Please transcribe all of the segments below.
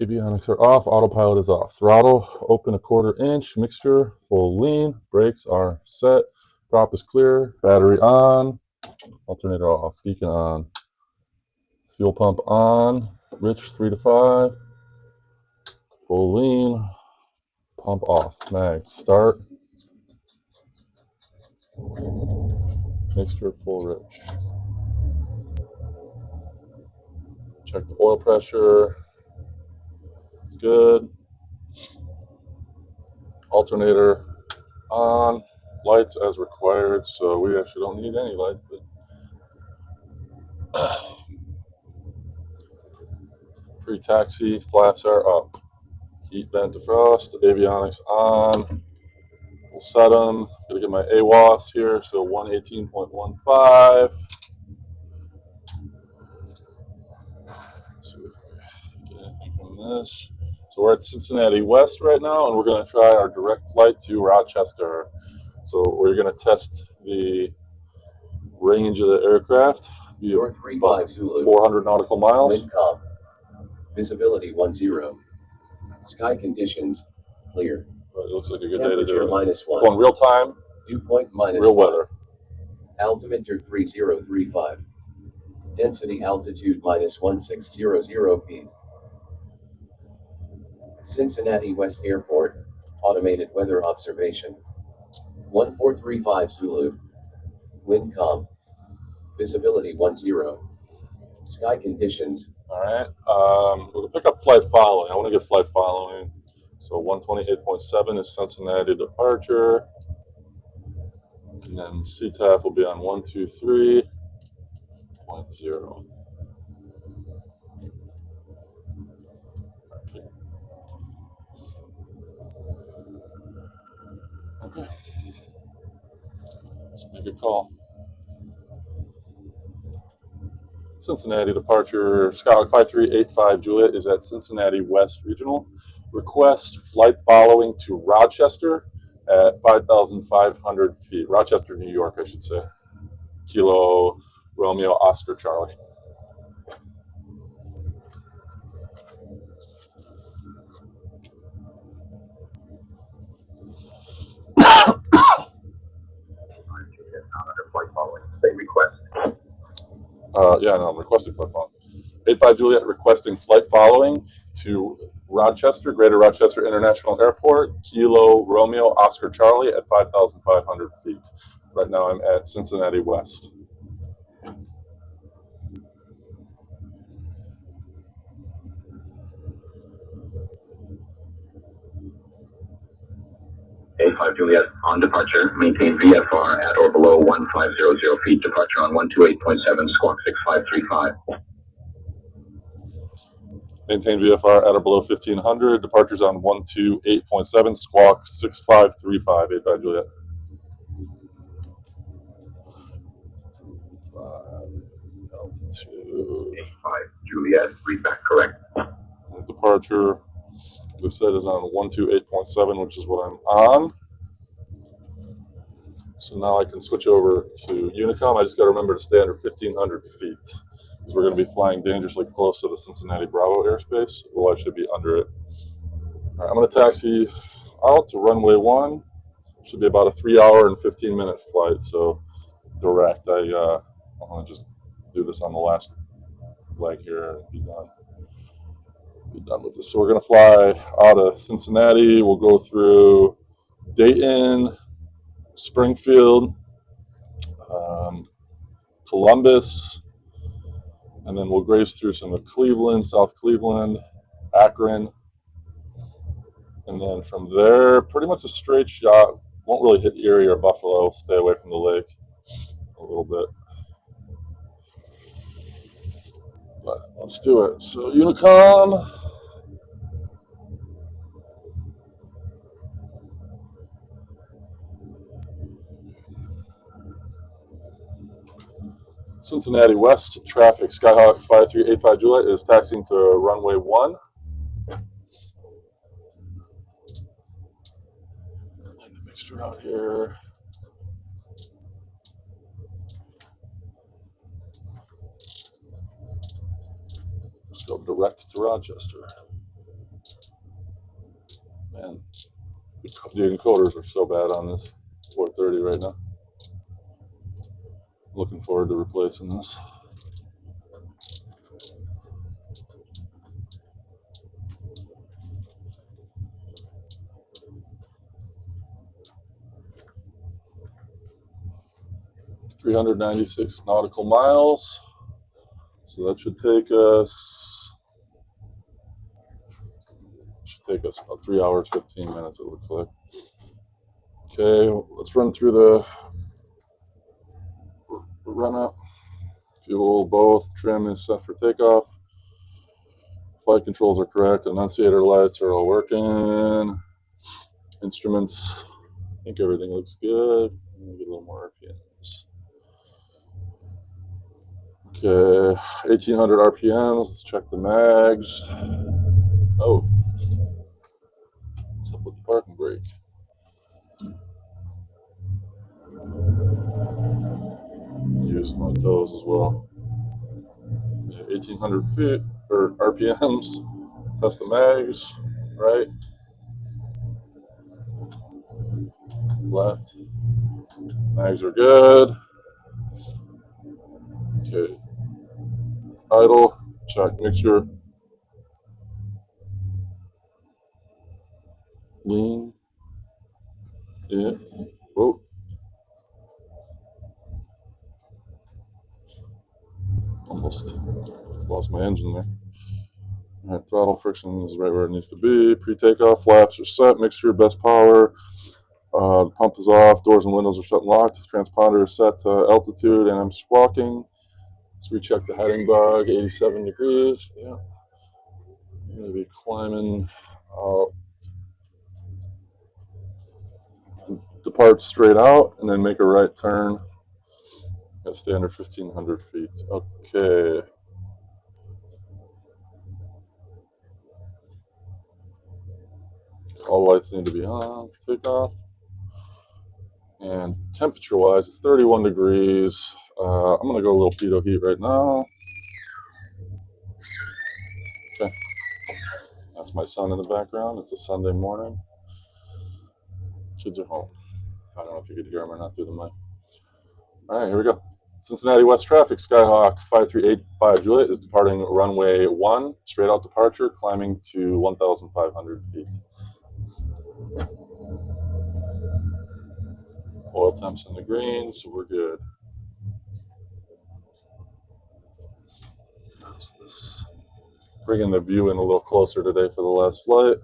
Avionics are off, autopilot is off. Throttle, open 1/4 inch, mixture, full lean, brakes are set, prop is clear, battery on, alternator off, beacon on, fuel pump on, rich 3 to 5, full lean, pump off, mag, start, mixture, full rich. Check the oil pressure, it's good. Alternator on, lights as required, so we actually don't need any lights, but pre-taxi, flaps are up. Heat vent defrost, avionics on. We'll set them. Gotta get my AWOS here, so 118.15. See if we get anything from this. So we're at Cincinnati West right now, and we're gonna try our direct flight to Rochester. So we're gonna test the range of the aircraft. Be about 400 nautical miles. Wind calm. Visibility 10. Sky conditions clear. But it looks like a good day to do it. -1. Going real time. Dew point -1. Real weather. Altimeter 3035. Density altitude -1600 feet. Cincinnati West Airport. Automated weather observation. 1435 Zulu. Wind calm. Visibility 10. Sky conditions. All right. We're gonna pick up flight following. I want to get flight following. So 128.7 is Cincinnati departure, and then CTAF will be on 123.0. Okay. Let's make a call. Cincinnati departure, Skyhawk 5385 Juliet is at Cincinnati West Regional. Request flight following to Rochester at 5,500 feet. Rochester, New York, I should say. Kilo Romeo Oscar Charlie. Flight following. Say request. Yeah, no, I'm requesting flight following. 85 Juliet requesting flight following to Rochester, Greater Rochester International Airport, Kilo Romeo Oscar Charlie at 5,500 feet. Right now I'm at Cincinnati West. A5 Juliet on departure. Maintain VFR at or below 1500 feet. Departure on 128.7, squawk 6535. Maintain VFR at or below 1500. Departures on 128.7, squawk 6535. 85 Juliet. Altitude. A5 Juliet, read back correct. Departure, they said, is on 128.7, which is what I'm on. So now I can switch over to Unicom. I just got to remember to stay under 1,500 feet because we're going to be flying dangerously close to the Cincinnati Bravo airspace. We'll actually be under it. All right, I'm going to taxi out to runway 1. Should be about a 3-hour and 15-minute flight, so direct. I want to just do this on the last leg here and be done. Be done with this. So we're going to fly out of Cincinnati. We'll go through Dayton, Springfield, Columbus, and then we'll graze through some of Cleveland, South Cleveland, Akron, and then from there, pretty much a straight shot. Won't really hit Erie or Buffalo. Stay away from the lake a little bit. But let's do it. So Unicom. Cincinnati West traffic, Skyhawk 5385 Juliet is taxiing to runway 1. And the mixture out here. Just go direct to Rochester. Man, the encoders are so bad on this 430 right now. Looking forward to replacing this. $396 nautical miles. So that should take us about 3 hours, 15 minutes, it looks like. Okay, let's run through the run up. Fuel, both, trim is set for takeoff. Flight controls are correct. Annunciator lights are all working. Instruments, I think everything looks good. Maybe a little more RPMs. Okay, 1800 RPMs. Let's check the mags. Oh, what's up with the parking brake? Use my toes as well. Yeah, 1800 feet or RPMs. Test the mags. Right, left. Mags are good. Okay. Idle. Check mixture. Lean. Yeah. Whoa. Almost lost my engine there. All right, throttle friction is right where it needs to be. Pre-takeoff flaps are set. Mixture, best power. The pump is off. Doors and windows are shut and locked. Transponder is set to altitude, and I'm squawking. Let's recheck the heading bug. 87 degrees. Yeah. I'm going to be climbing out. Depart straight out, and then make a right turn. Got to stay under 1,500 feet. Okay. All lights need to be on for takeoff. And temperature-wise, it's 31 degrees. I'm going to go a little pitot heat right now. Okay. That's my son in the background. It's a Sunday morning. Kids are home. I don't know if you could hear them or not through the mic. All right, here we go. Cincinnati West traffic. Skyhawk 5385 Juliet is departing runway 1, straight out departure, climbing to 1,500 feet. Oil temps in the green, so we're good. Bringing the view in a little closer today for the last flight.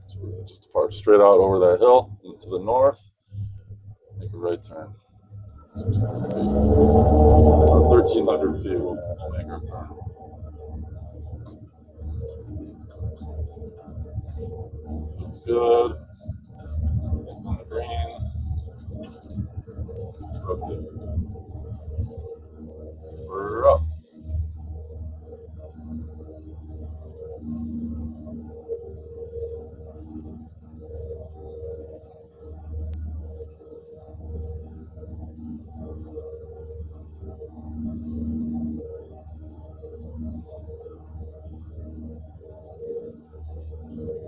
So we're going to just depart straight out over that hill to the north. Make a right turn. 600 feet. So 1,300 feet, we'll make our turn. Looks good. Everything's on the green. Okay. We're up.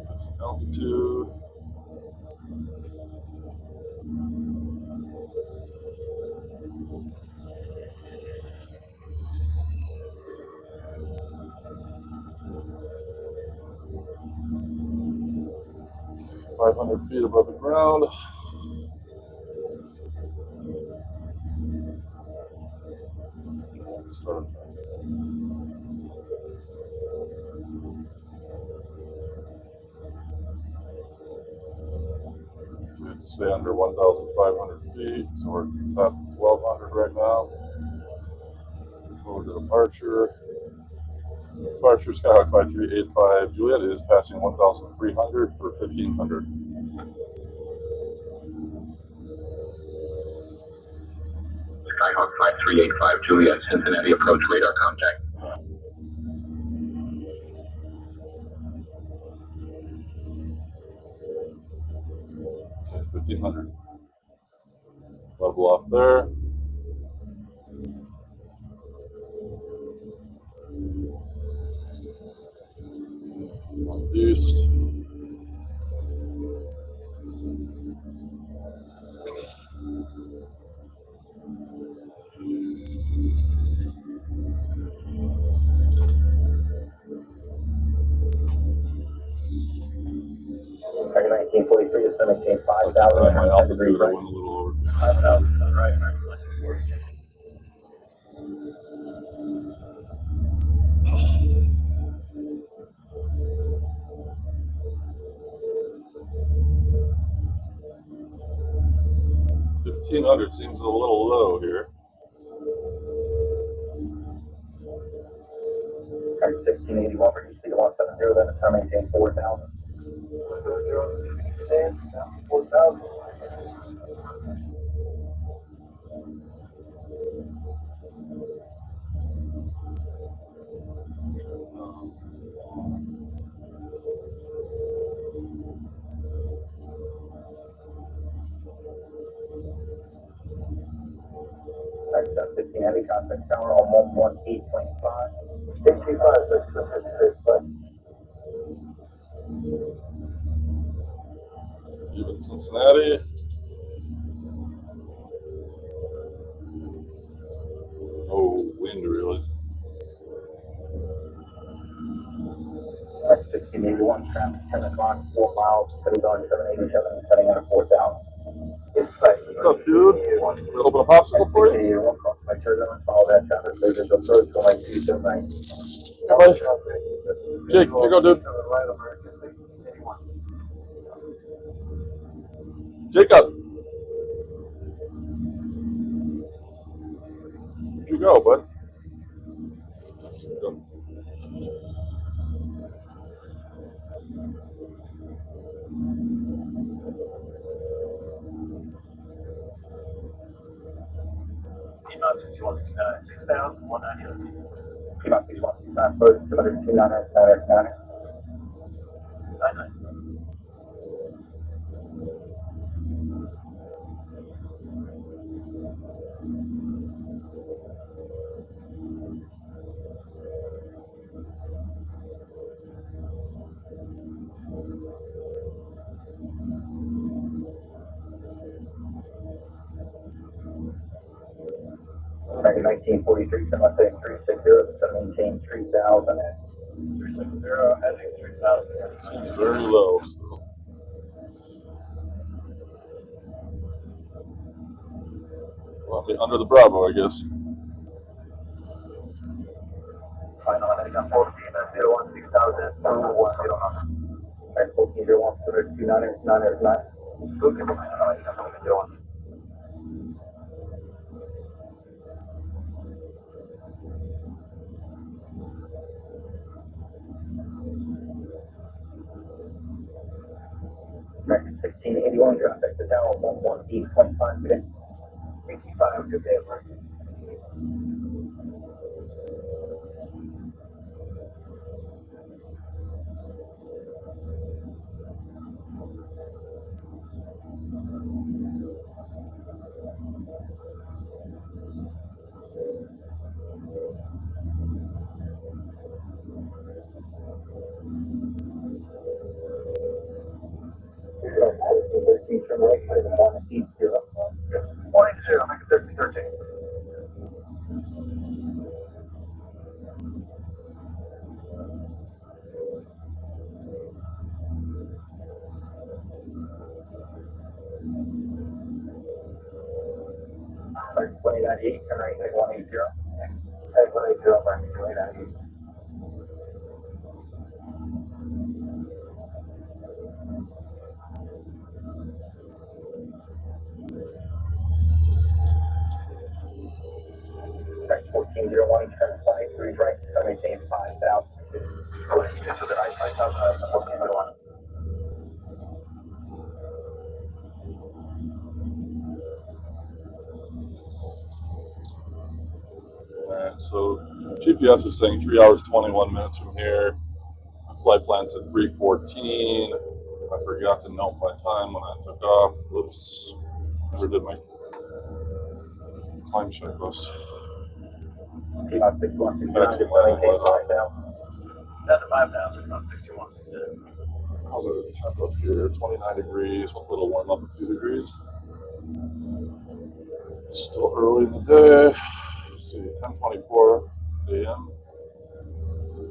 That's altitude. Okay, 500 feet above the ground. Start. So we have to stay under 1,500 feet. So we're past 1,200 right now. Over to departure. Departure Skyhawk 5385 Juliet is passing 1,300 for 1,500. Skyhawk 5385 Juliet, Cincinnati approach radar contact. Okay, 1,500. Level off there. east. Target 1943 to 17, I'll keep an eye on my 5,000, 10 altitude. degrees I right. went a little over 50. 5,000 right. 1,500 seems a little low here. Target 1681, reduce speed to 170, then it's maintain 4,000. 4,000. Target 16 heavy contact tower on 118.5. 65, but Even Cincinnati. No wind really. 1681 traffic, 10 o'clock, 4 miles, heading on 787, heading out of 4,000. What's up, dude? We open a popsicle for you? 1681, cross my turbulence, follow that traffic, there's a approach to like 279. Hey, buddy. Jake, here you go, dude. Jacob. Where'd you go, bud? Go. P-Mod 6,190. P-Mod 6,169, first, 229, 99. Back in 1943, someone saying 360, 17, 3,000. 360, heading 3,000. Seems very low still. Well, I'll be under the Bravo, I guess. Final heading on 14, 01, 6,000, 101. Alright, 14, 01, 299, 9. Okay, American 1681, traffic to down 118.5 today. 85, good day, American. American 2098, turn right, 180. Head 180, American 2098. American 1401, turn 23 right, maintain 5,000. So the right, 5,000, 1401. Alright, so GPS is saying 3 hours 21 minutes from here. My flight plan's at 3:14. I forgot to note my time when I took off. Oops. Never did my climb checklist. P-Mod 61, Taxi line, maintain let off. 5,000. That's 5,000, not 61. how's our temp up here? 29 degrees. Hopefully it'll warm up a few degrees. It's still early in the day. Let's see, 10:24 a.m.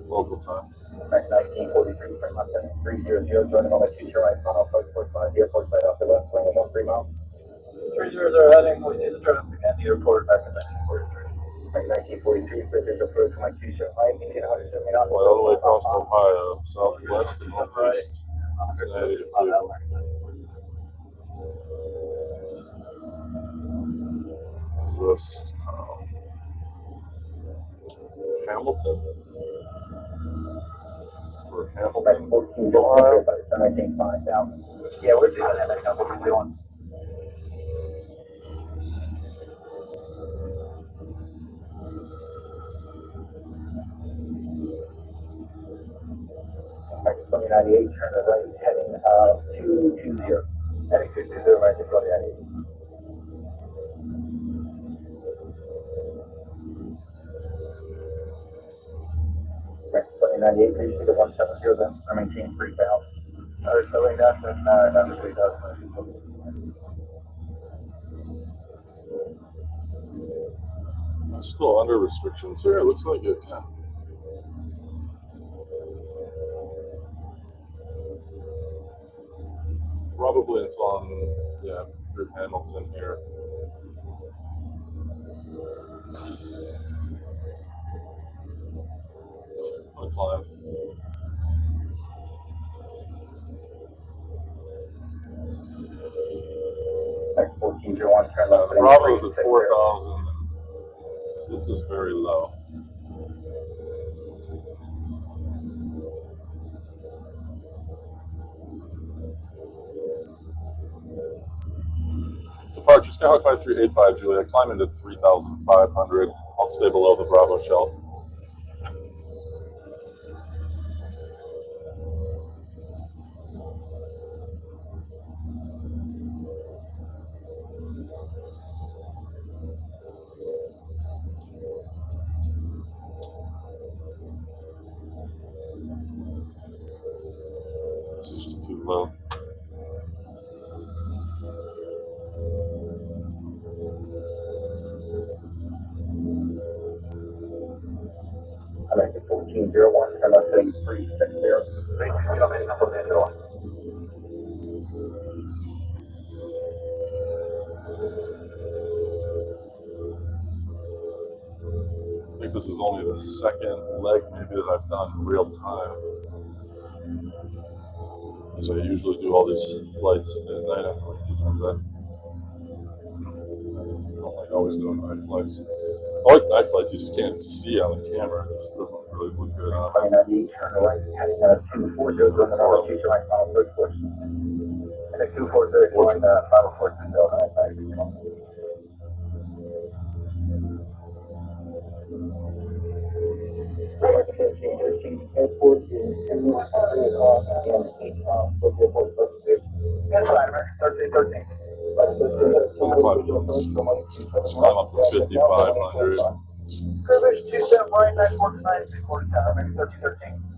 local time. 1943, frame up 300, joining on my 2 right, final approach, 45, the airport side off the left, lane 13 miles. 300 heading, we see the traffic at the airport back in 1943. 1943, British approach, my 2 right, 1870 knots. Fly all the way across Ohio, southwest and northeast, Cincinnati to Cleveland. Is this town? Hamilton? Or Hamilton, Ohio? Yeah, we're doing that. That's what we're doing. Back to 2098, turn to right, heading 220. Heading 220, right to 2098. Back to 2098, please see the 170 then. I maintain 3,000. Showing that, and that's 3,000. I'm still under restrictions here. It looks like it, yeah. Probably it's on, yeah, through Hamilton here. I'm gonna climb. Back 1401, turn left. The Bravo's at 4,000. This is very low. Departure, Skyhawk 5385, Juliet. Climb into 3,500. I'll stay below the Bravo shelf. This is just too low. I like the 1401, turn left, heading 360. I think this is only the second leg maybe that I've done real time. Because I usually do all these flights at night after like these ones. I don't like always doing night flights. I like night flights, you just can't see on the camera. It just doesn't really look good. 2098, turn right, heading 240, join the north, 2 right, final approach, course. And then 240, join the final course and go ahead, back to Airport is 10 minutes, 3 o'clock, and 8 miles, with the airport close to. And American 1313. Climb up to 5,500. Curvish 27 right, 949, 347, American 1313.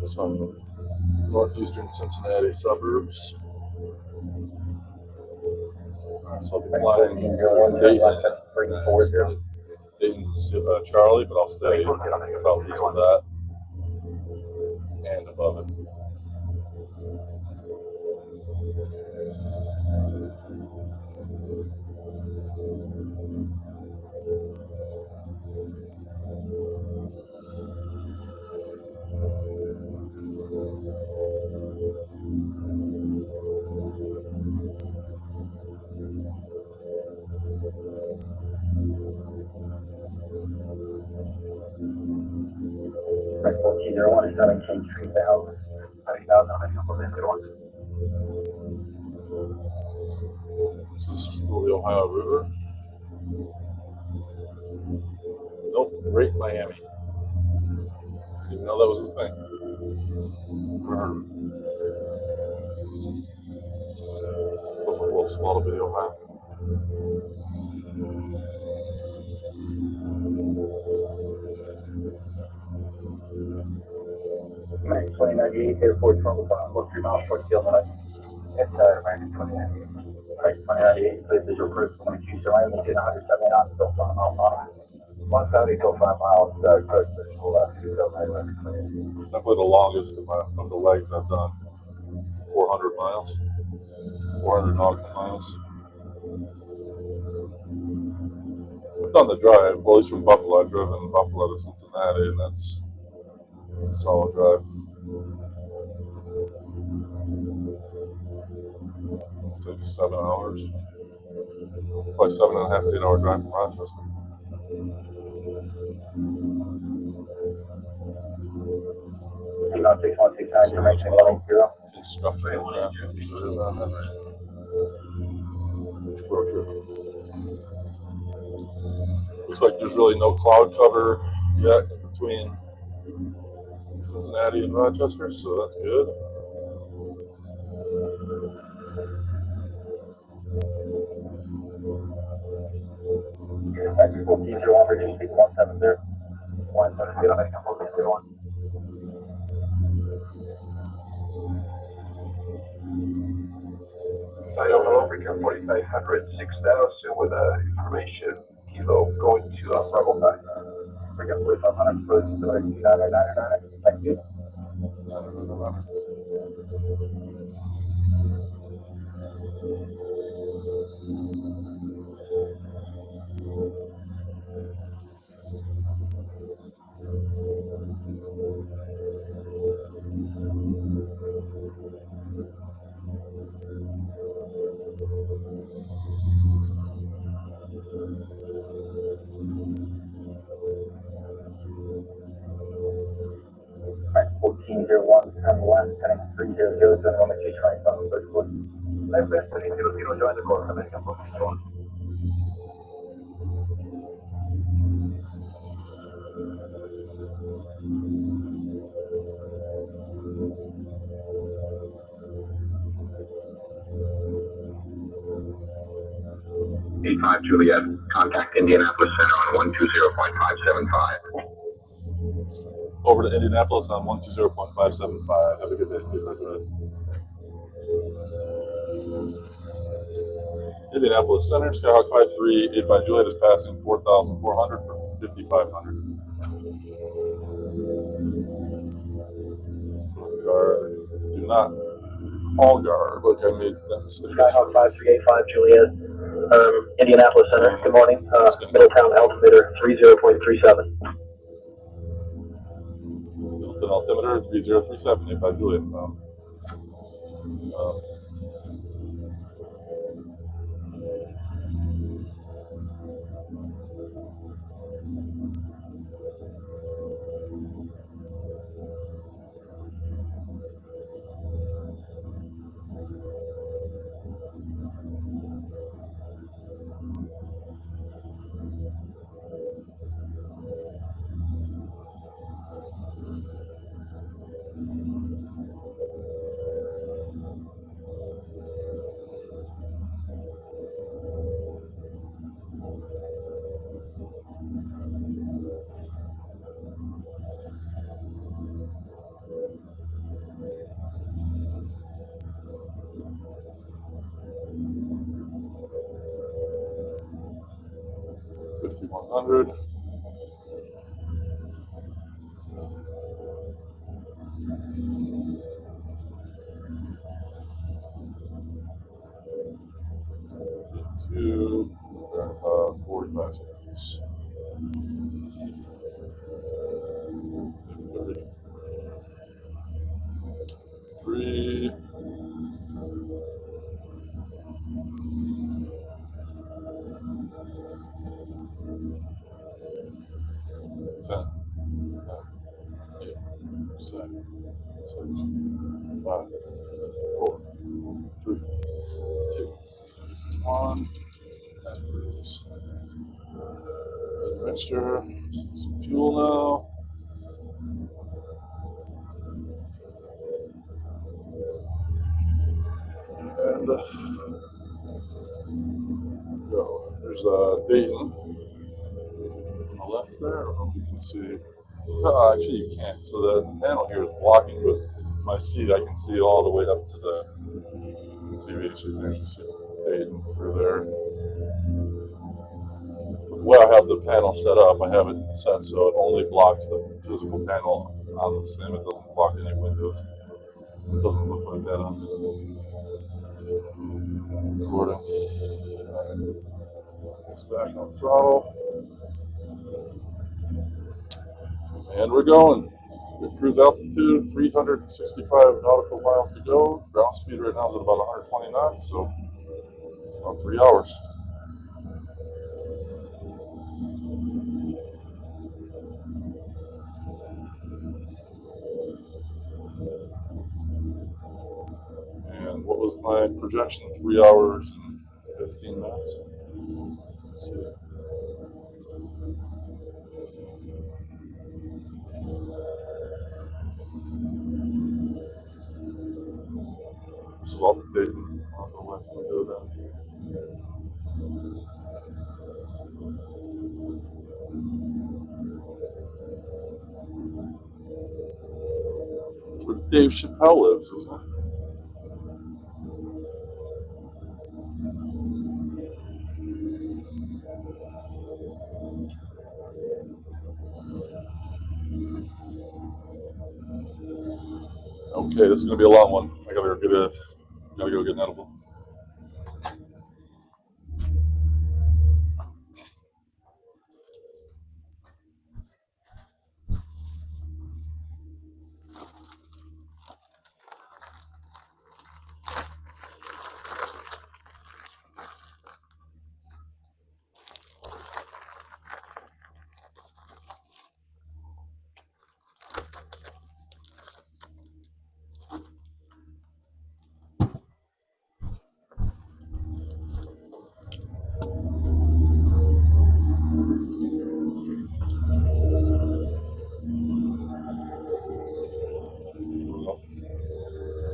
Some northeastern Cincinnati suburbs. Alright, so I'll be flying Dayton. Dayton's Charlie, but I'll stay southeast of that and above it. Right, 1401 is 17, 3,000. 30,000 on a couple of minutes. This is still the Ohio River. Nope, Great Miami. Didn't know that was the thing. Was a little small video, man. Max 2098, airport travel time, look 3 miles towards the Illinois. It's Max 2098. Max 2098, please visual proof 22, so I'm maintain 170 knots, still 5 miles on. 170, still 5 miles, close visual left, 279. Definitely the longest of the legs I've done. 400 miles. 400 nautical miles. I've done the drive, well, at least from Buffalo. I've driven Buffalo to Cincinnati, and it's a solid drive. Let's say 7 hours. Probably 7.5, 8 hour drive from Rochester. Email 6169, information 180. Construction traffic, which there is on that. Road trip. Looks like there's really no cloud cover yet between Cincinnati and Rochester, so that's good. Actually, 1401, reduce speed 170. 170, I'll make a 1401. Sign up hello, Freaker 4500, 6000 with information, kilo going to Bravo 5. Freaker 4500, approach to 2999. Thank you. Max 1401, turn left, heading 300, turn 1 to 225, first course. Left, 300, join the course, American 1401. Eight-five Juliet, contact Indianapolis Center on 120.575. Over to Indianapolis on 120.575. Have a good day. Indianapolis Center, Skyhawk 53, 85 Juliet is passing 4,400 for 5,500. Guard, do not call guard. Look, I made that mistake. Skyhawk 5385 Juliet, Indianapolis Center, good morning. Middletown altimeter 30.37. Middleton altimeter 3037, 85 Juliet. 5,100. Two, 45 seconds. 30. 3. 10. 8. 7. 6. 5. 4. 3. 2. 1. And cruise. Mixture. Some fuel now. go. There's Dayton on the left there. I don't know if you can see. Actually, you can't. So the panel here is blocking, but my seat, I can see all the way up to the TV, so you can actually see Dayton through there. The way I have the panel set up, I have it set so it only blocks the physical panel on the sim. It doesn't block any windows. It doesn't look like that on recording. It's back on throttle. And we're going. Cruise altitude, 365 nautical miles to go. Ground speed right now is at about 120 knots, so it's about 3 hours. And what was my projection? 3 hours and 15 minutes. Let's see. This is all the Dayton on the left window then. That's where Dave Chappelle lives, isn't it? Okay, this is gonna be a long one. I gotta go get an edible.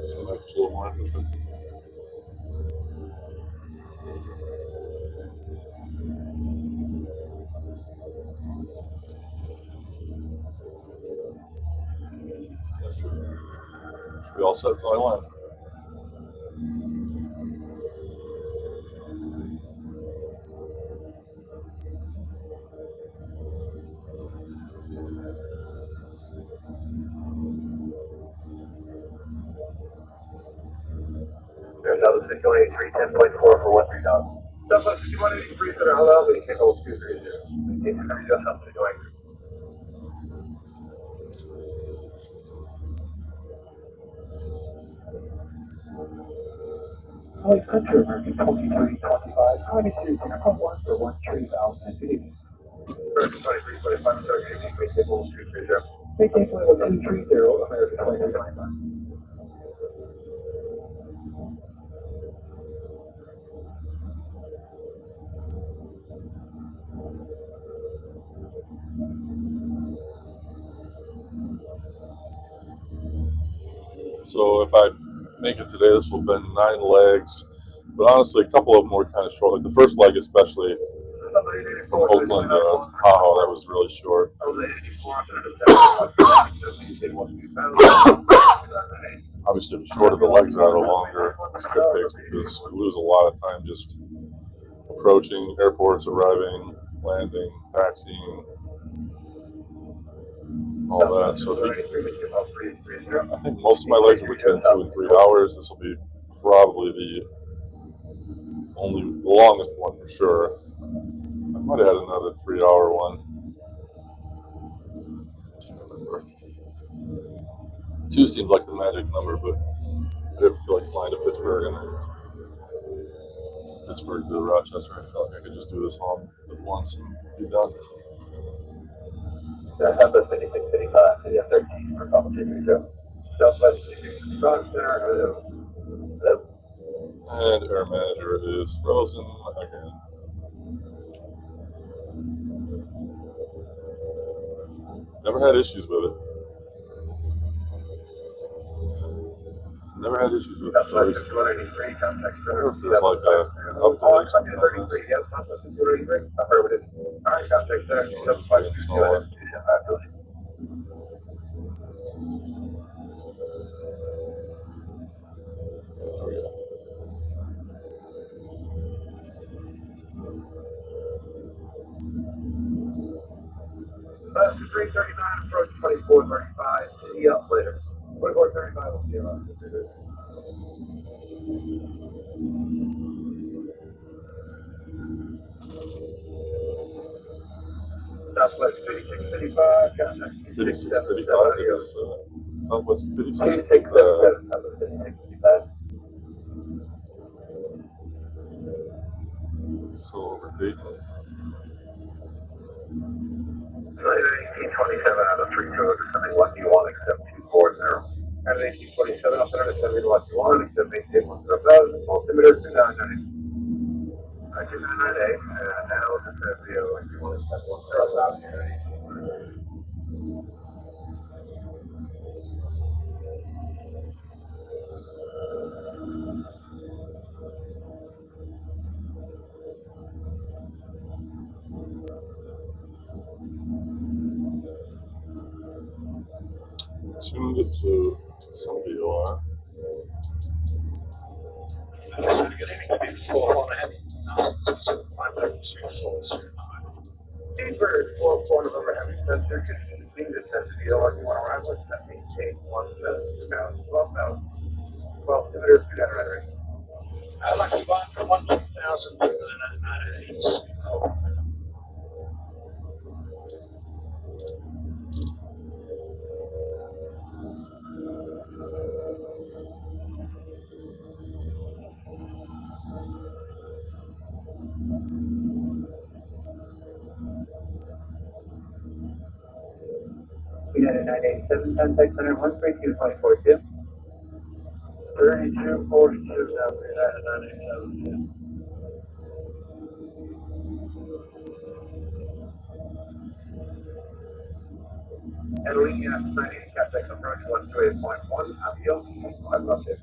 This one looks a little more interesting. Should be all set for my line. There's another 6183, 10.4 for 13000. Southwest 6183, Center, hello, we can hold 230. Maintain commercial, something going. Alexander, American 2325, how many series can I come one for 13000 feet? American 2325, sorry, maintain hold 230. Maintain hold 230, American 2325. So if I make it today, this will bend 9 legs. But honestly, a couple of them were kind of short. Like the first leg, especially from Oakland to Tahoe, that was really short. Obviously, the shorter the legs are, the longer this trip takes because you lose a lot of time just approaching airports, arriving, landing, taxiing, all that. So I think most of my legs are between 2 and 3 hours. This will be probably the longest one for sure. I might have had another 3 hour one. I can't remember. 2 seemed like the magic number, but I didn't feel like flying to Pittsburgh and Pittsburgh to Rochester. I felt like I could just do this all at once and be done. Southwest 5655, City of 13 for Papa Jimmy. Southwest 5655, Center, hello. And air manager is frozen again. Never had issues with it. Never had issues with it. That's So like I 283, contact wonder center. if there's like an Oh, update or I'm something on this. 233, yes, I'm 233. Affirmative. All right, contact center. Or just reinstall it. There we go. That's 339, approach 2435. See you up later. 2435 will see you around. Southwest 5655, contact 5655. It is Southwest 5655. 2677, Southwest 5655. Still over Dayton. 1827 out of 3 code, sending 1D1, accept 240. And 1827 up there, sending 1D1, accept 810, altimeter 2998. 2998, and now it's a video, if you want to send 1,000. Tuned it to some VOR. Pittsburgh, 4 November, Heavy Spencer, being the sense of you want to arrive with 7817, 12 meters, 200. I'd like to buy for 1,000. United 987, contact center 132.42. 3242, United 987. And we have 90 contact approach 128.1, Abiel, I love it.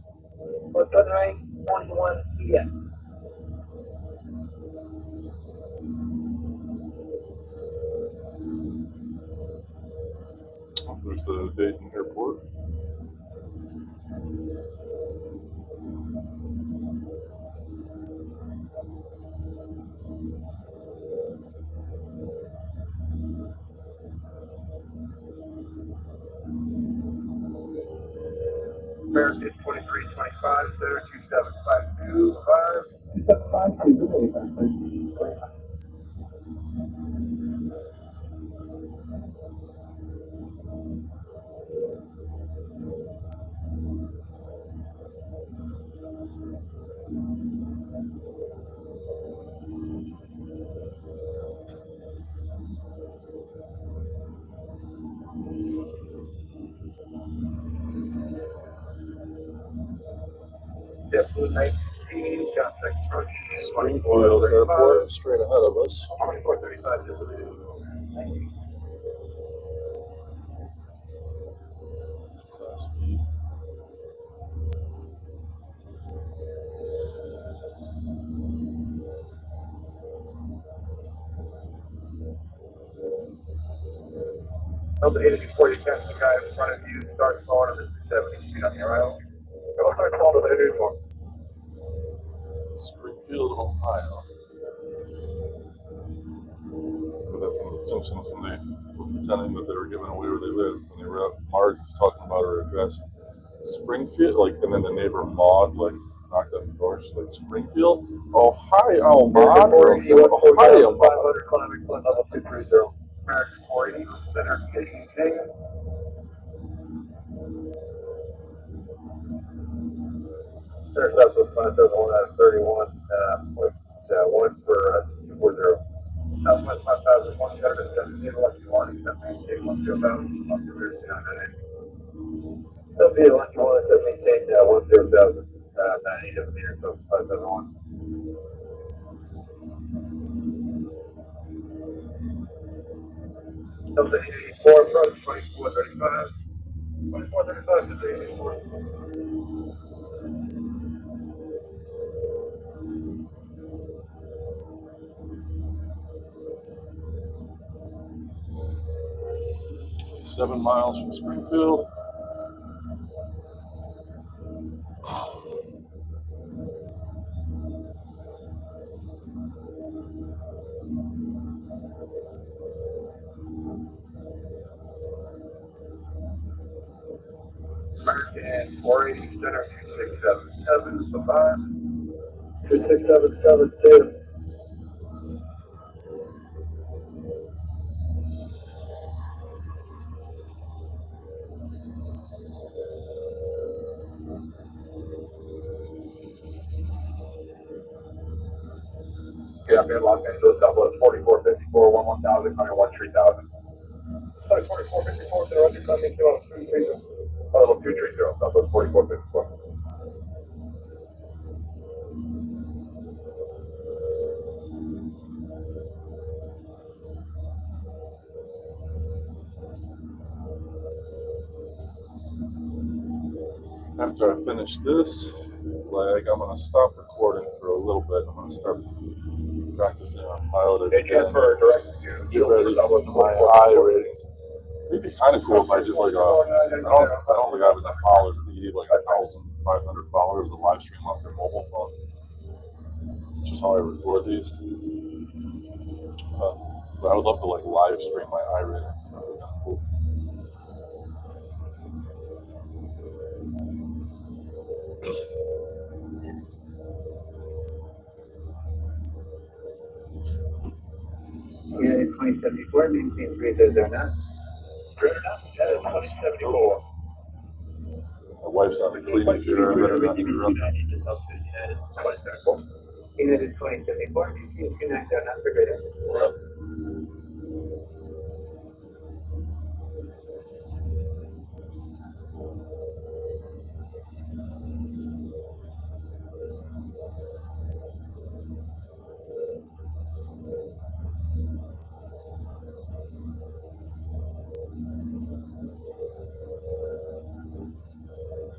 129.1, yes. There's the Dayton Airport. American 2325, center 27525. 27525. Definitely 19, contact approach. Springfield Airport, straight ahead of us. 2435, Class B. Delta 80 before you catch the guy in front of you, start slowing him at 70 feet on your aisle. Go start slowing him at 84. Springfield, Ohio. But that's from The Simpsons when they were pretending that they were giving away where they lived. When they were out, Marge was talking about her address. Springfield, like, and then the neighbor Maud, like, knocked on the door. She's like, Springfield? Ohio, Maud? Ohio, Maud. 500 climbing, flight level 230. American 480, center, taking King. Center Southwest 571 out of 31, with 1 for 240. Southwest 5001, Center 17, Lucky 1, except maintain 1,000, 1,000. There'll be a Lucky 1, except maintain 1,000, 98 meters, so 571. Delta 84, approach 2435. 2435 to 84. 7 miles from Springfield. American 480 Center 2677 so 5. 2677 Yeah, I'm in Los Angeles, Southwest 4454, 1000, coming 3000. Sorry, 4454, they're under coming to 230. Level 230, Southwest 4454. After I finish this leg, I'm going to stop recording for a little bit. I'm going to start practicing on piloted again. Get ready for my eye ratings. It'd be kind of cool if I did like I don't think I have enough followers. I think you need like 1,500 followers to live stream off your mobile phone, which is how I record these. But I would love to like live stream my eye ratings. That would be kind of cool. Yeah, 2074, maintain 3009. 2074. My wife's on the cleaning here. I better not interrupt. United 2074, maintain 2909 for greater.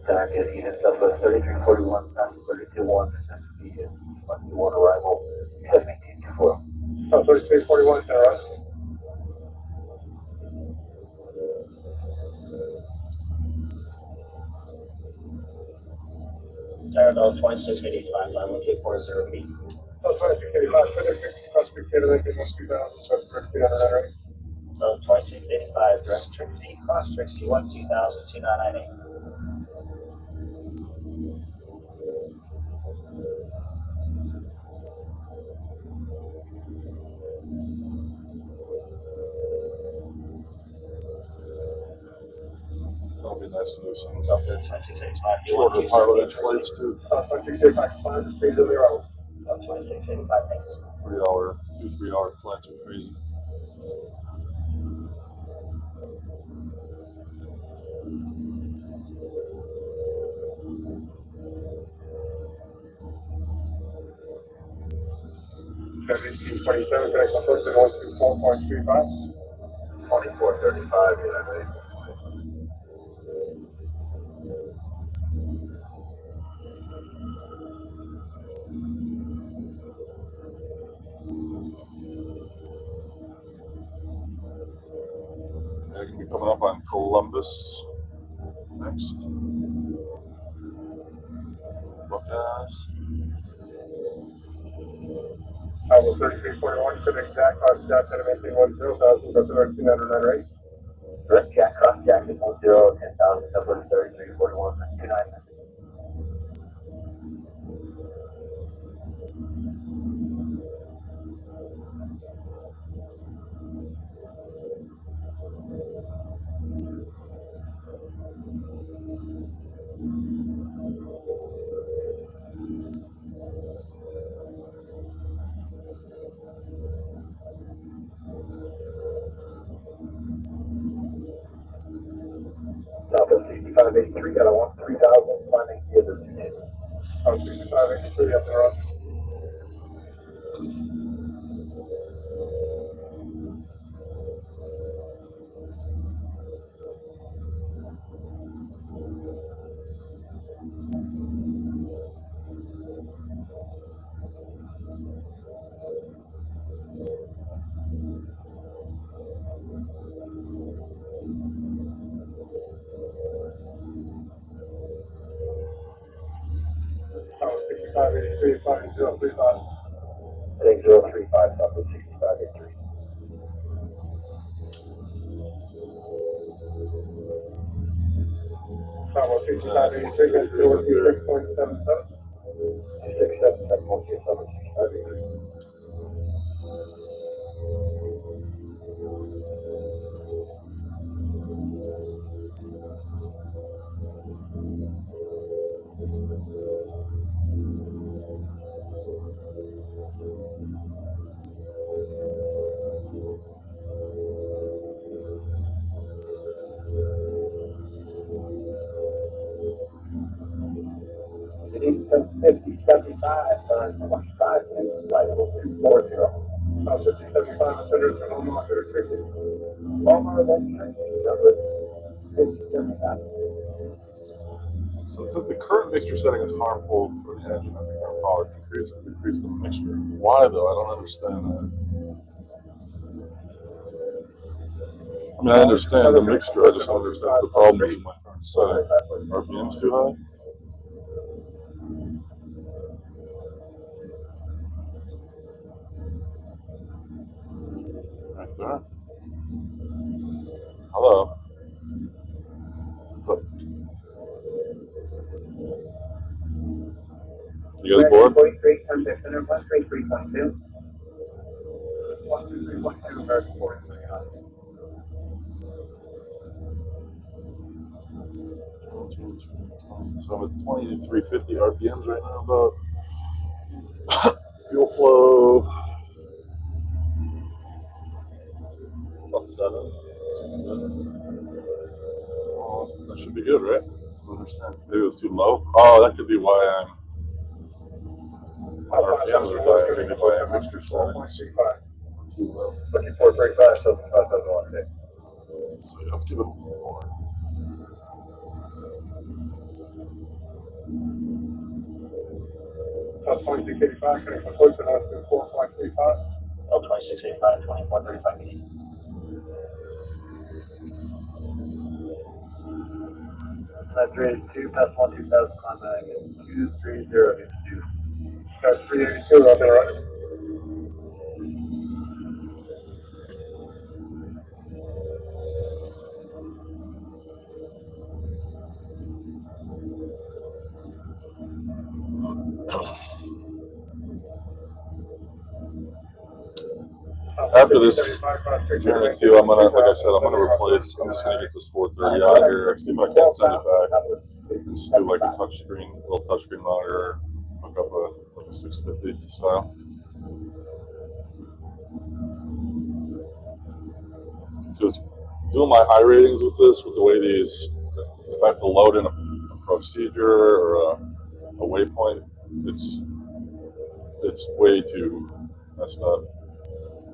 Target unit Southwest 3341, 321, SMC, 21 arrival, 1724. Oh, 3341, there, us. Terminal 2685, line 1840 feet. Oh, 2685, 2685, 2000, right? So 2685, direct Trixie, cross Trixie, 2000, 2998. That'll be nice to do some Delta 2685, shorter pilot edge flights too. 2685, speed of 0. 2685, thanks. 3-hour flights are crazy. Connection 124.35. 2435, United. Yeah, going to be coming up on Columbus next. Buckeyes. Alpha 3341, connect Jack, cross Jack, animation 10,000, go to 1309, right? Direct Jack, cross Jack, 10, 10,000, Southwest 3341, 29. Alpha 6583, got a 13,000. 6583, flying 035. Heading 035, Southwest 6583. Southwest 6583, got 026.77. 267, 127, 6583. It is 5075, 25 minutes, flight level 240. South 5075, Center to Omaha, 160. Omaha, then train, Southwest 5075. So it says the current mixture setting is harmful for the engine. I think our power can increase the mixture. Why though? I don't understand that. I mean, I understand the mixture. I just don't understand what the problem is with my current setting. RPM's too high. Right there. Hello. What's up? You guys bored? 43, contact center, 133.2. 133.2, American 43. So I'm at 2350 RPMs right now, about fuel flow about 7. Oh, that should be good, right? I don't understand. Maybe it was too low. Oh, that could be why my RPMs are dying. Maybe my mixture settings are too low. Looking for 35, so 5,016. So let's give it a little more. L2685, connect with Houston, Austin 4.35. L2685, 2435 east. That's rated 2, pass 12000, contact 230, 2. That's 382, up and right. After this journey too, I'm gonna, like I said, I'm gonna replace. I'm just gonna get this 430 out of here. See if I can't send it back. And just do like a little touchscreen monitor. Hook up like a 650 style. Because doing my high ratings with this, with the way these, if I have to load in a procedure or a waypoint, it's way too messed up.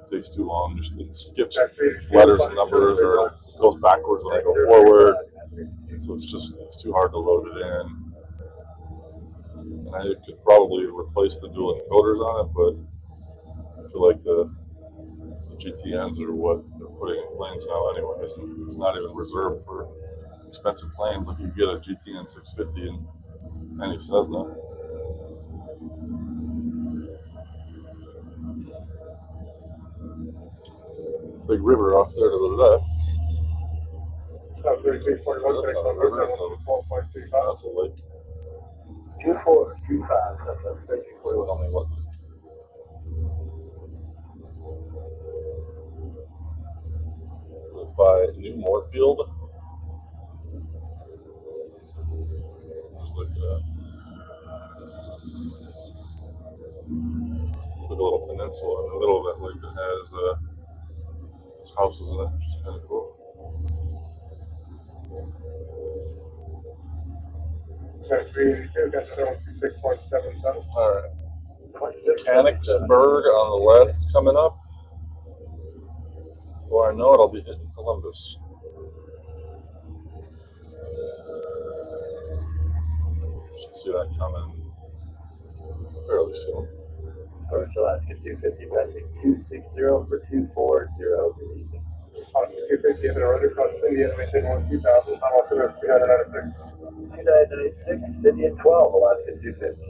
It takes too long. Just it skips letters and numbers, or it goes backwards when I go forward. So it's too hard to load it in. And I could probably replace the dual encoders on it, but I feel like the GTNs are what they're putting in planes now anyways. And it's not even reserved for expensive planes. Like you get a GTN 650 in any Cessna. Big river off there to the left. South 3341, That's not a river, that's a lake. 2435, that's a 34. So tell me what. It's by New Moorfield. Just look at that. It's like a little peninsula in the middle of that lake that has houses in it, which is kind of cool. That's 382, that's 6.77. All right. Mechanicsburg on the left coming up. Before I know it, I'll be hitting Columbus. Should see that coming fairly soon. First Alaska 250, passing 260 for 240. Good evening. 250 in the road across India, maintain 12000, Alaska 396. 2996, Indian 12, Alaska 250.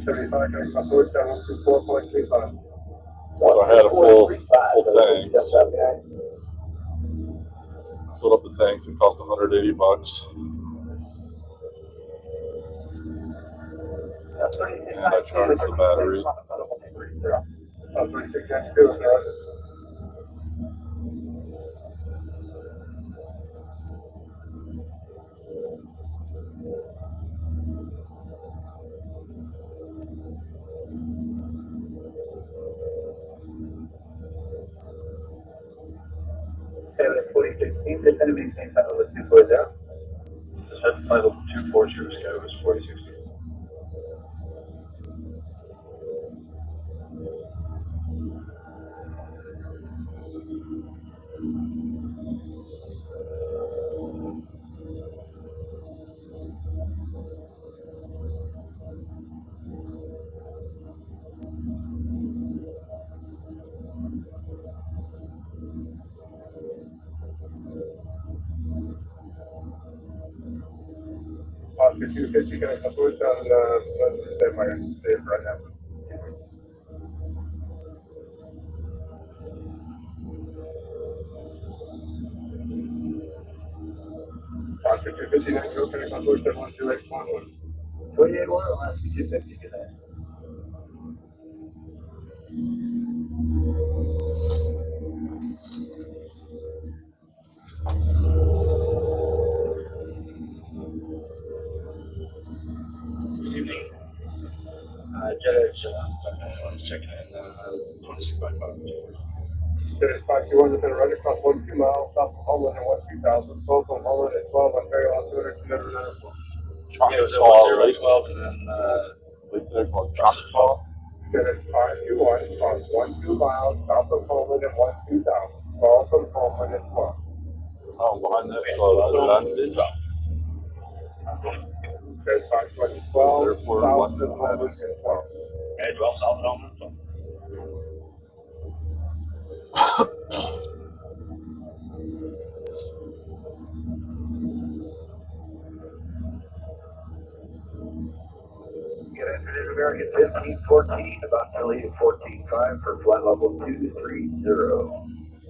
275, connect on board, 724.35. So I had a full tanks. Filled up the tanks. It cost $180. And I charged the battery. 36X2 is right. Seven 4016, this enemy maintain title with 240. Set title 240, Sky was 4060. Oscar 250, connect on board, same way, same right now. Oscar 250, connect on board, 712X11. 28-1, Oscar 250, connect. Judge, one second, 2655. There's 521 within a right across 1 2 miles, south of Holland and 1 2000, both on Holland at 12 on Ferry Lot 294. Yeah, it was at 12 and then, They're called Choctaw. There's 521 across 1 2 miles, south of Holland and 1 2000, both on Holland at 12. Oh, behind that land. There's 520 12, Therefore, south one of Holland minus. at 12. and 12 South Element. Get entered in American 1514, about to leave 14.5 for flight level 230.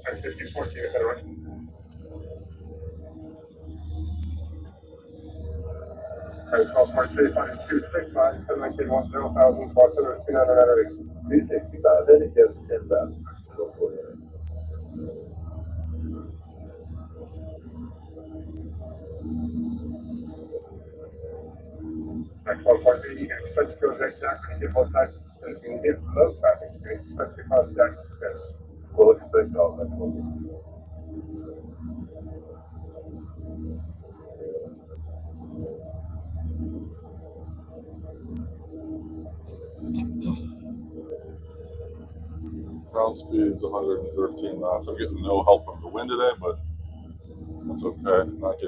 And 1514, is that right? Alright, 12 March 265, 71910,000, 265, then it goes 10,000. Next 12 March 80, you can expect to go next Jackson, get both sides, and you can get most traffic, you can expect to cause Jackson space. We'll expect all that. Ground speed's 113 knots. I'm getting no help from the wind today, but that's okay. Not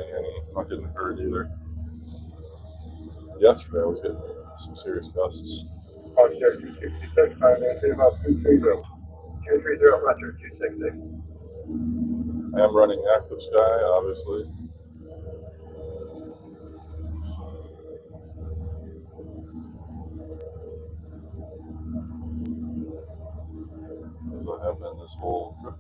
getting hurt either. Yesterday I was getting some serious gusts. Rochester 266, time maintain about 230. 230, Roger 266. I am running active sky, obviously. As I have been this whole trip.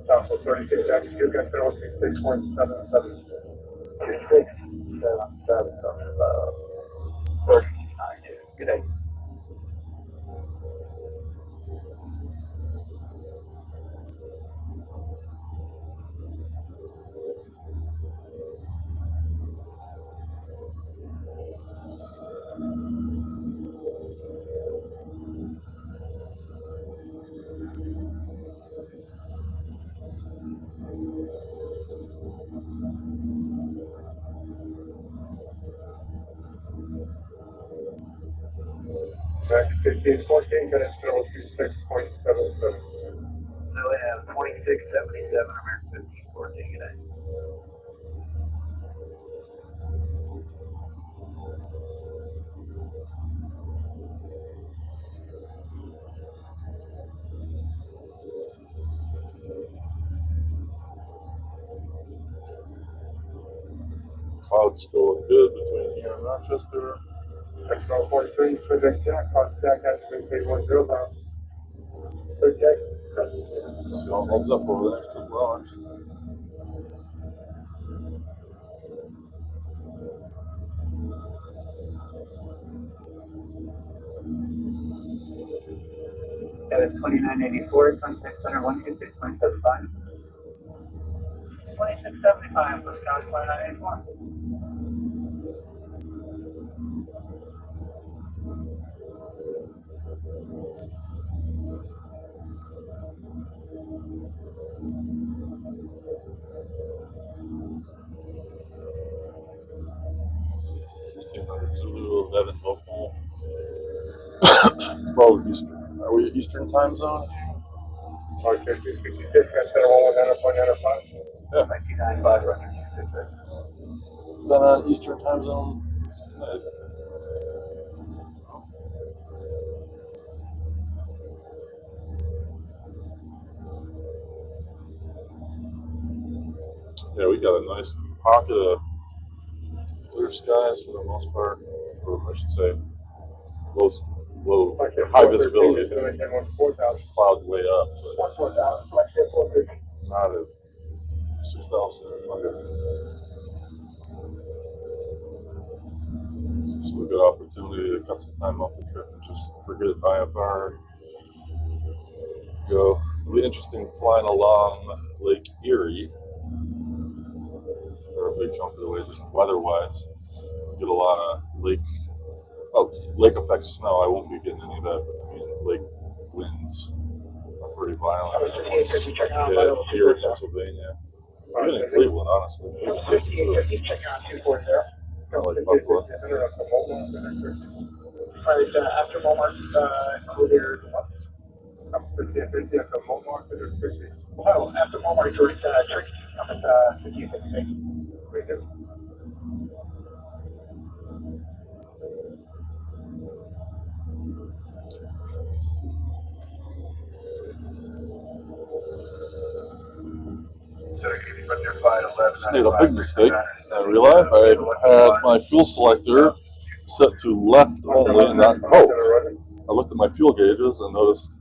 Council 36, Jackson, you got 6.77. 2677, 39. Good day. Jackson 1514, got it 26.77. So we have 2677, American 1514, good day. clouds still good between here and Rochester. Expo 43, project Jack, contact at 3310 pounds. Project. See how it holds up over the next couple hours. That is 2984, contact center 126.75. 2675, for Scout 2984. Zulu 11 local. Well, Eastern. Are we Eastern time zone? Mark 5066, center 119.95. Yeah. 1995, Roger. Been on Eastern time zone in Cincinnati. Yeah, we got a nice pocket of clear skies for the most part, or I should say, low, high visibility. There's clouds way up, but not at 6,000. This is a good opportunity to cut some time off the trip and just forget IFR. Go. It'll be interesting flying along Lake Erie for a big chunk of the way, just weather-wise. Get a lot of lake effect snow. I won't be getting any of that, but I mean, lake winds are pretty violent. Here in Pennsylvania, even in Cleveland, honestly. Cleveland gets into it. Not like Buffalo. Alright, after Walmart, clear. Oh, after Walmart, towards Tricky, I'm at 5056. Just made a big mistake and realized I had my fuel selector set to left only and not both. I looked at my fuel gauges and noticed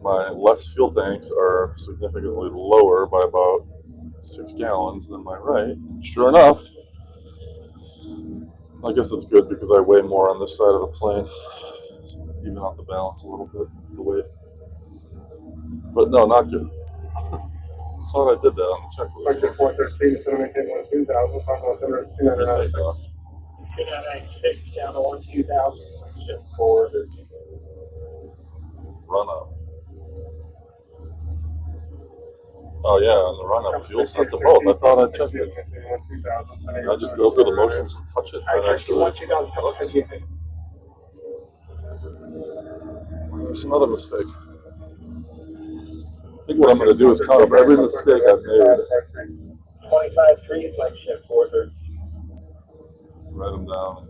my left fuel tanks are significantly lower by about 6 gallons than my right. Sure enough, I guess it's good because I weigh more on this side of the plane. So even out the balance a little bit, the weight. But no, not good. Thought I did that on the checklist. Take off. Down to 1-2000, shift forward. Run up. Oh yeah, on the run up, fuel sent to both. I thought I checked it. Can I just go through the motions and touch it and actually? There's another mistake. I think what I'm going to do is count up every mistake I've made. 25 trees, like shift forward. Write them down.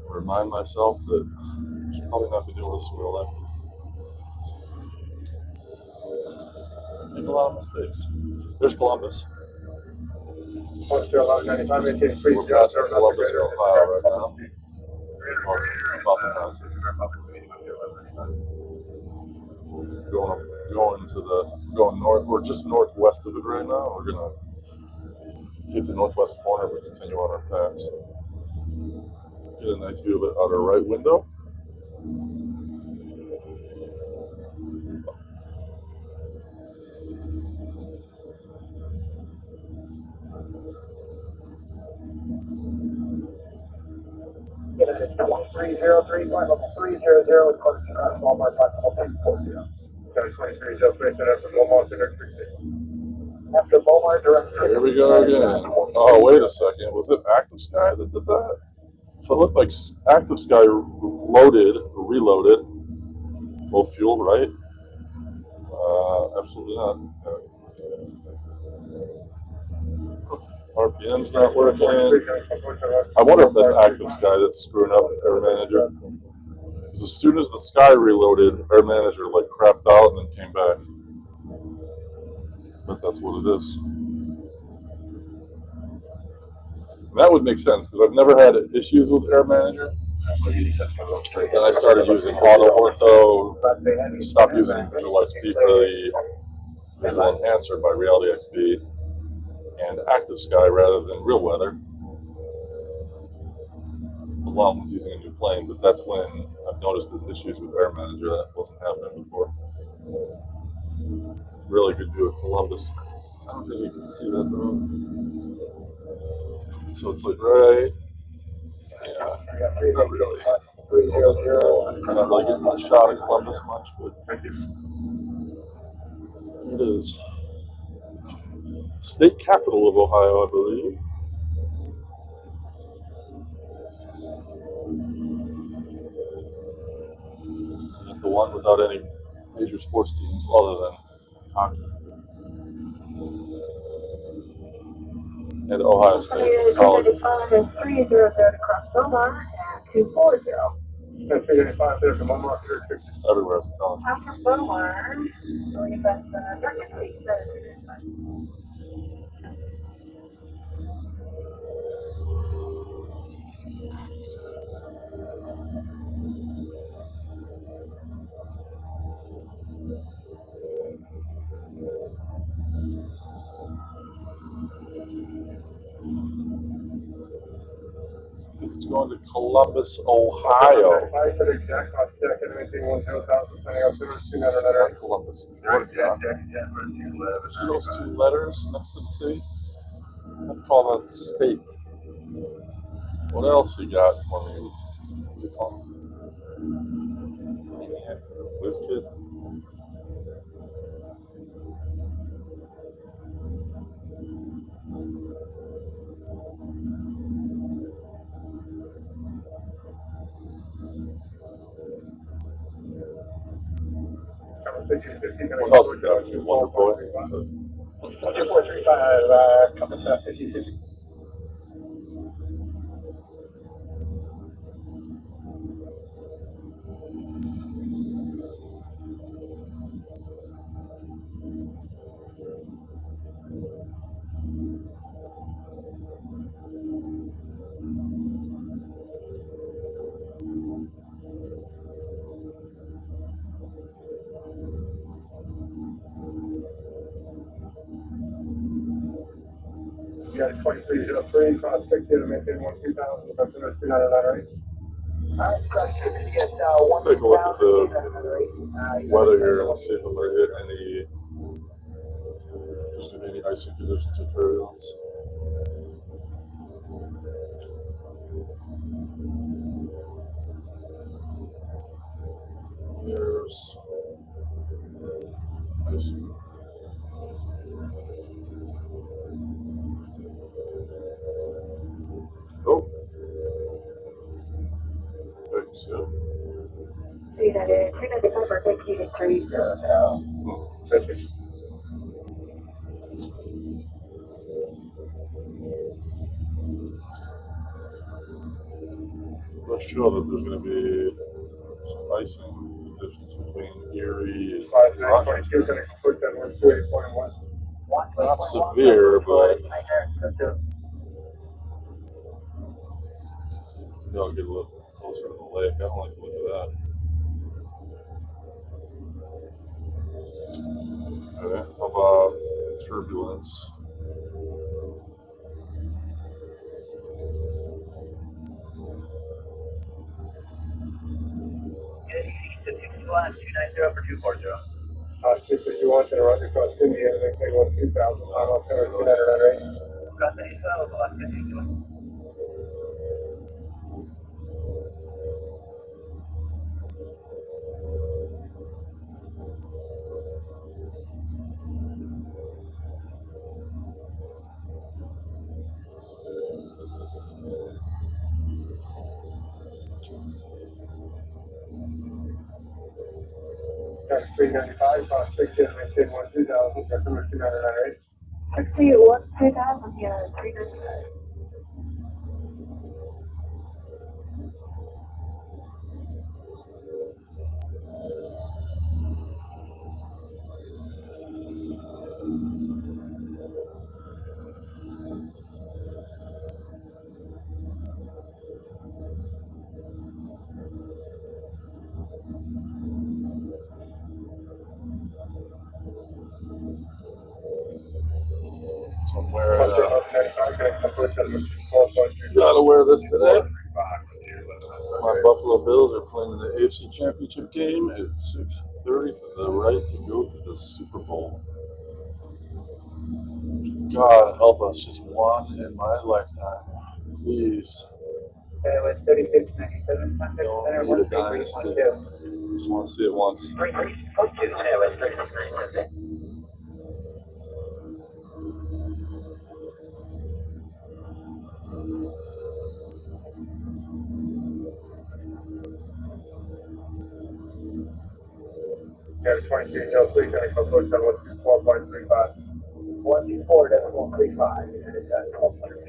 Remind myself that I should probably not be doing this in real life. I make a lot of mistakes. There's Columbus. We're passing Columbus, Ohio right now. Or about to pass it. Going north. We're just northwest of it right now. We're gonna hit the northwest corner, but continue on our path. So get a nice view of it out our right window. Yeah, it's 1303, level 300, Walmart, 40. After Walmart, direct. Here we go again. Oh, wait a second. Was it Active Sky that did that? So it looked like Active Sky reloaded, low fuel, right? Absolutely not. RPM's not working. I wonder if that's Active Sky that's screwing up Air Manager. Because as soon as the Sky reloaded, Air Manager like crapped out and then came back. But that's what it is. And that would make sense because I've never had issues with Air Manager. Then I started using Auto Ortho, stopped using Visual XP for the Visual Enhancer by Reality XP, and Active Sky rather than Real Weather, along with using a new plane. But that's when I've noticed these issues with Air Manager that wasn't happening before. Really good view of Columbus. I don't think you can see that though. So it's like right, yeah, not really. I'm not really getting a shot of Columbus much, but it is. State capital of Ohio, I believe. And the one without any major sports teams other than hockey. And Ohio State colleges. 300 to cross Belmar at 240. That's 385 there from Belmar. Everywhere is a college. After Belmar, going past the Circuit Street, This is going to Columbus, Ohio. I said exact cost check and anything 10,000, sending out 200. Not Columbus, Georgia. See those two letters next to the city? That's called a state. What else you got for me? What's it called? WizKid? What else you got? Wonder Boy. 2435, Compass 50. You got 2303, cross 60 to maintain 12000, customers 209. Let's take a look at the weather here and we'll see if I'm going to hit any, if there's going to be any icy conditions or turbulence. There's icy. Oh. Thanks, yeah. 395 for 15 I'm not sure that there's going to be some icing conditions between Erie and Rochester. Not severe, but maybe I'll get a little closer to the lake. I don't like to look at that. Okay, how about turbulence? Flash 290 for 240. 651 to Roger Cross India, maintain 2000, final center 200. Cross 812, Alaska 220. That's 395, cross 60 to maintain 2000, customers 200. 61 2000, yeah, 395. Gotta wear this today. My Buffalo Bills are playing in the AFC Championship game at 6:30 for the right to go to the Super Bowl. God help us, just one in my lifetime. Please. with 3697, contact Don't center, need a dynasty. 13312. Just want to see it once. 3627, 3697. Yeah, 2303, gonna come close to 124.35. 124.35, and it's at 1200.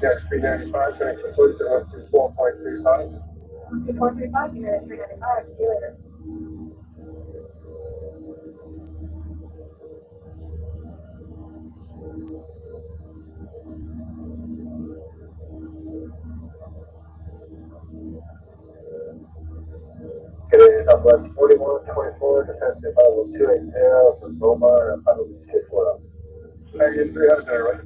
Yes, 395, can I conclude to 124.35? 2435, you're at 395. See you later. Okay, Southwest 4124, defensive level 280 for Bomar, and level 640. Negative 300 there, right?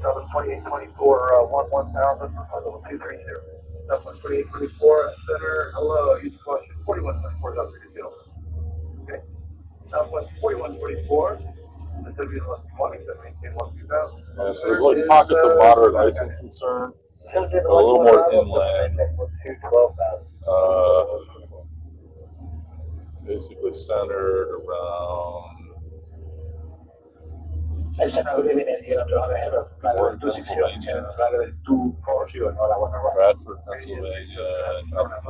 Southwest 2824, 1000, level 230. Southwest 2824, center, hello, use caution, 4124 is up for your deal. Okay, Southwest 4124, this will be the last 20, so maintain 12000. Yeah, so there's like pockets of moderate icing concern, a little more inland. Basically centered around Pennsylvania, Bradford, Pennsylvania, and up to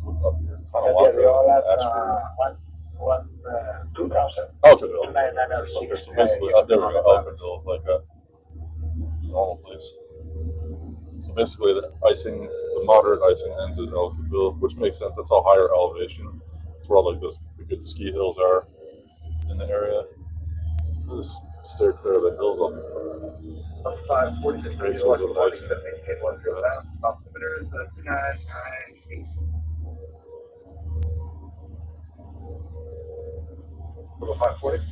what's up here? Tonawanda, Ashford. Elkerville. Okay, so basically, there we go. Elkerville is like a normal place. So basically, the moderate icing ends at Elkerville, which makes sense. That's all higher elevation. It's where all like the good ski hills are in the area. I'll just steer clear of the hills on the traces of icing. Level 540.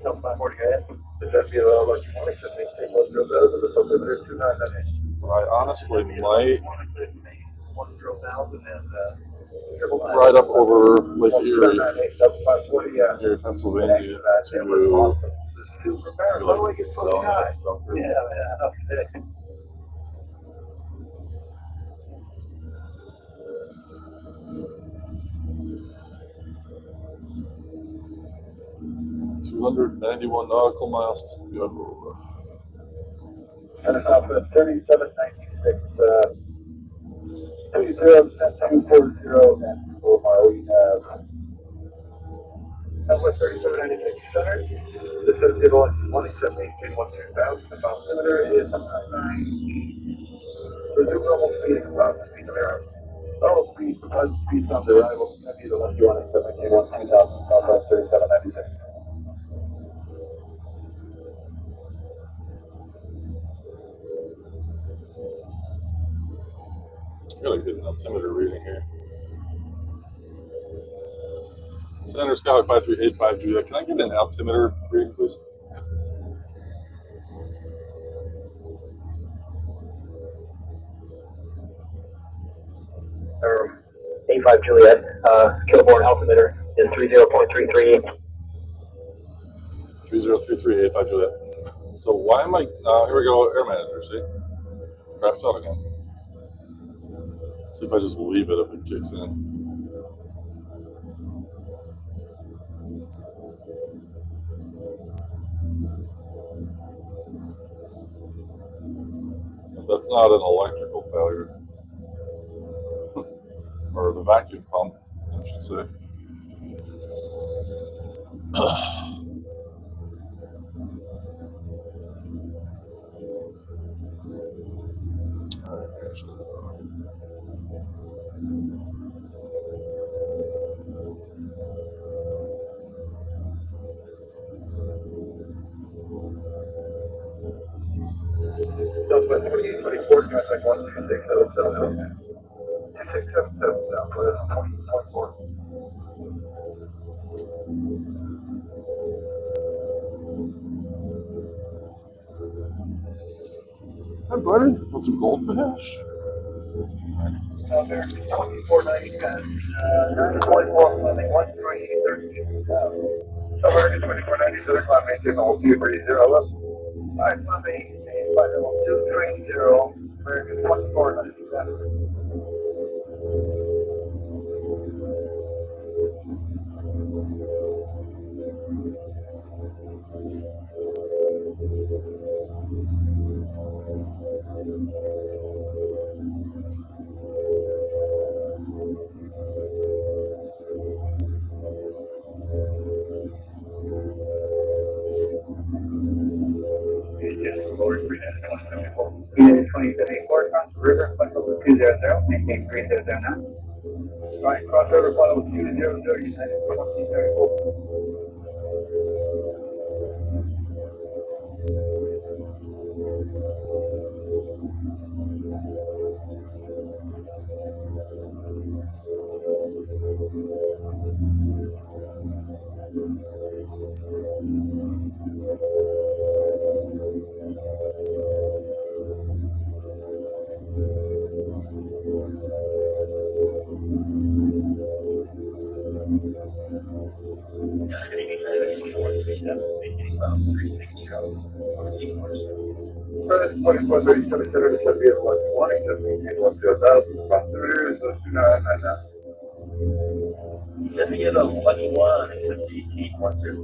Level 540, go ahead. Does that be electronics that maintain most of those, or the sublimiter 2998? I honestly might 10,000 and ride up over Lake Erie, 540, yeah. Erie, Pennsylvania, to Yeah, 291 nautical miles to go. and it's up at 3796, 240 and 4 mile. We have Southwest 3796 center. This is the 187 2000. The altimeter is 9. Resume normal speed and about the speed of error. Normal speed, because speed on the arrival is going to be the 187 2000, Southwest 3796. I gotta get an altimeter reading here. Center Skyline 5385 Julia. Can I get an altimeter reading, please? A5 Juliet, Kilborn altimeter is 30.33. 3033 85 Juliet. So why am I? Here we go. Air manager. See, craps out again. See if I just leave it if it kicks in. that's not an electrical failure. Or the vacuum pump, I should say. Alright, shut it off. Southwest 2824, contact 12677. 2677, Southwest 2024. Hi, buddy. Want some goldfish? South American 2490, 924, landing 1313. South American 2490, Southern climb, maintain all 230 left. 5 climb, maintain 51230, American 2490, South. EA 2074, cross river, flight level 200, maintain 300 now. Right, crossover, flight level 200, United 2034. First, 2437, center, should be at 120, just maintain 120,000, cross the river, so 2999. Let me get a lucky one, it should be 100,000.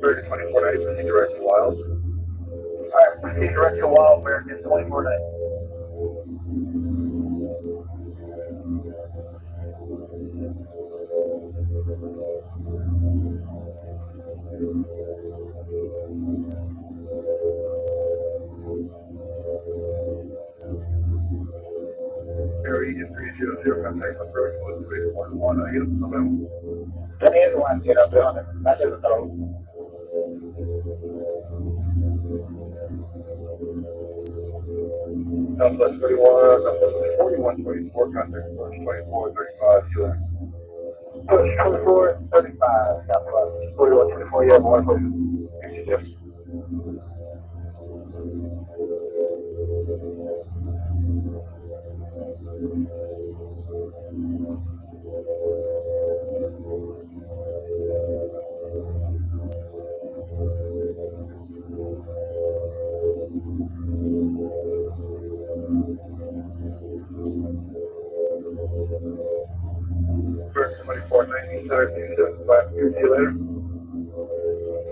American 2490, proceed direct to Wild. Alright, proceed direct to Wild, American 2490. Area 300, contact approach, was 3.1, I guess, November. Any other one, get up on it, that's it, though. Southwest 31, Southwest 4124, contact approach 2435, July. Push 2435, Southwest 4124, you have one, please. Yes. First 2490, 1775, see you later.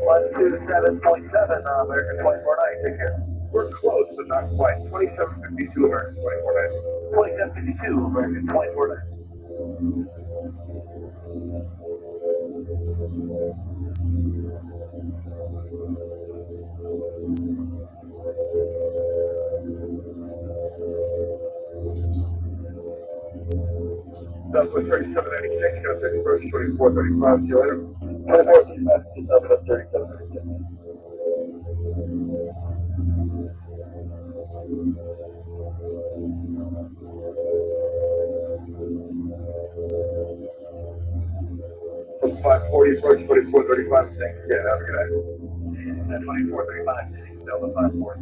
127.7, American 2490, take care. We're close, but not quite. 2752, American 2490. 2752, American 2490. Southwest 3796, contact approach 2435, see you later. 2435, Southwest 3796. From 540 approach 2435, thanks again, have a good night. 2435, Delta 540.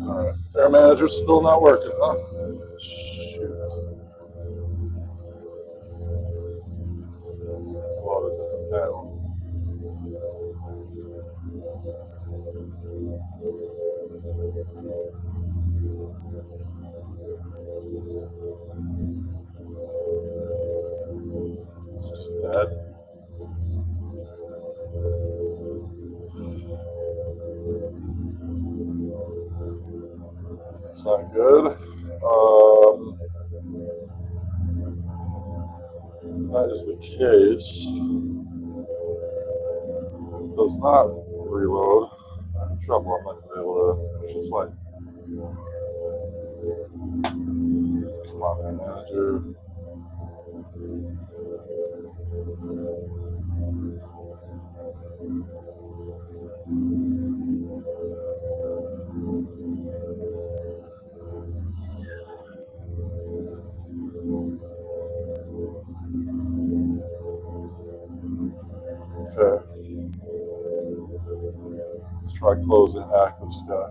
Alright, air manager's still not working, huh? Shoot. Loaded the panel. It's just dead. It's not good. That is the case. It does not reload. I'm in trouble. I'm not going to be able to finish this flight. Come on, air manager. Okay. Let's try closing active sky.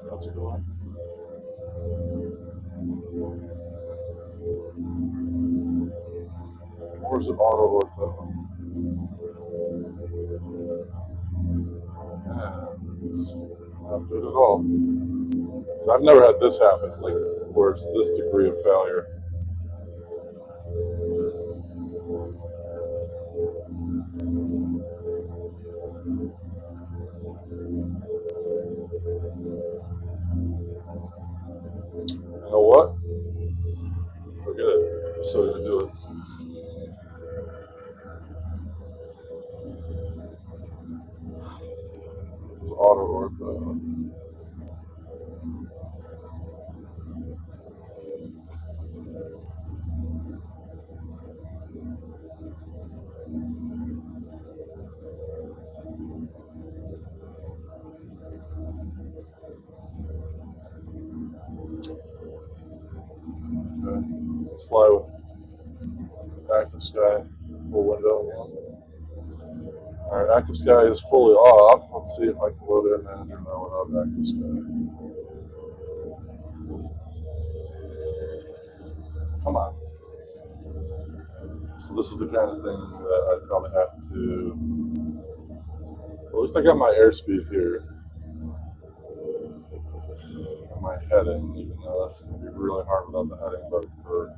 That's doing. Or is it auto ortho? Yeah, it's not good at all. So I've never had this happen, like where it's this degree of failure. You know what? Forget it. I'm still gonna do it. It's auto ortho. Okay. Let's fly with active sky, full window again. Alright, active sky is fully off. Let's see if I can load air manager now without active sky. Come on. So this is the kind of thing that I'd probably have to. Well, at least I got my airspeed here. And my heading, even though that's going to be really hard without the heading, but for.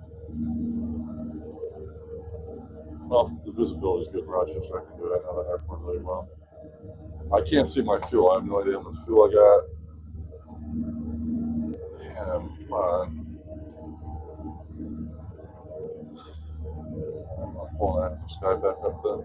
Well, the visibility is good in Rochester. I can do it. I know the airport really well. I can't see my fuel. I have no idea how much fuel I got. Damn, come on. I'm pulling active sky back up then.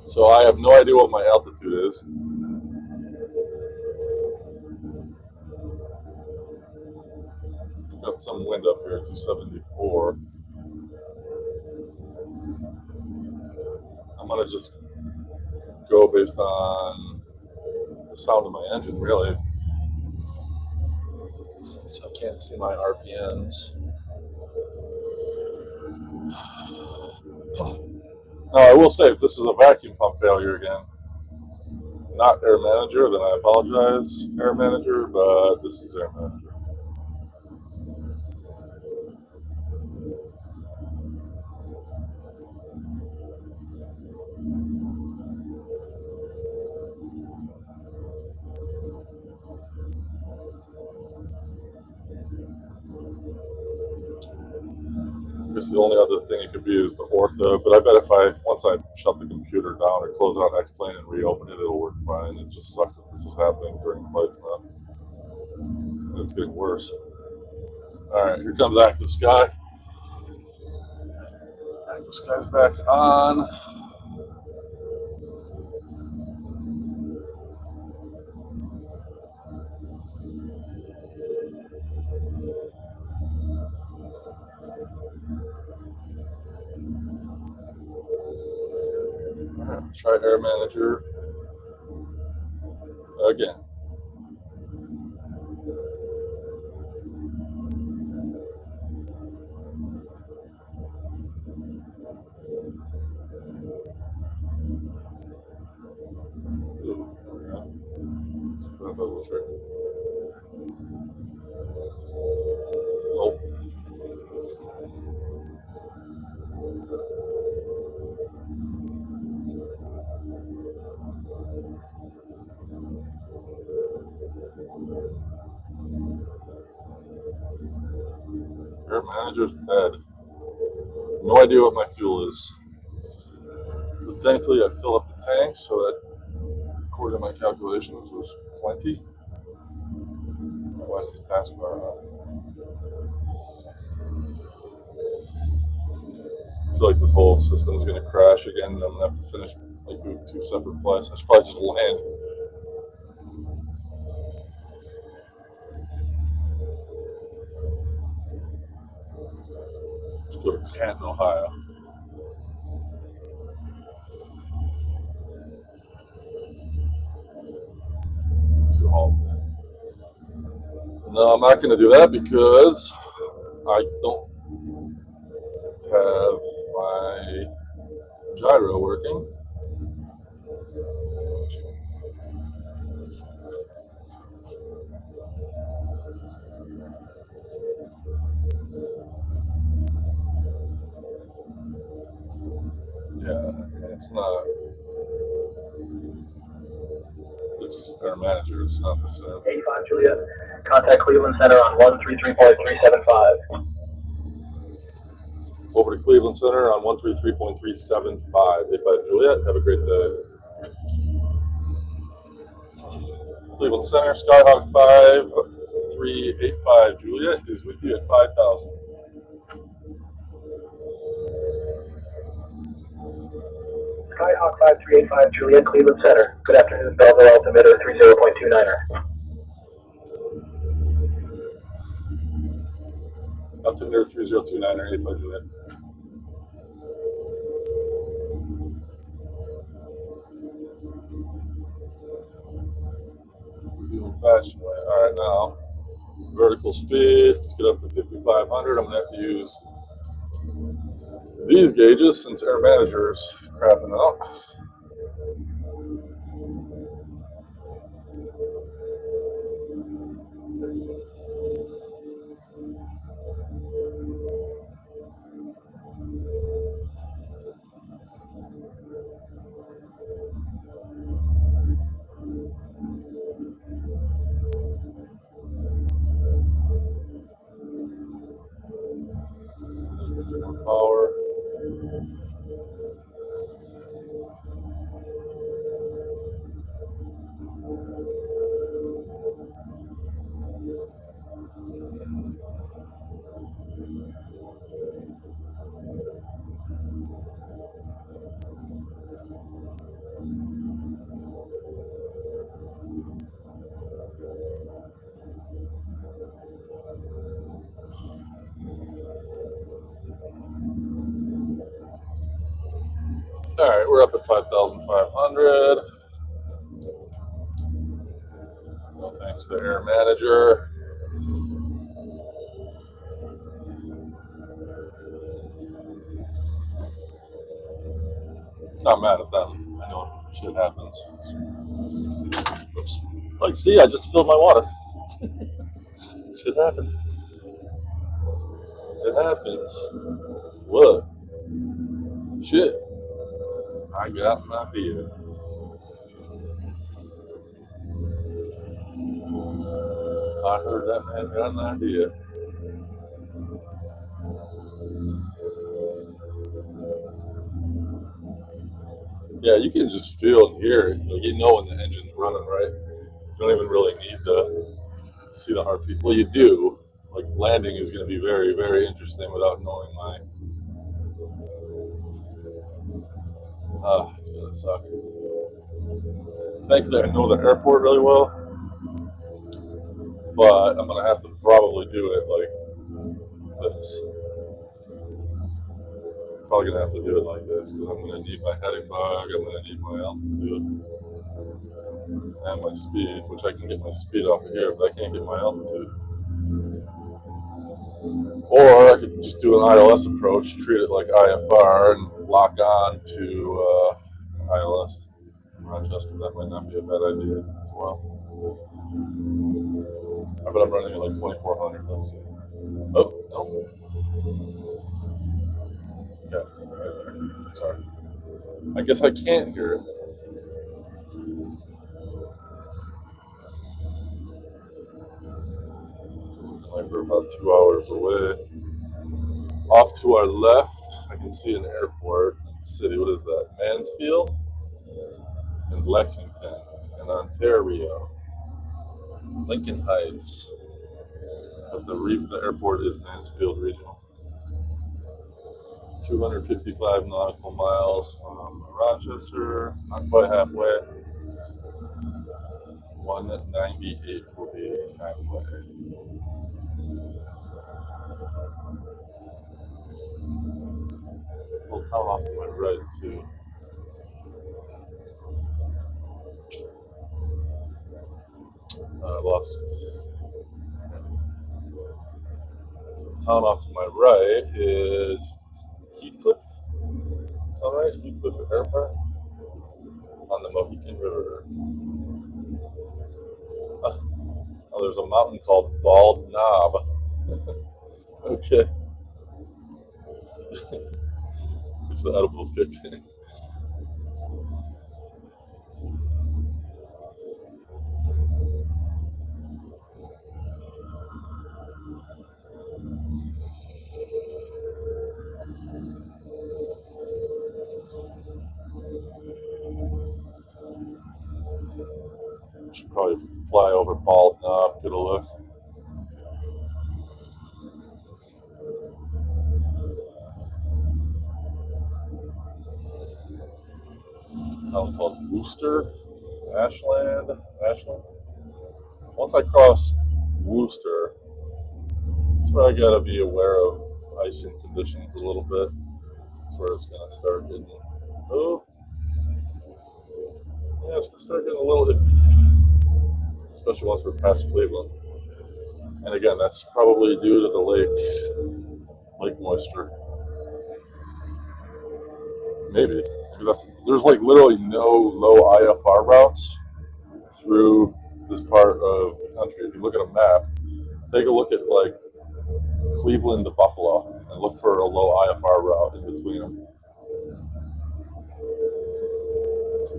So I have no idea what my altitude is. Got some wind up here, 274. I'm gonna just go based on the sound of my engine, really, since I can't see my RPMs. Now, I will say, if this is a vacuum pump failure again, not air manager, then I apologize, air manager, but this is air manager. guess the only other thing it could be is the ortho, but I bet once I shut the computer down or close out X-Plane and reopen it, it'll work fine. It just sucks that this is happening during flights now. And it's getting worse. Alright, here comes Active Sky. Active Sky's back on. Alright, let's try Air Manager again. Ooh, there we go. Nope. Air Manager's dead. No idea what my fuel is. But thankfully I fill up the tanks so that according to my calculations was plenty. Why is this taskbar on? I feel like this whole system is going to crash again and I'm going to have to finish like doing 2 separate flights. I should probably just land. Just go to Canton, Ohio. See Hall thing. No, I'm not going to do that because I don't have my gyro working. Yeah, it's not. This Air Manager is not the same. 85 Juliet. Contact Cleveland Center on 133.375. Over to Cleveland Center on 133.375. 85 Juliet, have a great day. Cleveland Center, Skyhawk 5385 Juliet is with you at 5,000. Skyhawk 5385 Juliet, Cleveland Center. Good afternoon, Belleville altimeter 30.29er. Altimeter 3029er, 85 Juliet. The old fashioned way. Alright, now vertical speed, let's get up to 5,500. I'm going to have to use these gauges since Air Manager is crapping out. More power. Alright, we're up at 5,500. No thanks to Air Manager. Not mad at them. I know shit happens. Oops. Like, see, I just spilled my water. Shit happened. It happens. What? Shit. I got my beer. I heard that man got an idea. Yeah, you can just feel and hear it. Like, you know when the engine's running, right? You don't even really need to see the heartbeat. Well, you do. Like, landing is going to be very, very interesting without knowing my. It's going to suck. Thankfully, I know the airport really well, but I'm going to have to probably do it like this. Probably going to have to do it like this because I'm going to need my heading bug, I'm going to need my altitude and my speed, which I can get my speed off of here, but I can't get my altitude. Or I could just do an ILS approach, treat it like IFR, and lock on to ILS in Rochester. That might not be a bad idea as well. I bet I'm running at like 2400. Let's see. Oh, no. Yeah, right there. Sorry. I guess I can't hear it. Like we're about 2 hours away. Off to our left, I can see an airport city. What is that? Mansfield and Lexington and Ontario. Lincoln Heights. But the airport is Mansfield Regional. 255 nautical miles from Rochester. Not quite halfway. 198 will be halfway. Little town off to my right too. I lost. So the town off to my right is Heathcliff. Is that right? Heathcliff Airport on the Mohican River. Oh, there's a mountain called Bald Knob. Okay. Which the edibles kicked in. Should probably fly over Bald Knob, get a look. A town called Worcester, Ashland. Once I cross Worcester, that's where I gotta be aware of icing conditions a little bit. That's where it's gonna start getting. Oh, yeah, it's gonna start getting a little iffy, especially once we're past Cleveland. And again, that's probably due to the lake moisture. Maybe there's like literally no low IFR routes through this part of the country. If you look at a map, take a look at like Cleveland to Buffalo and look for a low IFR route in between them.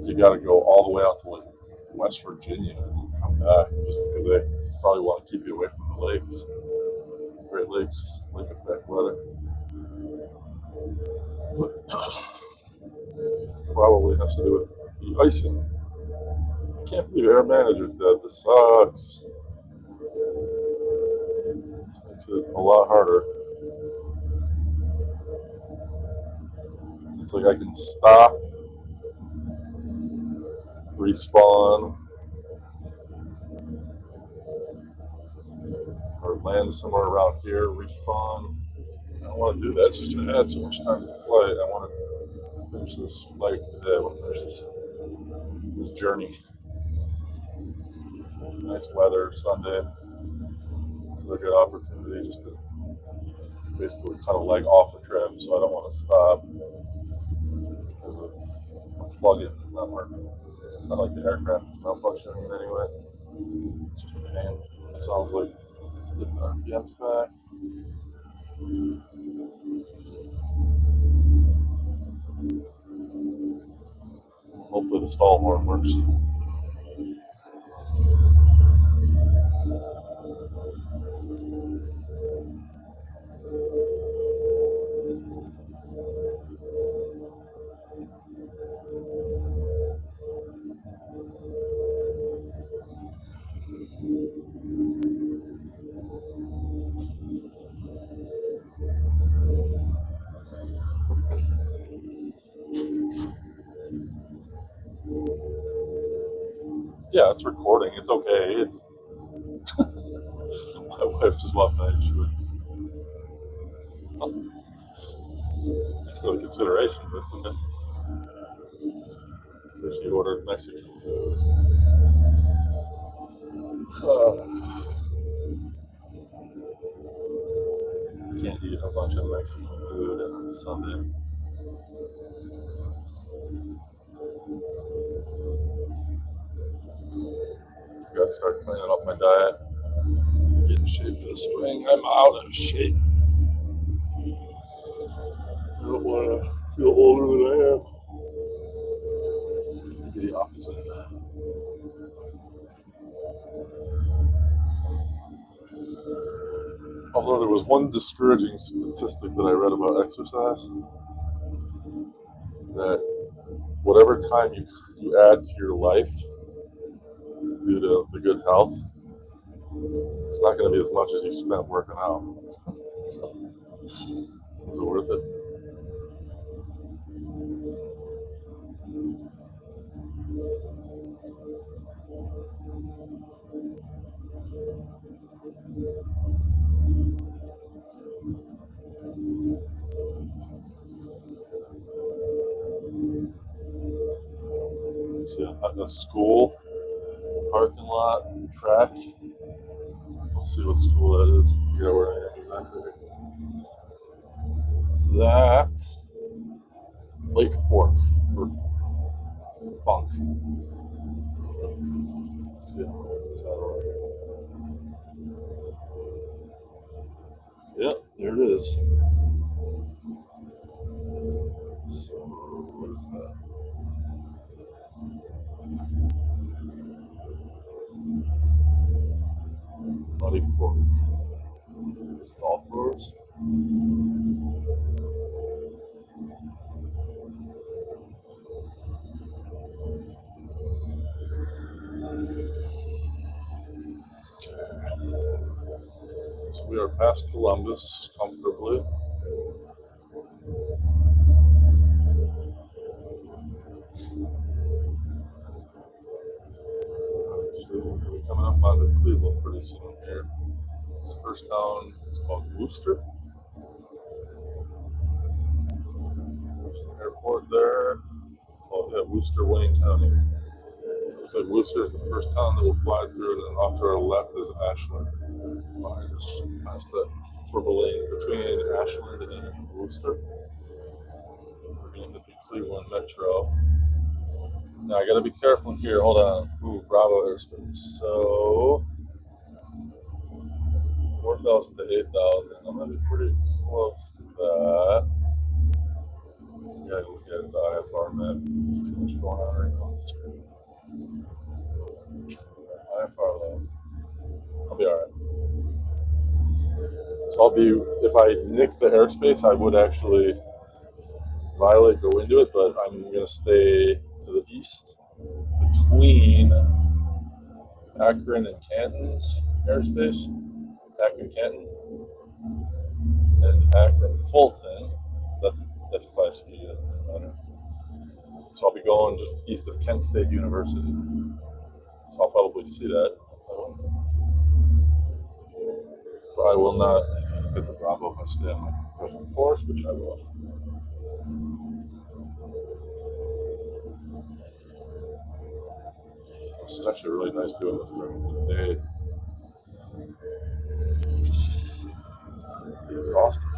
You got to go all the way out to like West Virginia and come back just because they probably want to keep you away from the lakes. Great Lakes, lake effect weather. Probably has to do with the icing. I can't believe Air Manager's dead. This sucks. This makes it a lot harder. It's like I can stop, respawn, or land somewhere around here, respawn. I don't want to do that. It's just going to add so much time to the flight. I want to finish this flight today. I want to finish this journey. Nice weather, Sunday. It's a good opportunity just to basically cut a leg off the trip, so I don't want to stop because of the plug-in is not working. It's not like the aircraft is malfunctioning in any way. It's just a pain. It sounds like the RPM's back. Hopefully the stall horn works. Yeah, it's recording. It's okay. It's my wife just walked by and she went, oh, actually consideration, but it's okay. So she ordered Mexican food. Can't eat a bunch of Mexican food on Sunday. Gotta start cleaning up my diet. Get in shape for the spring. I'm out of shape. I don't want to feel older than I am. To be the opposite. Although there was one discouraging statistic that I read about exercise, that whatever time you add to your life due to the good health, it's not going to be as much as you spent working out. So, is it worth it? Let's see, a school, parking lot, track. Let's see what school that is. Figure out where I am exactly. That Lake Fork or Funk. Let's see. Yep, there it is. So what is that? Muddy Fork. It's golf course. So we are past Columbus comfortably. So we're coming up onto Cleveland pretty soon here. This first town is called Worcester. There's an airport there. Oh, yeah, Worcester, Wayne County. So it looks like Worcester is the first town that we'll fly through, and then off to our left is Ashland. Just past that. So we're between Ashland and Worcester. We're going to hit the Cleveland Metro. Now I got to be careful here. Hold on. Ooh, Bravo airspace. So 4,000 to 8,000. I'm going to be pretty close to that. Yeah, look at the IFR map. There's too much going on right now on the screen. IFR low. I'll be alright. So I'll be, if I nick the airspace, I would actually violate, go into it, but I'm going to stay to the east between Akron and Canton's airspace. Akron Canton and Akron Fulton. That's Class B, that doesn't matter. So I'll be going just east of Kent State University. So I'll probably see that. But I will not hit the Bravo if I stay on my present course, which I will. This is actually really nice doing this during the day. Exhausting.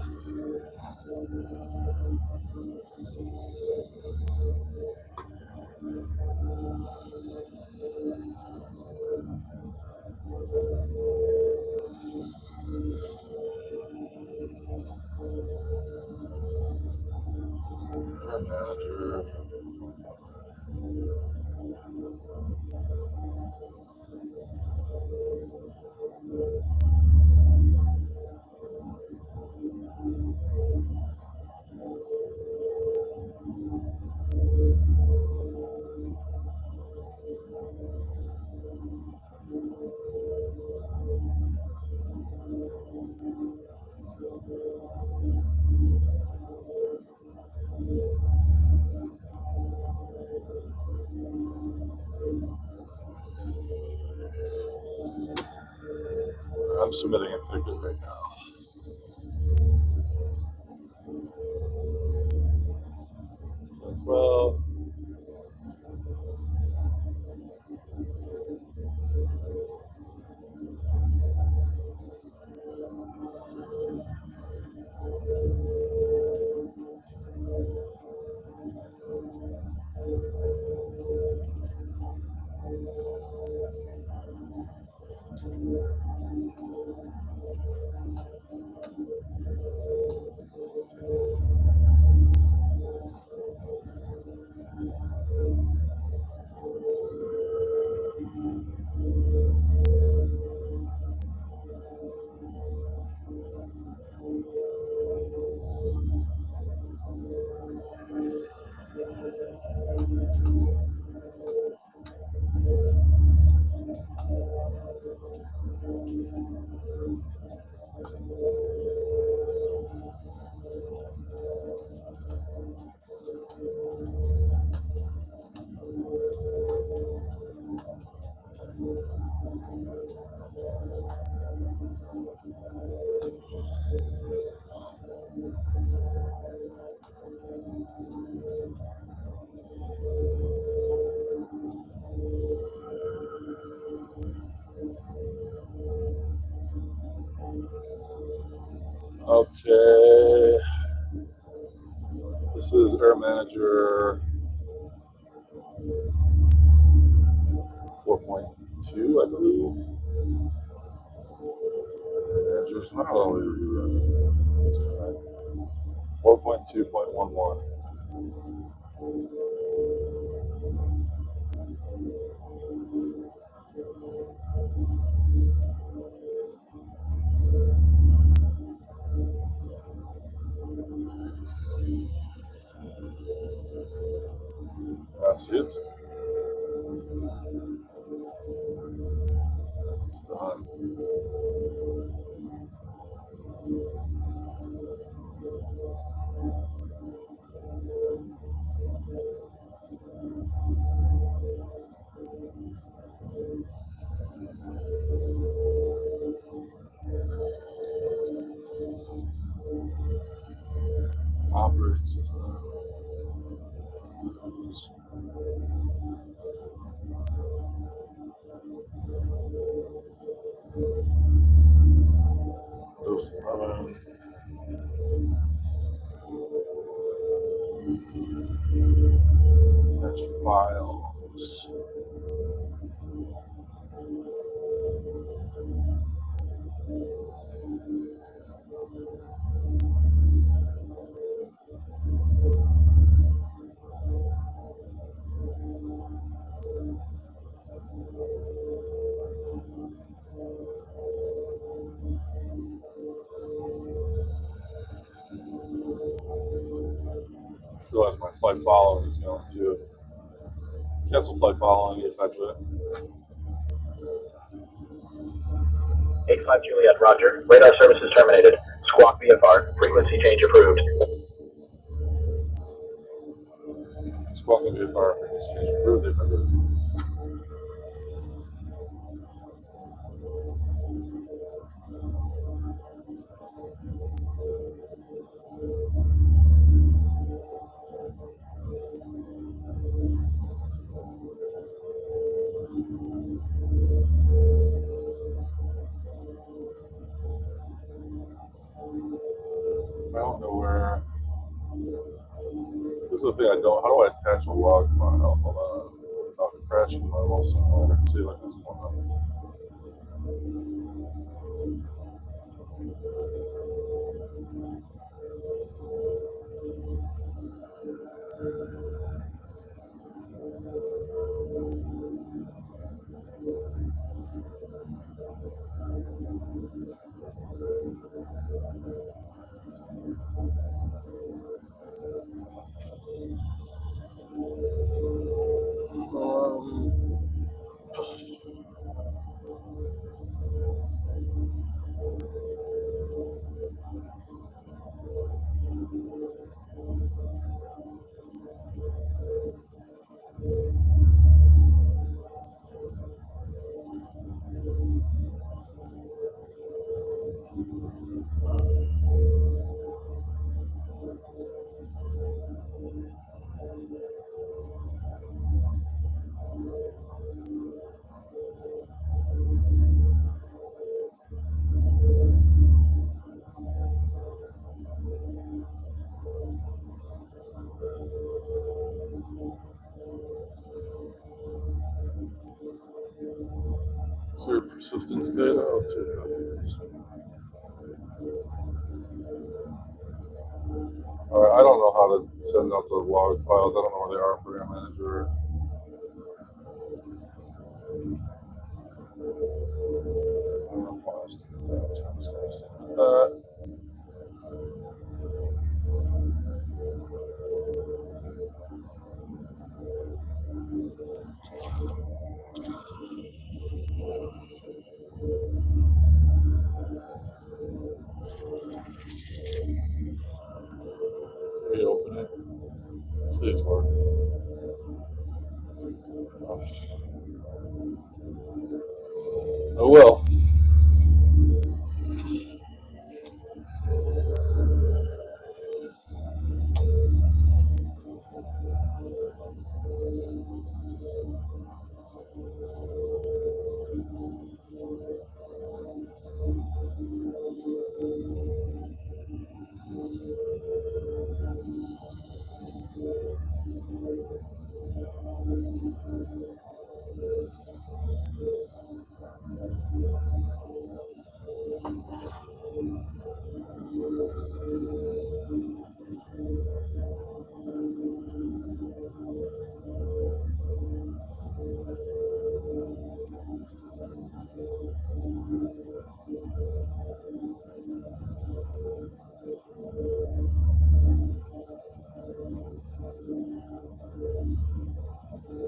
Manager. I'm submitting a ticket right now. Well, okay. This is Air Manager 4.2, I believe. Managers, I don't know what to do. Let's try 4.2.11. See, it's done. Operating system. Those 11. Attach files. I just realized my flight following is going to cancel flight following effectively. 85 Juliet, Roger. Radar services terminated. Squawk VFR. Frequency change approved. Squawking VFR frequency change approved if I did. I don't know where. This is the thing I don't. How do I attach a log file? Hold on. Without crashing my little simulator. See, like this one. your persistence data. Let's see what that is. All right, I don't know how to send out the log files. I don't know where they are for Air Manager. That. Reopen it. Please work. Oh well.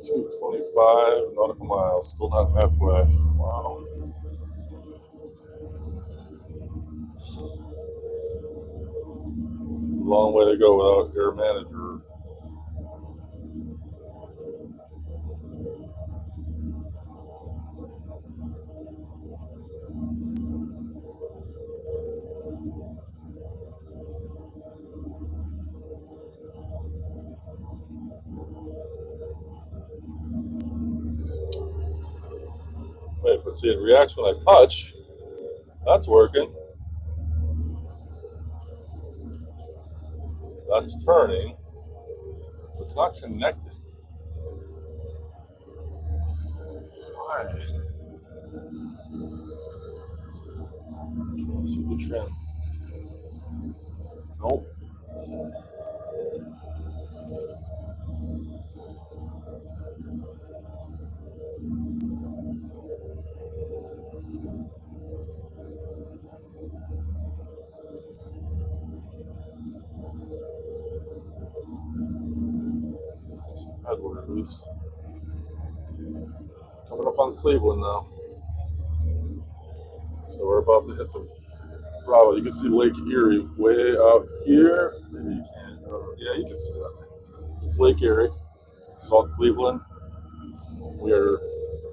Two 25 nautical miles. Still not halfway. Wow. Long way to go without Air Manager. Wait, but see, it reacts when I touch. That's working. That's turning. It's not connecting. Why? Let's see the trim. Nope. Headward at least. Coming up on Cleveland now. So we're about to hit the Bravo. You can see Lake Erie way out here. Maybe you can't. Yeah, you can see that. It's Lake Erie. It's all Cleveland. We are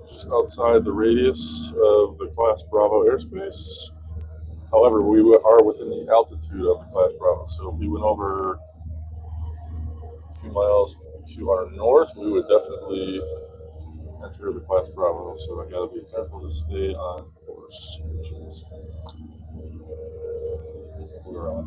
just outside the radius of the Class Bravo airspace. However, we are within the altitude of the Class Bravo. So if we went over a few miles to our north, we would definitely enter the Class Bravo. So I got to be careful to stay on course, which is what we're on.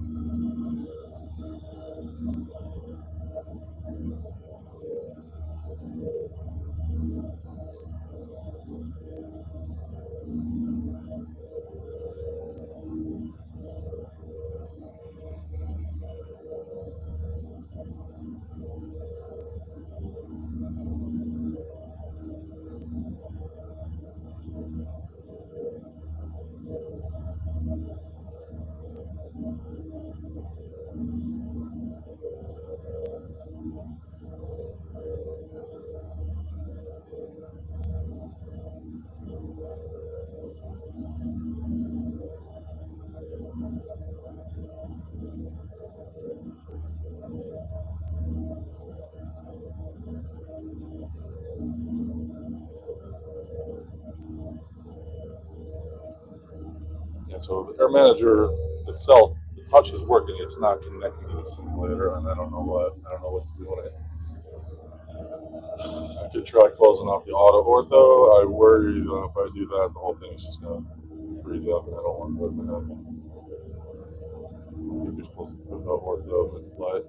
Yeah, so the Air Manager itself, the touch is working. It's not connecting to the simulator, and I don't know what's doing it. I could try closing off the auto ortho. I worry that if I do that, the whole thing is just going to freeze up, and I don't want that to happen. I think you're supposed to put the ortho mid-flight.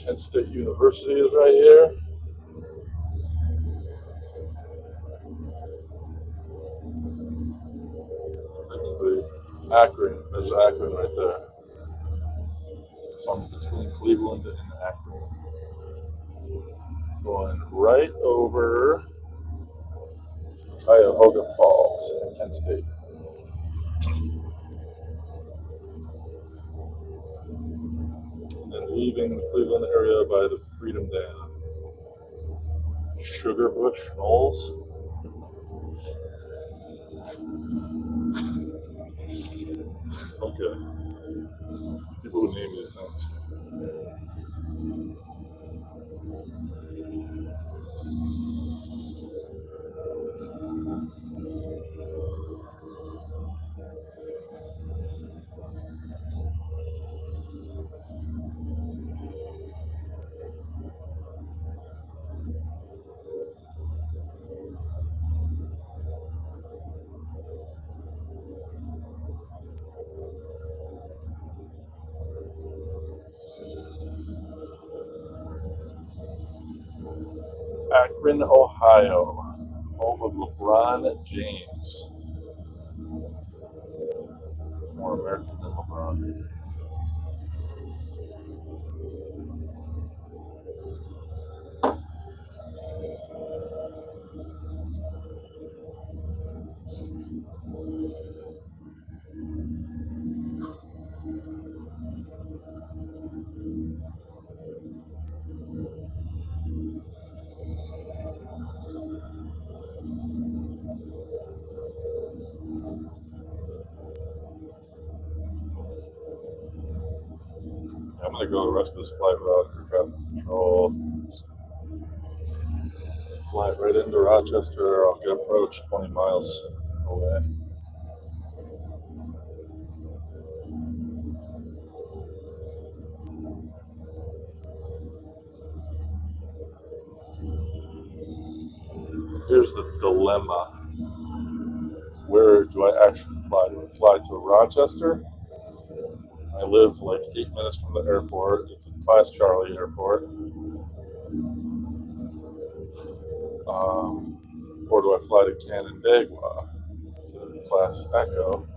Kent State University is right here. Technically, Akron. There's Akron right there. So I'm between Cleveland and Akron. Going right over Cuyahoga Falls in Kent State. And then leaving the Cleveland area by the Freedom Dam. Sugar Bush Knolls. Okay. People would name these things. Akron, Ohio, home of LeBron James. He's more American than LeBron. I'm going to go the rest of this flight without air traffic control. Fly right into Rochester. I'll get approached 20 miles away. Here's the dilemma. Where do I actually fly? Do I fly to Rochester? I live like 8 minutes from the airport. It's a Class Charlie airport. Or do I fly to Canandaigua? It's a Class Echo.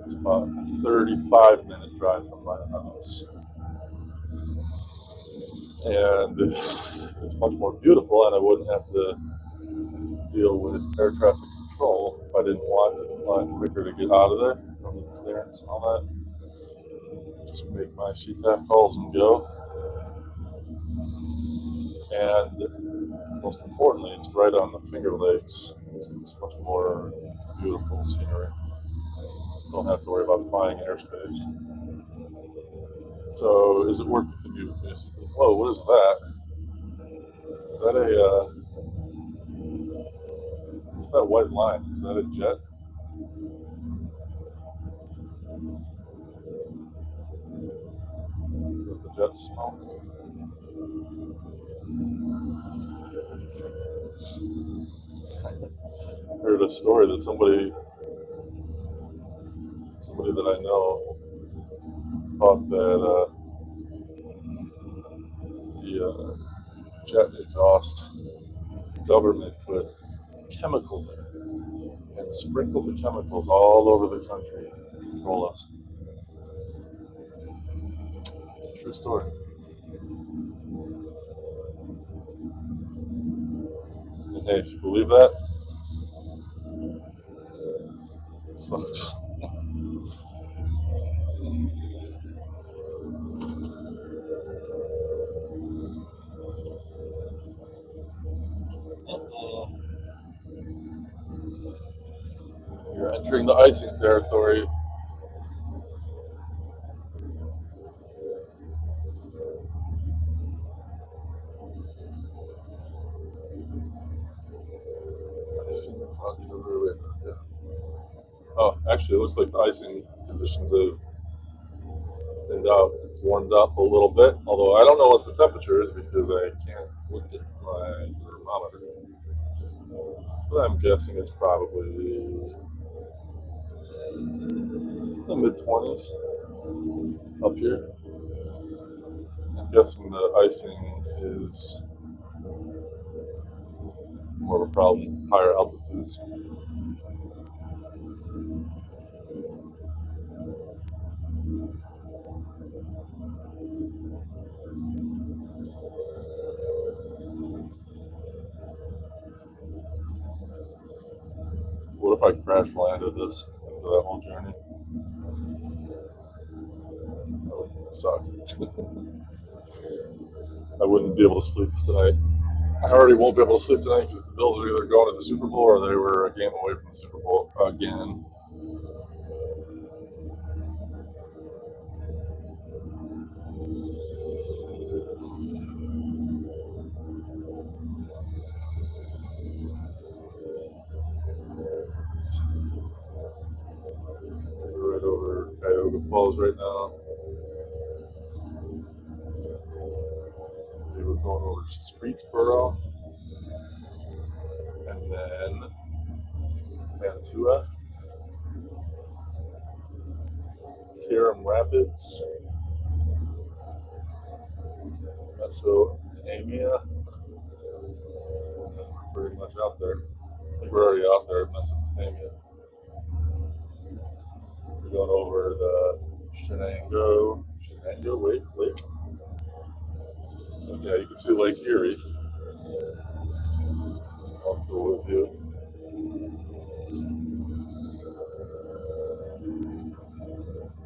It's about a 35-minute drive from my house. And it's much more beautiful, and I wouldn't have to deal with air traffic control if I didn't want to. A lot quicker to get out of there. No need clearance and all that. Just make my CTAF calls and go. And most importantly, it's right on the Finger Lakes. It's much more beautiful scenery. Don't have to worry about flying airspace. So, is it worth the commute, basically? Whoa, what is that? Is that what's that white line? Is that a jet? With the jet smoke? I heard a story that somebody that I know thought that the jet exhaust government put chemicals in it and sprinkled the chemicals all over the country to control us. It's a true story. And hey, if you believe that, it sucks. You're entering the icing territory. Icing cloud cover. Yeah. Oh, actually, it looks like the icing conditions have thinned out. It's warmed up a little bit, although I don't know what the temperature is because I can't look at my thermometer. But I'm guessing it's probably the mid 20s up here. I'm guessing the icing is more of a problem higher altitudes. What if I crash landed this after that whole journey? That would suck. I wouldn't be able to sleep tonight. I already won't be able to sleep tonight because the Bills are either going to the Super Bowl or they were a game away from the Super Bowl again. We're right over Cuyahoga Falls right now. We were going over Streetsboro and then Mantua, Hiram Rapids, Mesopotamia. We're pretty much out there. I think we're already out there in Mesopotamia. We're going over the Shenango Lake. Yeah, you can see Lake Erie. I'll go with you.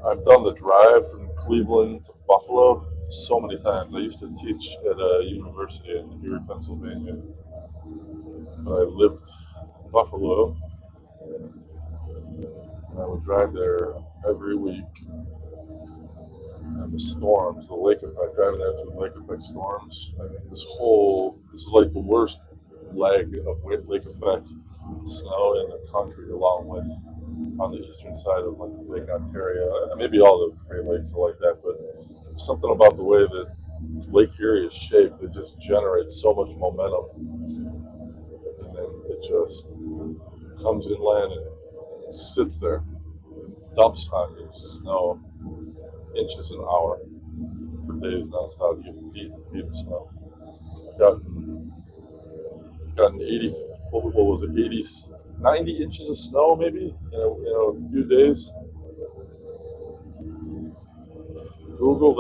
I've done the drive from Cleveland to Buffalo so many times. I used to teach at a university in Erie, Pennsylvania. But I lived in Buffalo, and I would drive there every week. And the storms, the lake effect, driving there through lake effect storms. I mean, this is like the worst leg of lake effect snow in the country, along with on the eastern side of like Lake Ontario. Maybe all the Great Lakes are like that, but something about the way that Lake Erie is shaped, it just generates so much momentum, and then it just comes inland and sits there, dumps on you snow, inches an hour for days nonstop. You get feet and feet of snow. Gotten 80, what was it, 80, 90 inches of snow maybe in a few days. Google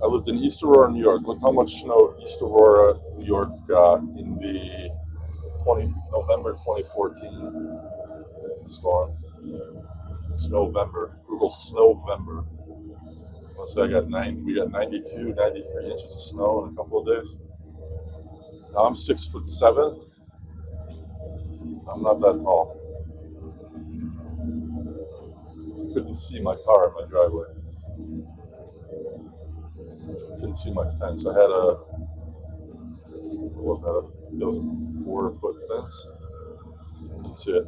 I lived in East Aurora, New York. Look how much snow East Aurora, New York got in the November 2014 storm. Snowvember. Google Snowvember. Let's say we got 92, 93 inches of snow in a couple of days. Now I'm 6'7". I'm not that tall. Couldn't see my car in my driveway. Couldn't see my fence. I had what was that? It was a 4-foot fence. Couldn't see it.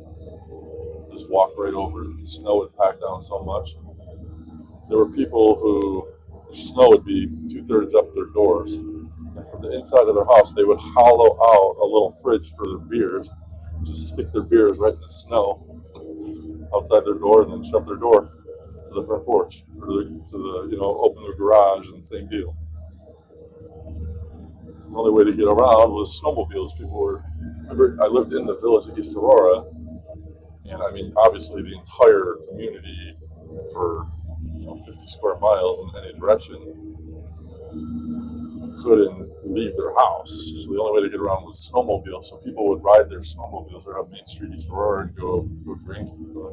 Just walk right over it. The snow would pack down so much. There were people who the snow would be 2/3 up their doors. And from the inside of their house, they would hollow out a little fridge for their beers, just stick their beers right in the snow outside their door, and then shut their door to the front porch, or open their garage, and same deal. The only way to get around was snowmobiles. Remember, I lived in the village of East Aurora, and I mean, obviously the entire community for 50 square miles in any direction couldn't leave their house. So the only way to get around was snowmobiles. So people would ride their snowmobiles around Main Street, East Aurora, and go drink. The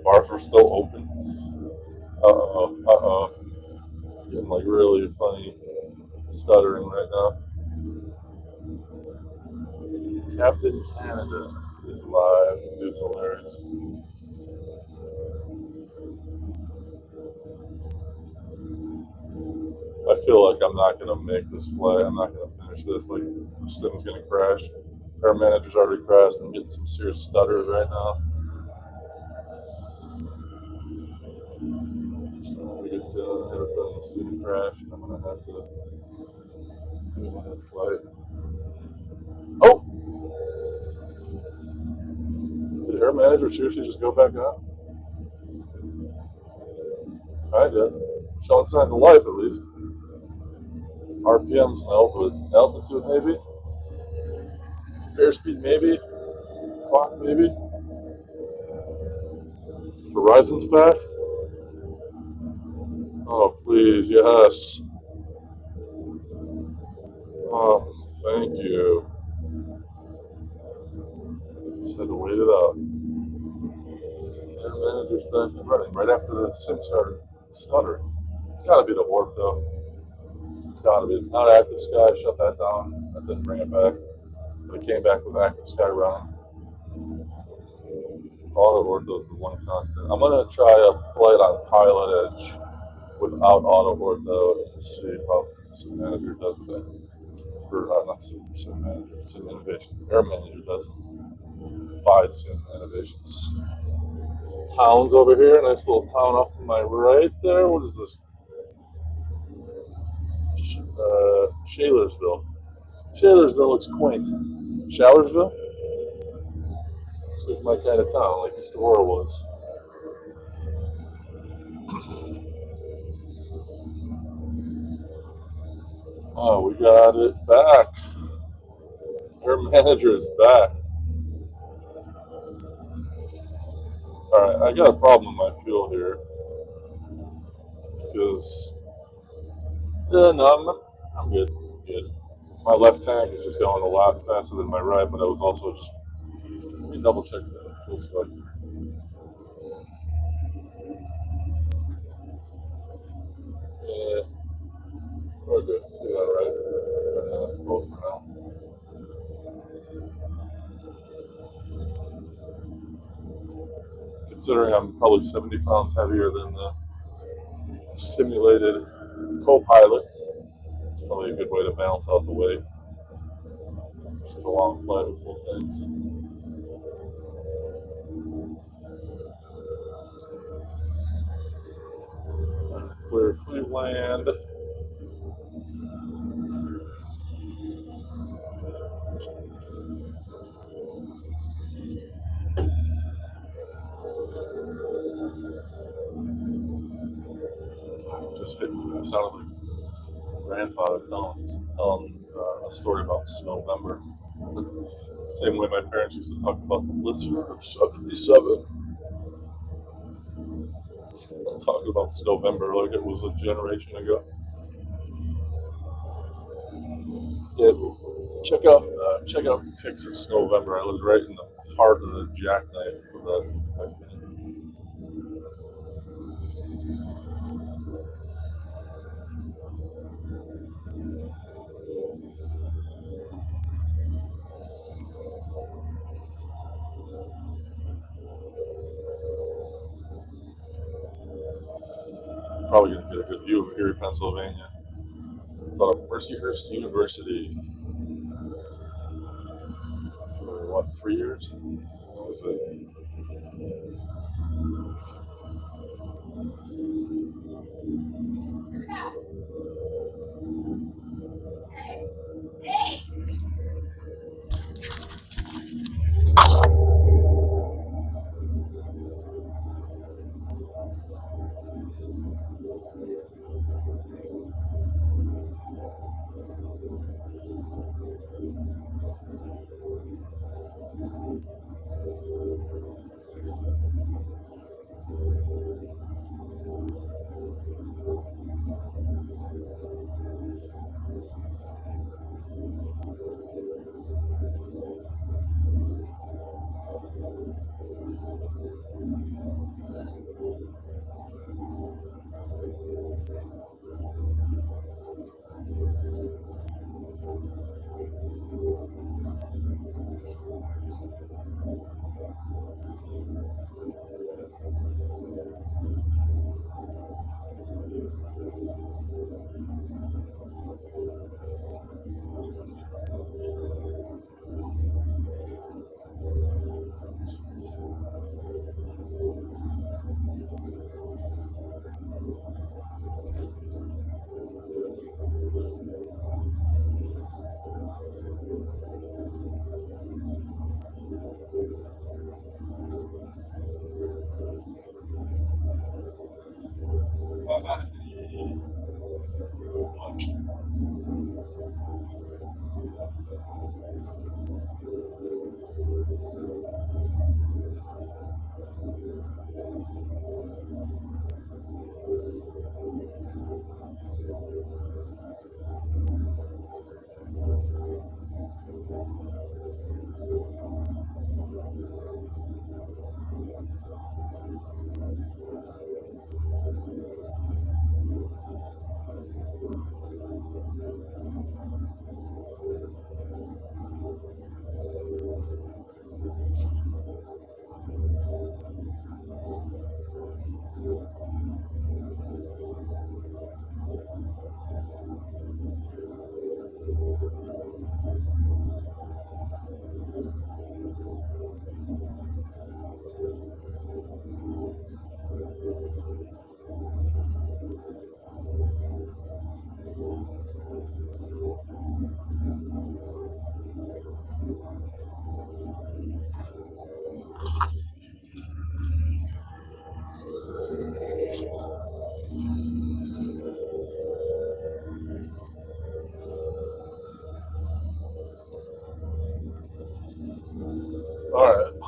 bars were still open. Getting like really funny stuttering right now. Captain Canada is live. Dude's hilarious. I feel like I'm not gonna make this flight. I'm not gonna finish this. Like, this thing's gonna crash. Our manager's already crashed. I'm getting some serious stutters right now. Just a really good feeling. I have a feeling this is gonna crash, and I'm gonna have to do another flight. Oh! Did our manager seriously just go back on? Kinda. Showing signs of life at least. RPMs no, but altitude maybe. Airspeed maybe. Clock maybe. Horizon's back. Oh please, yes. Oh, thank you. Just had to wait it out. Air manager's back and running right after the sync started stuttering. It's got to be the warp though. It's got to be. It's not active sky. Shut that down. That didn't bring it back. But it came back with active sky running. Auto ortho is the one constant. I'm gonna try a flight on Pilot Edge without auto ortho and see how Sim Manager does with that. Or not Sim Manager, Sim Innovations. Air Manager does by Sim Innovations. Some towns over here. Nice little town off to my right there. What is this? Shalersville. Shalersville looks quaint. Showersville? Looks like my kind of town, like Mr. Aurora was. Oh, we got it back. Our manager is back. Alright, I got a problem with my fuel here. Because, yeah, no, I'm good. I'm good. My left tank is just going a lot faster than my right, but I was also just, let me double check the fuel select. Yeah, we're good. We're alright. Both for now. Considering I'm probably 70 pounds heavier than the simulated co-pilot, it's probably a good way to balance out the weight. This is a long flight with full tanks. Clear Cleveland. Just hit me. I sounded like grandfather telling a story about Snowvember. Same way my parents used to talk about the blizzard of '77. I'm talking about Snowvember like it was a generation ago. Yeah, check out pics of Snowvember. I lived right in the heart of the jackknife of that. Probably gonna get a good view of Erie, Pennsylvania. It's on Mercyhurst University for what, 3 years? What was it?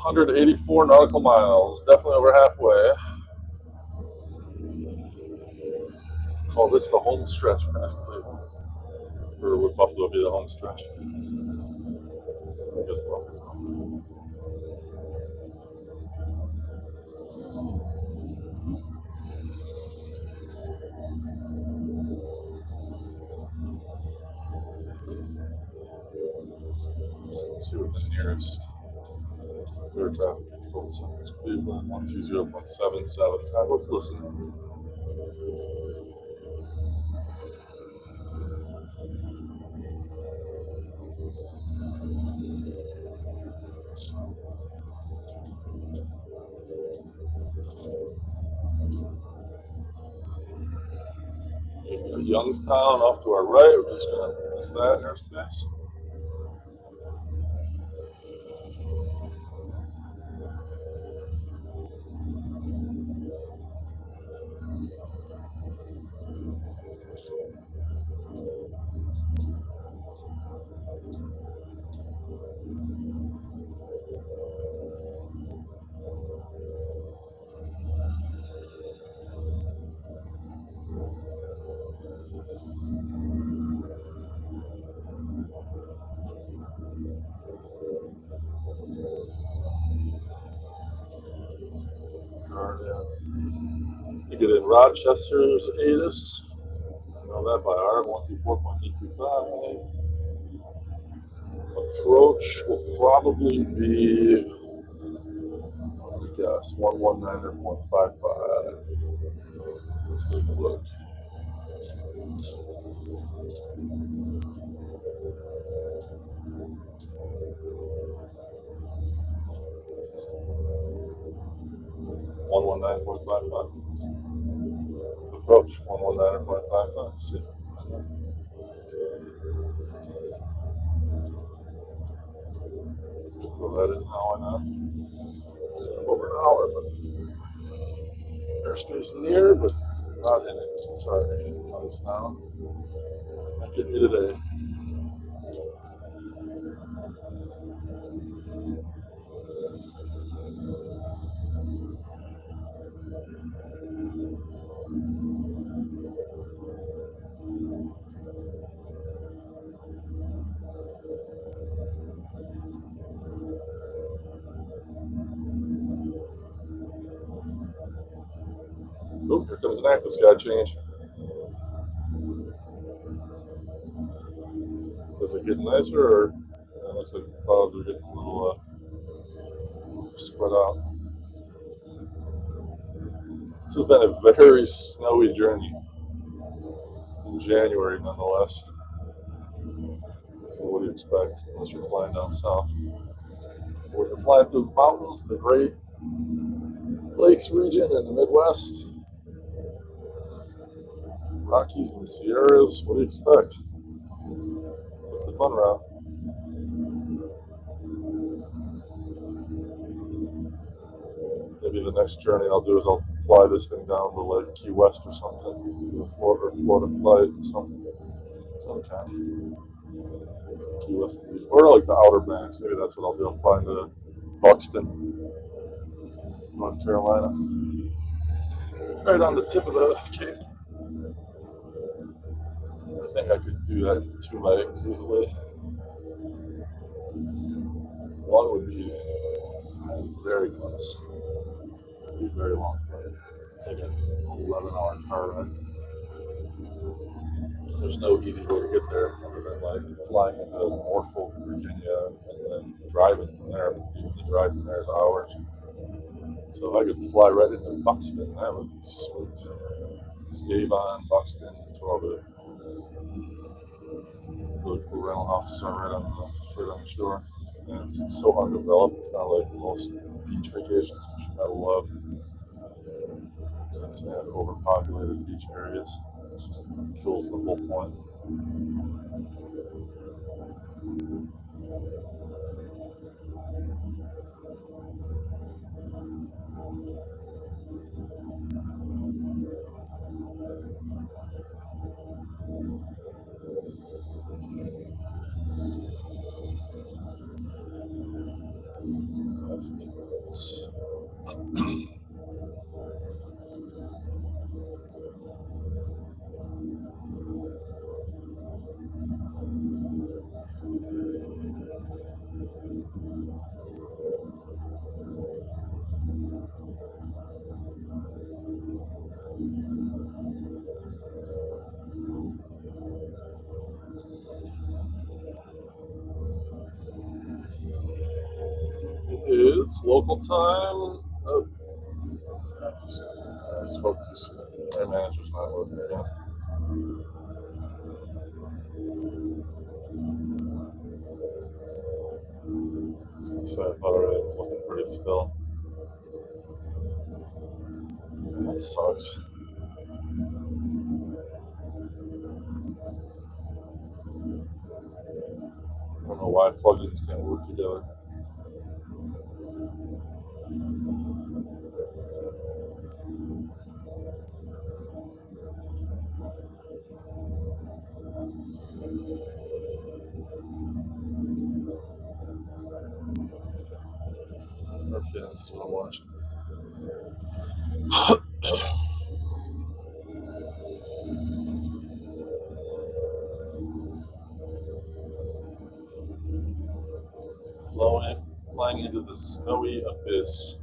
684 nautical miles, definitely over halfway. Call this the home stretch past Cleveland. Or would Buffalo be the home stretch? I guess Buffalo. Let's see what the nearest air traffic control center is. Cleveland 120.77. Let's listen. Youngstown off to our right. We're just going to miss that airspace. You get in Rochester's ATIS. You know that by heart, 124.825. Approach will probably be, I guess, 119.55. Let's take a look. $119.55. Approach 119.55. See. Throw that in now, why not? It's over an hour, but airspace near, but not in it. Sorry, not this town. Not getting me today. Oh, here comes an active sky change. Is it getting nicer, or it looks like the clouds are getting a little spread out? This has been a very snowy journey in January, nonetheless. So what do you expect unless you're flying down south? When you're flying through the mountains, the Great Lakes region in the Midwest, Rockies and the Sierras, what do you expect? Take the fun route. Maybe the next journey I'll do is I'll fly this thing down to like Key West or something, do a Florida flight, some kind. Key West, or like the Outer Banks. Maybe that's what I'll do. I'll fly into Buxton, North Carolina, right on the tip of the Cape. I think I could do that in 2 legs easily. One would be very close. It would be a very long flight. It's like an 11-hour car ride. There's no easy way to get there other than like flying into Norfolk, Virginia, and then driving from there. Even the drive from there is hours. So if I could fly right into Buxton, that would be sweet. Just Avon, Buxton, that's where all the really cool rental houses are right on the shore. And it's so undeveloped. It's not like most beach vacations, which I love. It's overpopulated beach areas. It just kills the whole point. is local time. Oh, I spoke too soon. My manager's not working again. So I thought everything was looking pretty still. That sucks. I don't know why plugins can't work together. Okay, this is what I'm watching. Flying into the snowy abyss.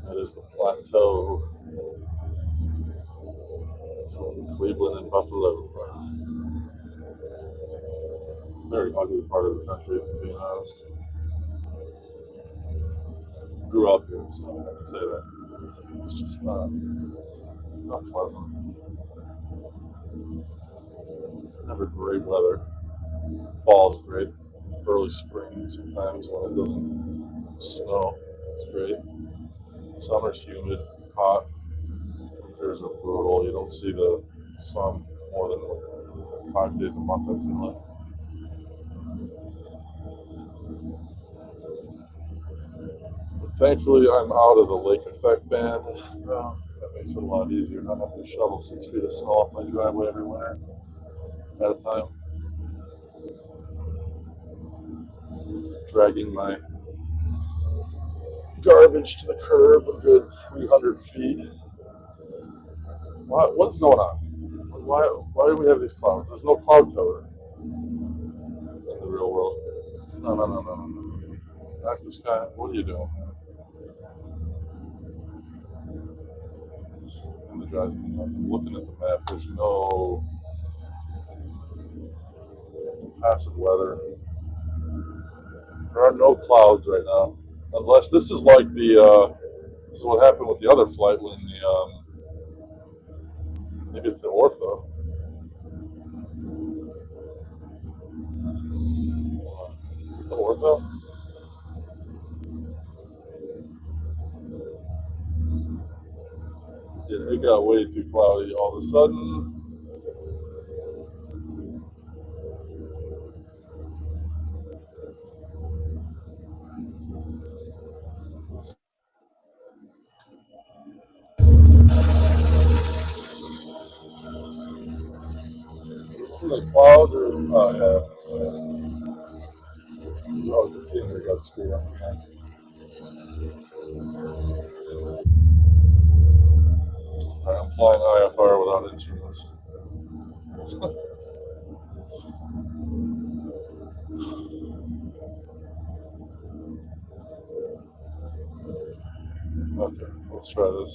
That is the plateau between Cleveland and Buffalo. Very ugly part of the country, if I'm being honest. Grew up here, so I can say that. It's just not pleasant. Never great weather. Fall's great. Early spring sometimes when it doesn't snow. It's great. Summer's humid, hot. Winters are brutal. You don't see the sun more than like 5 days a month, I feel like. But thankfully, I'm out of the lake effect band. That makes it a lot easier not having to shovel 6 feet of snow off my driveway every winter at a time. Dragging my garbage to the curb a good 300 feet. What's going on? Why do we have these clouds? There's no cloud cover in the real world. No. Back to sky. What are you doing? This thing drives me nuts. I'm looking at the map. There's no passive weather. There are no clouds right now, unless this is like this is what happened with the other flight when maybe it's the ortho. Is it the ortho? Yeah, it got way too cloudy all of a sudden. Is it a cloud or oh, the scenery got screwed up. Right, I'm flying IFR without instruments. Okay, let's try this.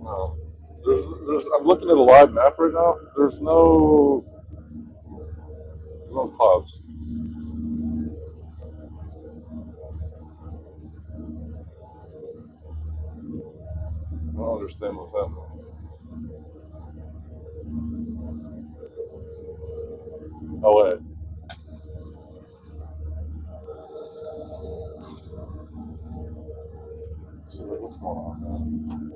No. I'm looking at a live map right now. There's no clouds. I don't understand what's happening. Oh wait. So what's going on, man?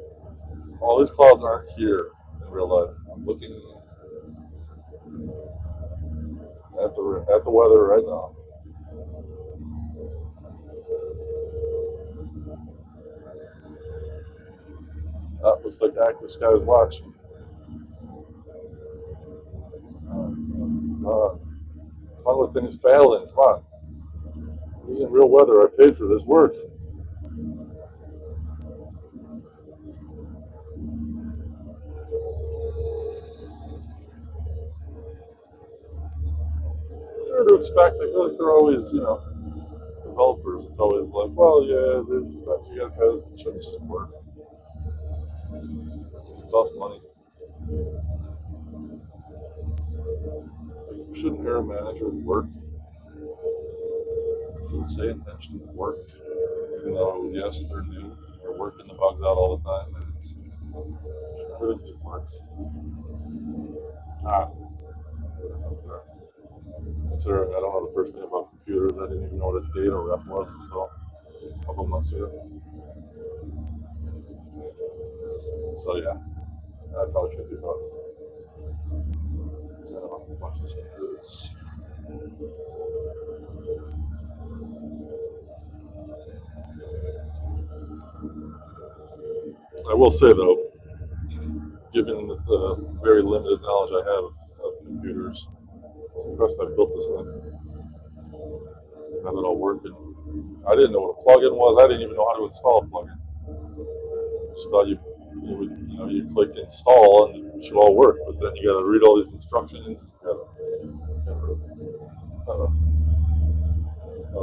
All these clouds aren't here in real life. I'm looking at the weather right now. That looks like active skies watching. Come on with things failing. Come on. I'm using real weather. I paid for this work. sure to expect. I feel like they're always, developers. It's always like, well, yeah, sometimes you gotta try to change some work. It's about money. Like, shouldn't air manager work? Shouldn't say intention to work, even though yes, they're new. They're working the bugs out all the time, and it's shouldn't really just work. Ah, that's unfair. Considering I don't know the first thing about computers, I didn't even know what a data ref was until a couple months ago. So yeah, I probably should do about $10 of stuff for this. I will say though, given the very limited knowledge I have of computers, I was impressed I built this thing. Have it all working. I didn't know what a plugin was. I didn't even know how to install a plugin. Just thought you would you click install and it should all work, but then you got to read all these instructions. Oh,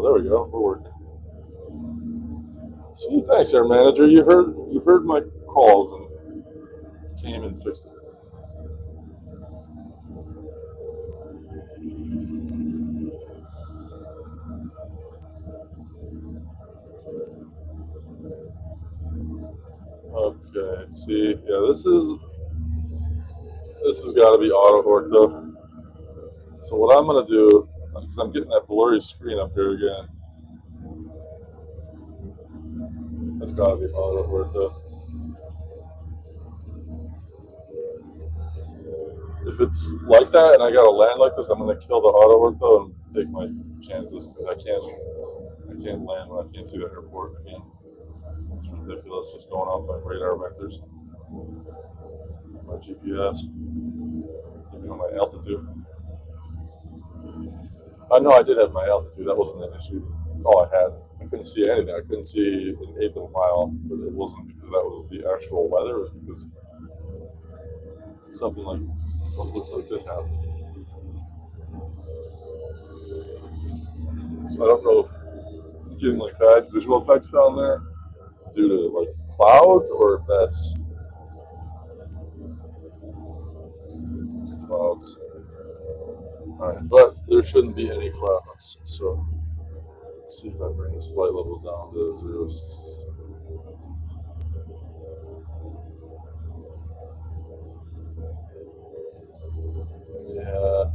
there we go. We're working. So thanks, Air Manager. You heard my calls and came and fixed it. Okay. See, yeah, this has got to be auto ortho. So what I'm gonna do, because I'm getting that blurry screen up here again, that's got to be auto ortho. If it's like that and I got to land like this, I'm gonna kill the auto ortho and take my chances because I can't land when I can't see the airport again. It's ridiculous just going off my radar vectors, my GPS, even my altitude. I know I did have my altitude. That wasn't an issue. That's all I had. I couldn't see anything. I couldn't see an eighth of a mile, but it wasn't because that was the actual weather. It was because something like what looks like this happened. So I don't know if you're getting like bad visual effects down there due to like clouds or if that's it's clouds. Alright, but there shouldn't be any clouds. So let's see if I bring this flight level down to 0. Yeah.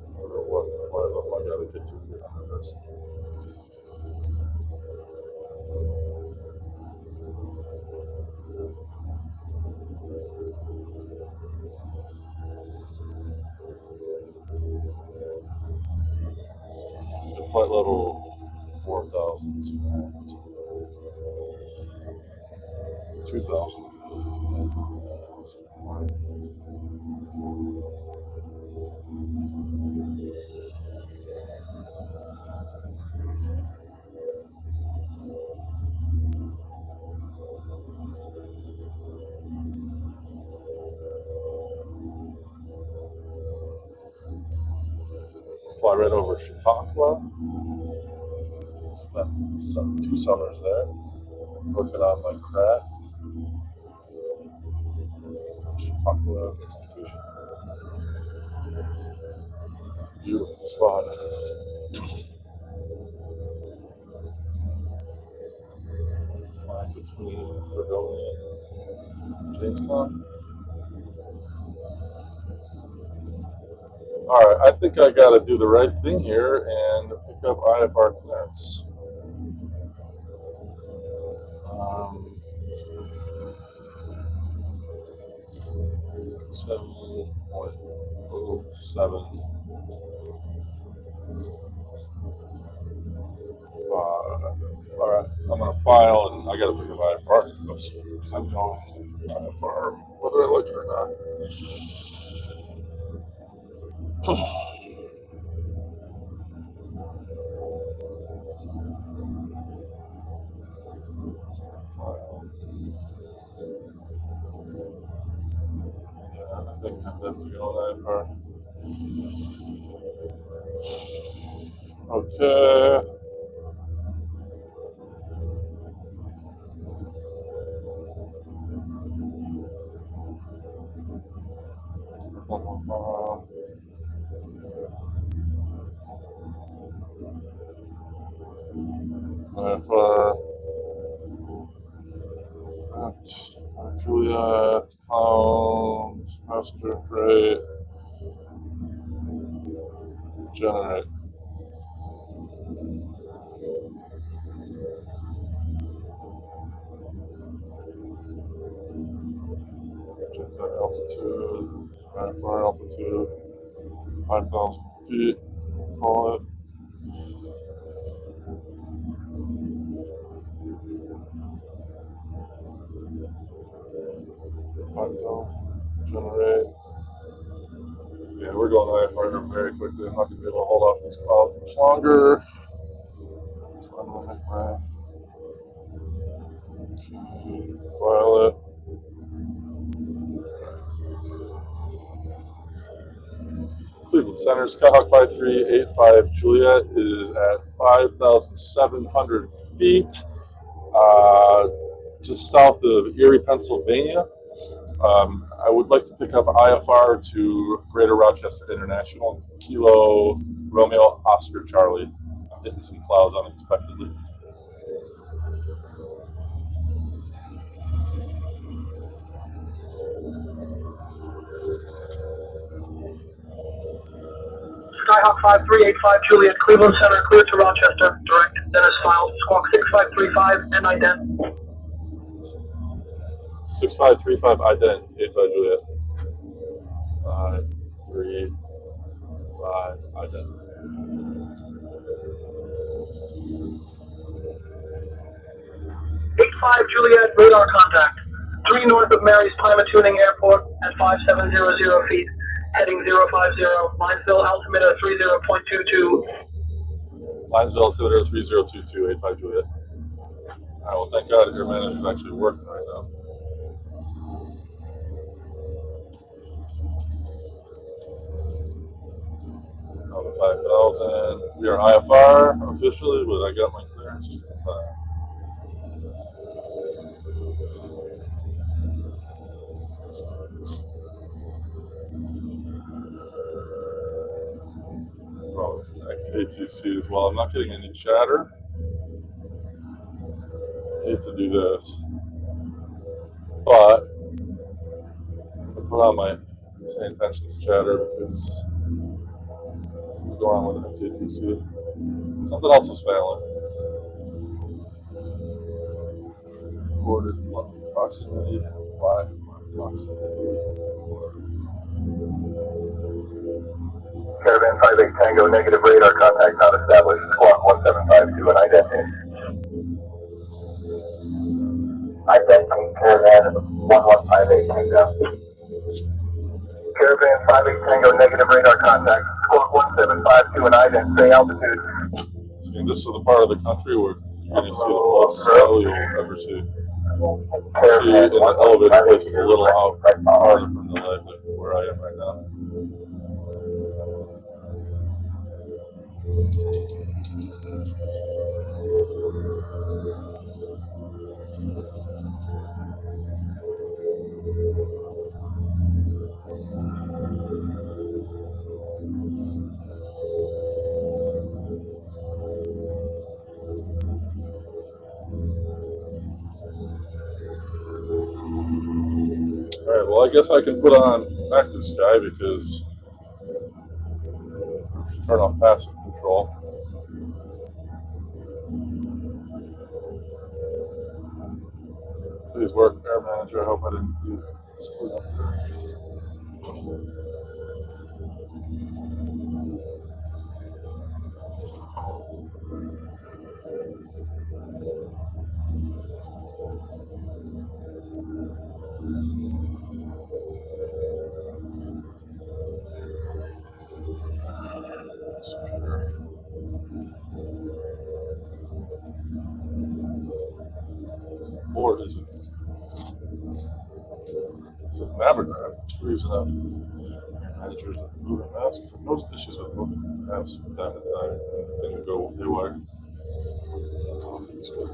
I don't know what flight level I gotta get to here on this. So flight level 4,000. 2,000. Fly right over Chautauqua. Spent 2 summers there working on my craft. Chautauqua Institution. Beautiful spot. Flying between Fredonia and Jamestown. Alright, I think I gotta do the right thing here and pick up IFR clearance. 7.07. Alright, I'm gonna file and I gotta pick up IFR. Oops, because I'm going IFR whether I like it or not. File. Yeah, I think I'm Definitely going IFR. Okay. IFR. Juliet, pounds, passenger freight, generate. Check that altitude, IFR altitude, 5,000 feet, call it. Generate. Yeah, we're going IFR very quickly. I'm not going to be able to hold off these clouds much longer. That's why I'm going to make my file it. Cleveland Center, Skyhawk 5385 Juliet is at 5,700 feet, just south of Erie, Pennsylvania. I would like to pick up IFR to Greater Rochester International, Kilo Romeo Oscar Charlie. I'm hitting some clouds unexpectedly. Skyhawk 5385 Juliet, Cleveland Center, clear to Rochester. Direct, Dennis Files, squawk 6535, and ident. 6535 ident, 85 Juliet. 535 ident. 85 Juliet, radar contact. 3 north of Mary's Climate Tuning Airport at 5700 feet. Heading 050, Linesville altimeter 30.22. Linesville altimeter 3022, 85 Juliet. Well, thank God your manager's actually working right now. On the 5,000. We are IFR officially, but I got my clearance just in time. Probably XATC as well. I'm not getting any chatter. I hate to do this, but I put on my Say Intentions chatter because something's going on with XATC. Something else is failing. Recorded approximately live. Caravan 58 Tango, negative radar contact not established. Squawk 1752 and identity. Identity, Caravan 1158 Tango. Caravan 58 Tango, negative radar contact. Squawk 1752 and identity. Stay altitude. See, this is the part of the country where you're going to see the most snow you'll ever see. Actually, in the elevated place is a little out farther from the lake, like where I am right now. Alright, well, I guess I can put on active sky because turn off passive control. Please work, Air Manager. I hope I didn't do screw up there. Or is it Navigraph? It's freezing up. managers of moving maps because I've noticed issues with moving maps from time to time. Things go haywire. Coffee is good.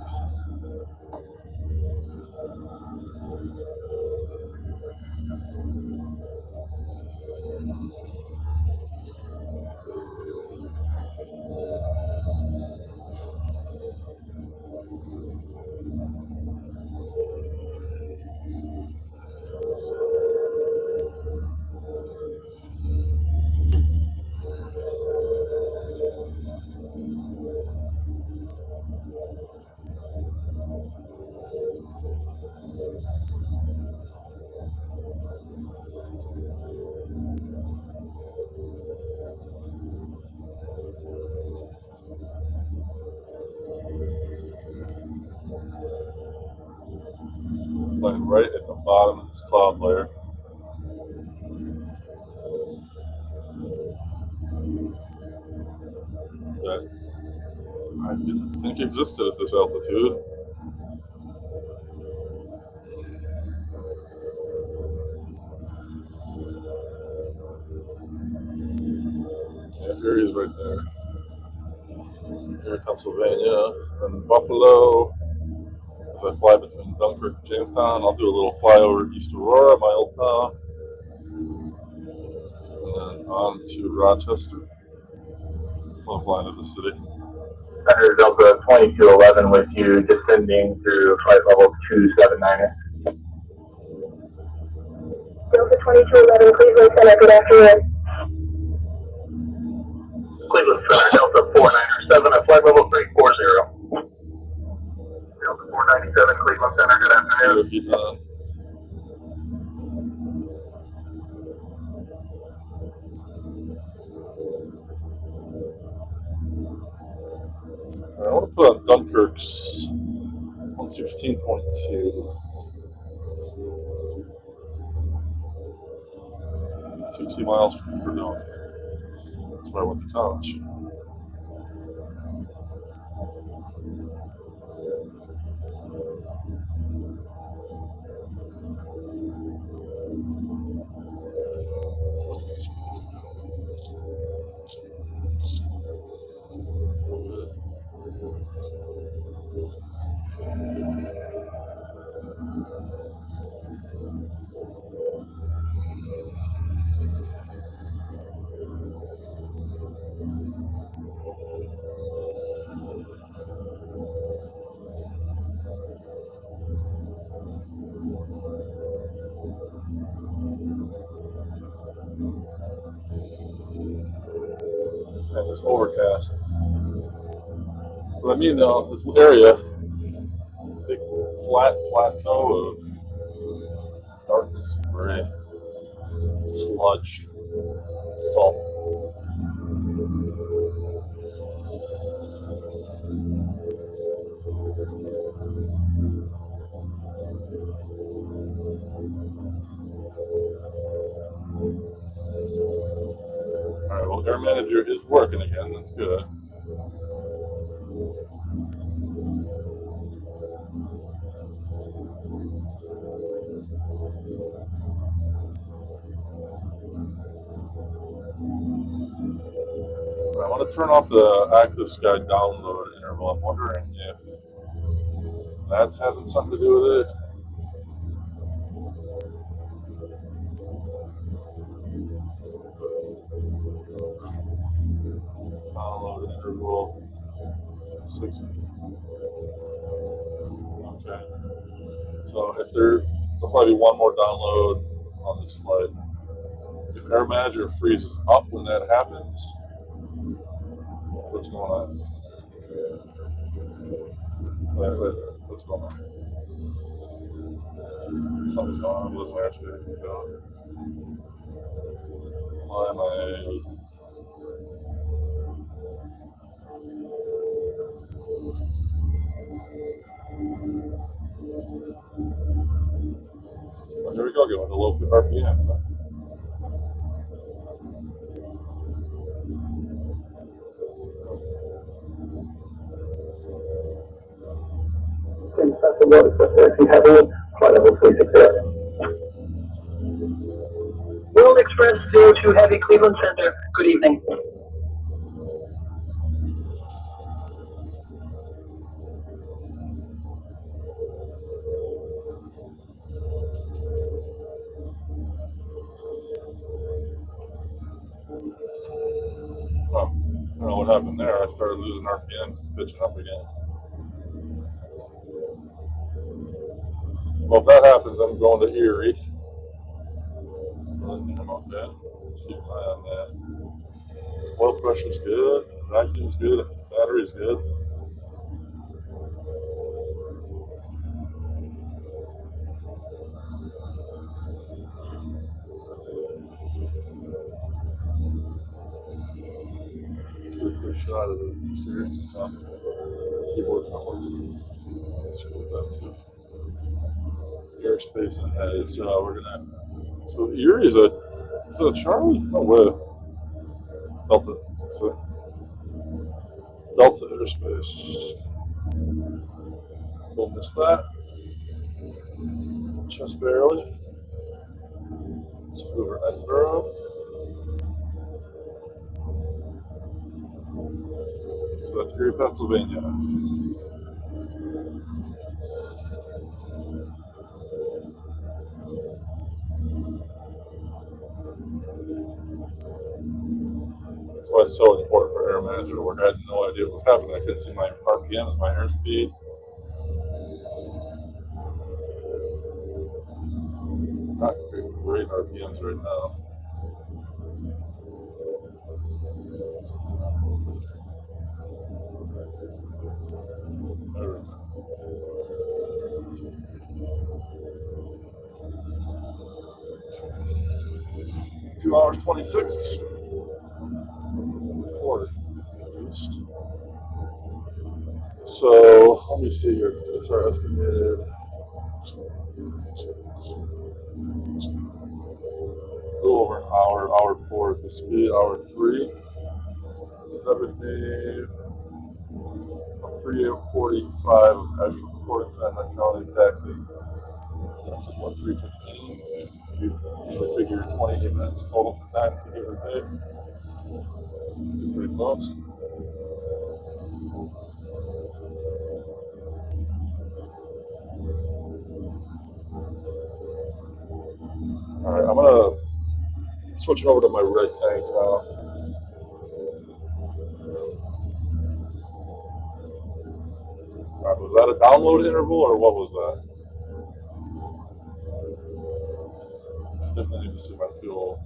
Flying right at the bottom of this cloud layer. That I didn't think existed at this altitude. Yeah, here he is right there. Here in Pennsylvania. Then Buffalo. As I fly between Dunkirk and Jamestown, I'll do a little flyover East Aurora, my old town. And then on to Rochester. I'll fly into the city. Center Delta 2211 with you, descending through flight level 279. Delta 2211, Cleveland Center, good afternoon. Cleveland Center Delta 497 at flight level 340. Delta 497, Cleveland Center, good afternoon. Keep on. I want to put on Dunkirk's 116.2. 60 miles from Fredonia. That's where I went to college. And it's overcast. So I mean, this area, big flat plateau of darkness and gray, sludge, and salt. Alright, well, Air Manager is working again. That's good. I want to turn off the active sky download interval. I'm wondering if that's having something to do with it. Download interval 60. Okay. So if there'll probably be one more download on this flight. If Air Manager freezes up when that happens, what's going on? Wait, what's going on? Something's going on with this airspace. Why am I losing? Well, here we go, going to low RPM. If you have any, flight level 360. World Express 02 Heavy, Cleveland Center. Good evening. Oh, I don't know what happened there. I started losing RPMs and pitching up again. Well, if that happens, I'm going to Erie. Okay. Keep an eye on that. Oil pressure's good. Vacuum's good. Battery's good. Good shot of the steering. Keyboard's not working. Let's go with that too. Airspace ahead. So we're gonna. So Erie is is it a Charlie? No way. Delta. It's a Delta airspace. We'll miss that. Just barely. Let's flew over Edinburgh. So that's Erie, Pennsylvania. That's why it's so important for air manager to work. I had no idea what was happening. I couldn't see my RPMs, my airspeed. Not great RPMs right now. 2 hours 26. Recorded. So let me see here. What's our estimated? A little over an hour 4 at the speed, hour 3. 70, 3:45 actual recording time, not counting taxi. That's what, 3:15. You usually figure 28 minutes total for taxi, give or take. Pretty close. All right, I'm gonna switch over to my right tank now. All right, was that a download interval or what was that? I definitely need to see my fuel.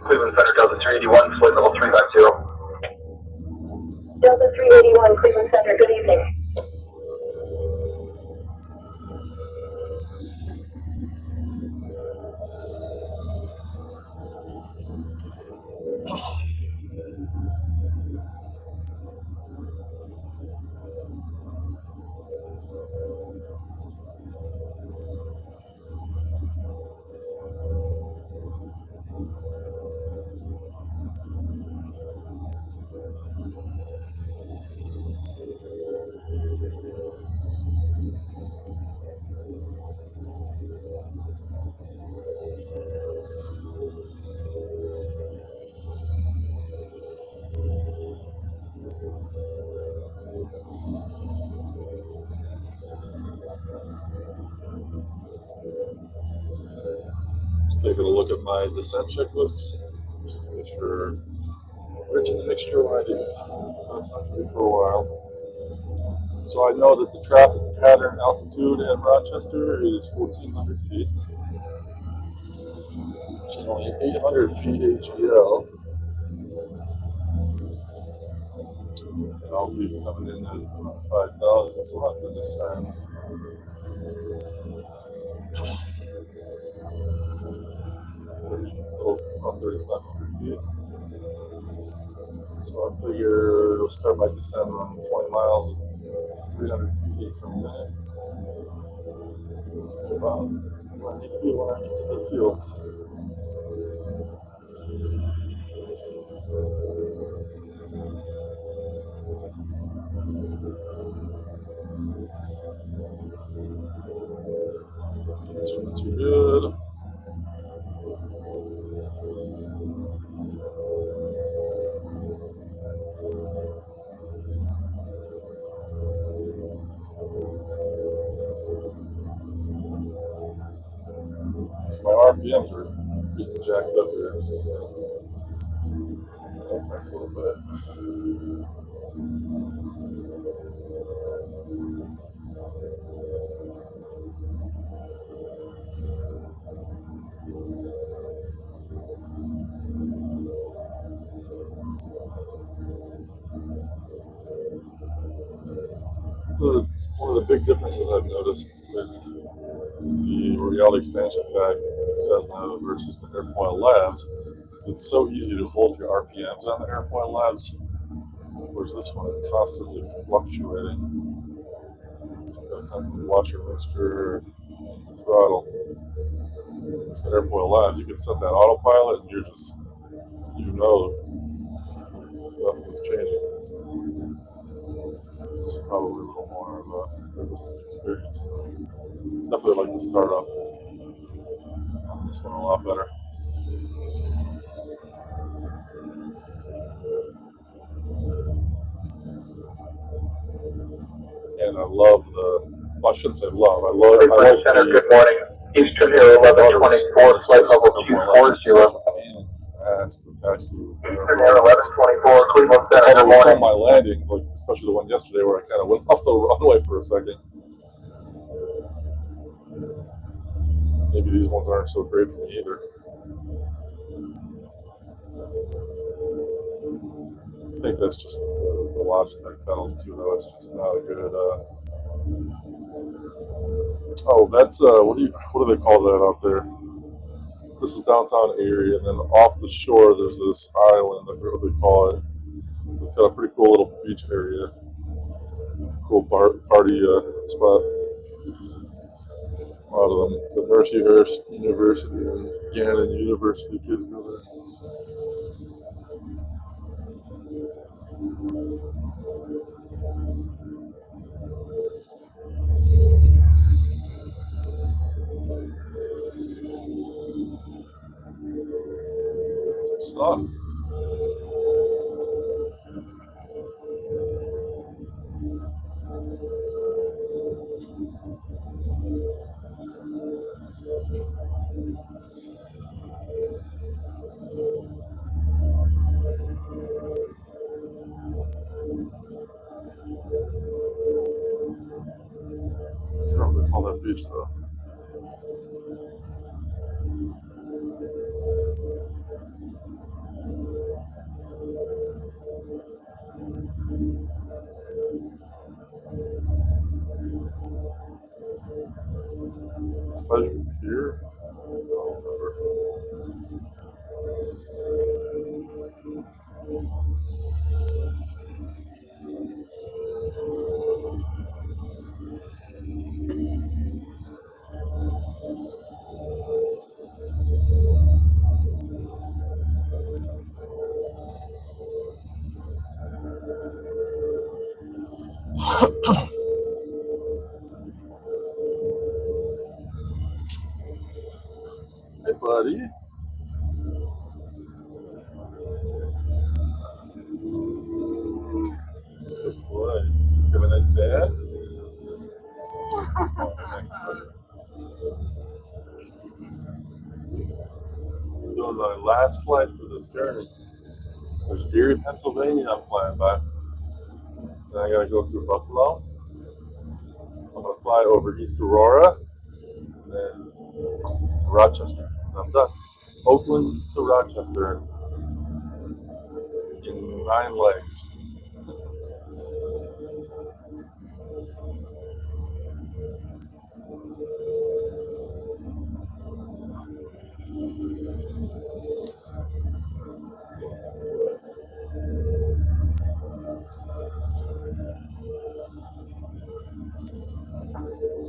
Cleveland Center, Delta 381, flight level 350. Delta 381, Cleveland Center, good evening. Just taking a look at my descent checklist. Just to make sure rich in the mixture when I do. That's not going to be for a while. So I know that the traffic pattern altitude in Rochester is 1,400 feet, which is only 800 feet AGL. And I'll be coming in at about 5,000, so I'll have to descend. About 3,500 feet. So I figure we'll start by descending around 20 miles at 300 feet per minute. About where I need to be when I get to the field. RPMs are getting jacked up here. Go back a little bit. So one of the big differences I've noticed with the reality expansion pack Cessna versus the airfoil labs is it's so easy to hold your RPMs on the airfoil labs, whereas this one it's constantly fluctuating. So you gotta constantly watch your mixture and throttle. With the airfoil labs, you can set that autopilot and you're just, nothing's changing. It's probably a little more of a realistic experience. Definitely like the startup on this one a lot better. And I love I shouldn't say love, I like Center, the good morning. Eastern Air 1124, flight level 240. It's such a pain in the ass to taxi. Eastern Air 1124, Cleveland Center, good Although some of morning. my landings, like especially the one yesterday where I kind of went off the runway for a second, maybe these ones aren't so great for me either. I think that's just the Logitech pedals too, though. It's just not a good. Oh, that's what do they call that out there? This is downtown area, and then off the shore there's this island. I forget what they call it. It's got a pretty cool little beach area, cool party spot. A lot of them, the Mercyhurst University and Gannon University kids go there. Some sun. I forgot what they call that beach though. Is it Pleasure Pier? I don't remember. Hey, buddy. Good boy. You have a nice bed? Oh, thanks, buddy. I'm doing my last flight for this journey. There's Erie, Pennsylvania I'm flying by. Then I gotta go through Buffalo. I'm gonna fly over East Aurora, and then to Rochester. And I'm done. Oakland to Rochester in 9 legs.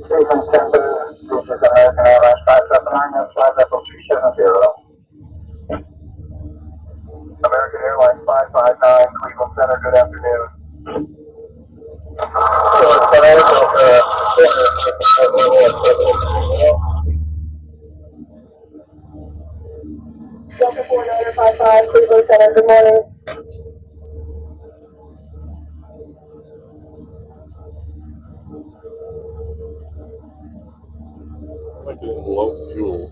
Cleveland Center, this is American Airlines 579, that's flight level 270. American Airlines 559, Cleveland Center, good afternoon. Delta 4955, Cleveland Center, good morning. I'm like getting low fuel.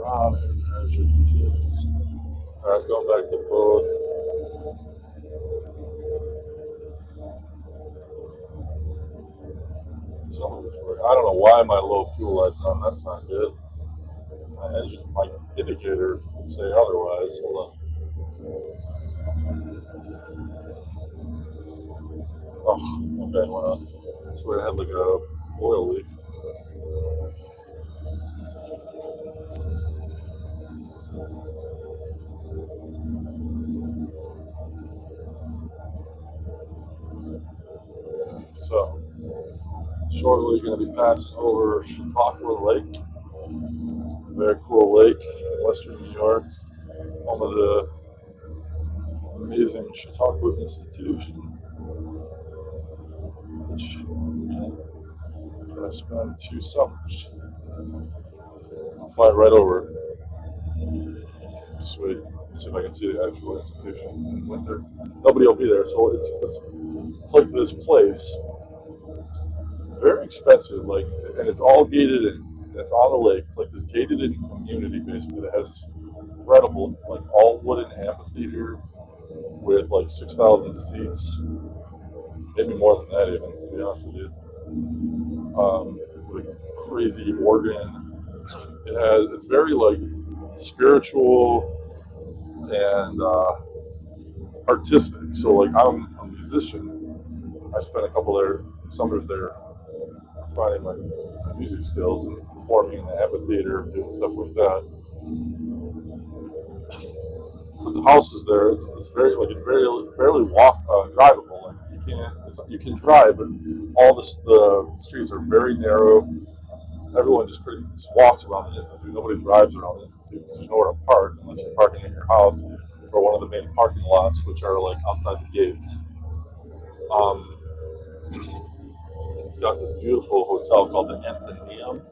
Measure these. Alright, going back to both. Some of it's working. I don't know why my low fuel light's on. That's not good. My indicator would say otherwise. Hold on. Oh, okay, went on. So I had like a oil leak. So shortly going to be passing over Chautauqua Lake, a very cool lake in western New York, home of the amazing Chautauqua Institution, which I spent 2 summers. I'll fly right over. Sweet. See if I can see the actual institution in winter. Nobody will be there, so it's like this place. It's very expensive, like, and it's all gated in. It's on the lake. It's like this gated in community basically that has this incredible, like, all wooden amphitheater with like 6,000 seats, maybe more than that even, to be honest with you. With a crazy organ. It's very like spiritual and artistic. So like I'm a musician. I spent a couple of summers there refining my music skills and performing in the amphitheater, doing stuff like that. But the house is there. It's very barely drivable. Like you can drive, but all the streets are very narrow. Everyone just walks around the institute. Nobody drives around the institute because there's nowhere to park unless you're parking in your house or one of the main parking lots, which are like outside the gates. It's got this beautiful hotel called the Athenaeum.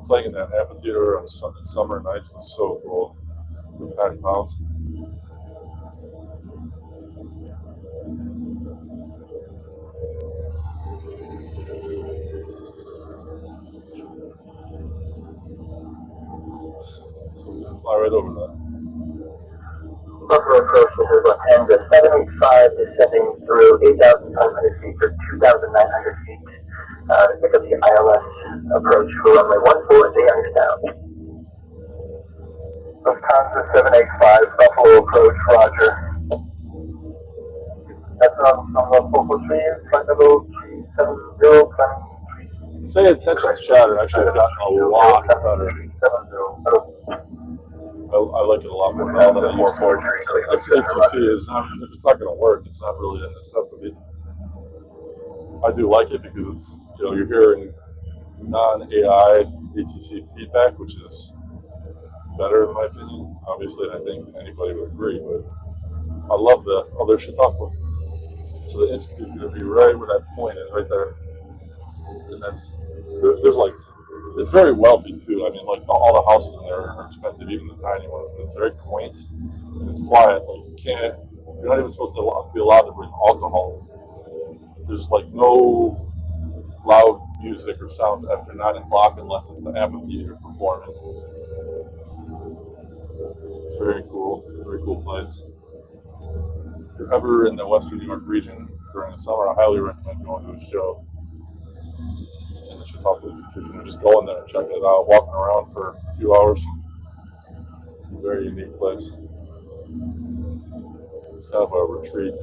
Playing in that amphitheater on summer nights was so cool. The packed house. So we're gonna fly right over that. Buffalo approach is left hand to 785, descending through 8,500 feet for 2,900 feet. To pick up the ILS approach for runway 14, understand. Lufthansa 785, Buffalo approach, roger. That's on 443, flight level 370, Say attention's chatter. Actually, it's gotten a lot better. I like it a lot more now than I used to. ATC is not, if it's not going to work, it's not really a necessity. I do like it because it's, you're hearing non-AI ATC feedback, which is better in my opinion. Obviously, I think anybody would agree, but I love there's Chautauqua. So the institute's going to be right where that point is, right there. And then there's like, it's very wealthy too. I mean, like all the houses in there are expensive, even the tiny ones. But it's very quaint and it's quiet. Like you're not even supposed to be allowed to bring alcohol. There's like no loud music or sounds after 9 o'clock unless it's the amphitheater performing. It's very cool place. If you're ever in the Western New York region during the summer, I highly recommend going to a show in the Chautauqua Institution and just going there and checking it out, walking around for a few hours. Very unique place. It's kind of a retreat.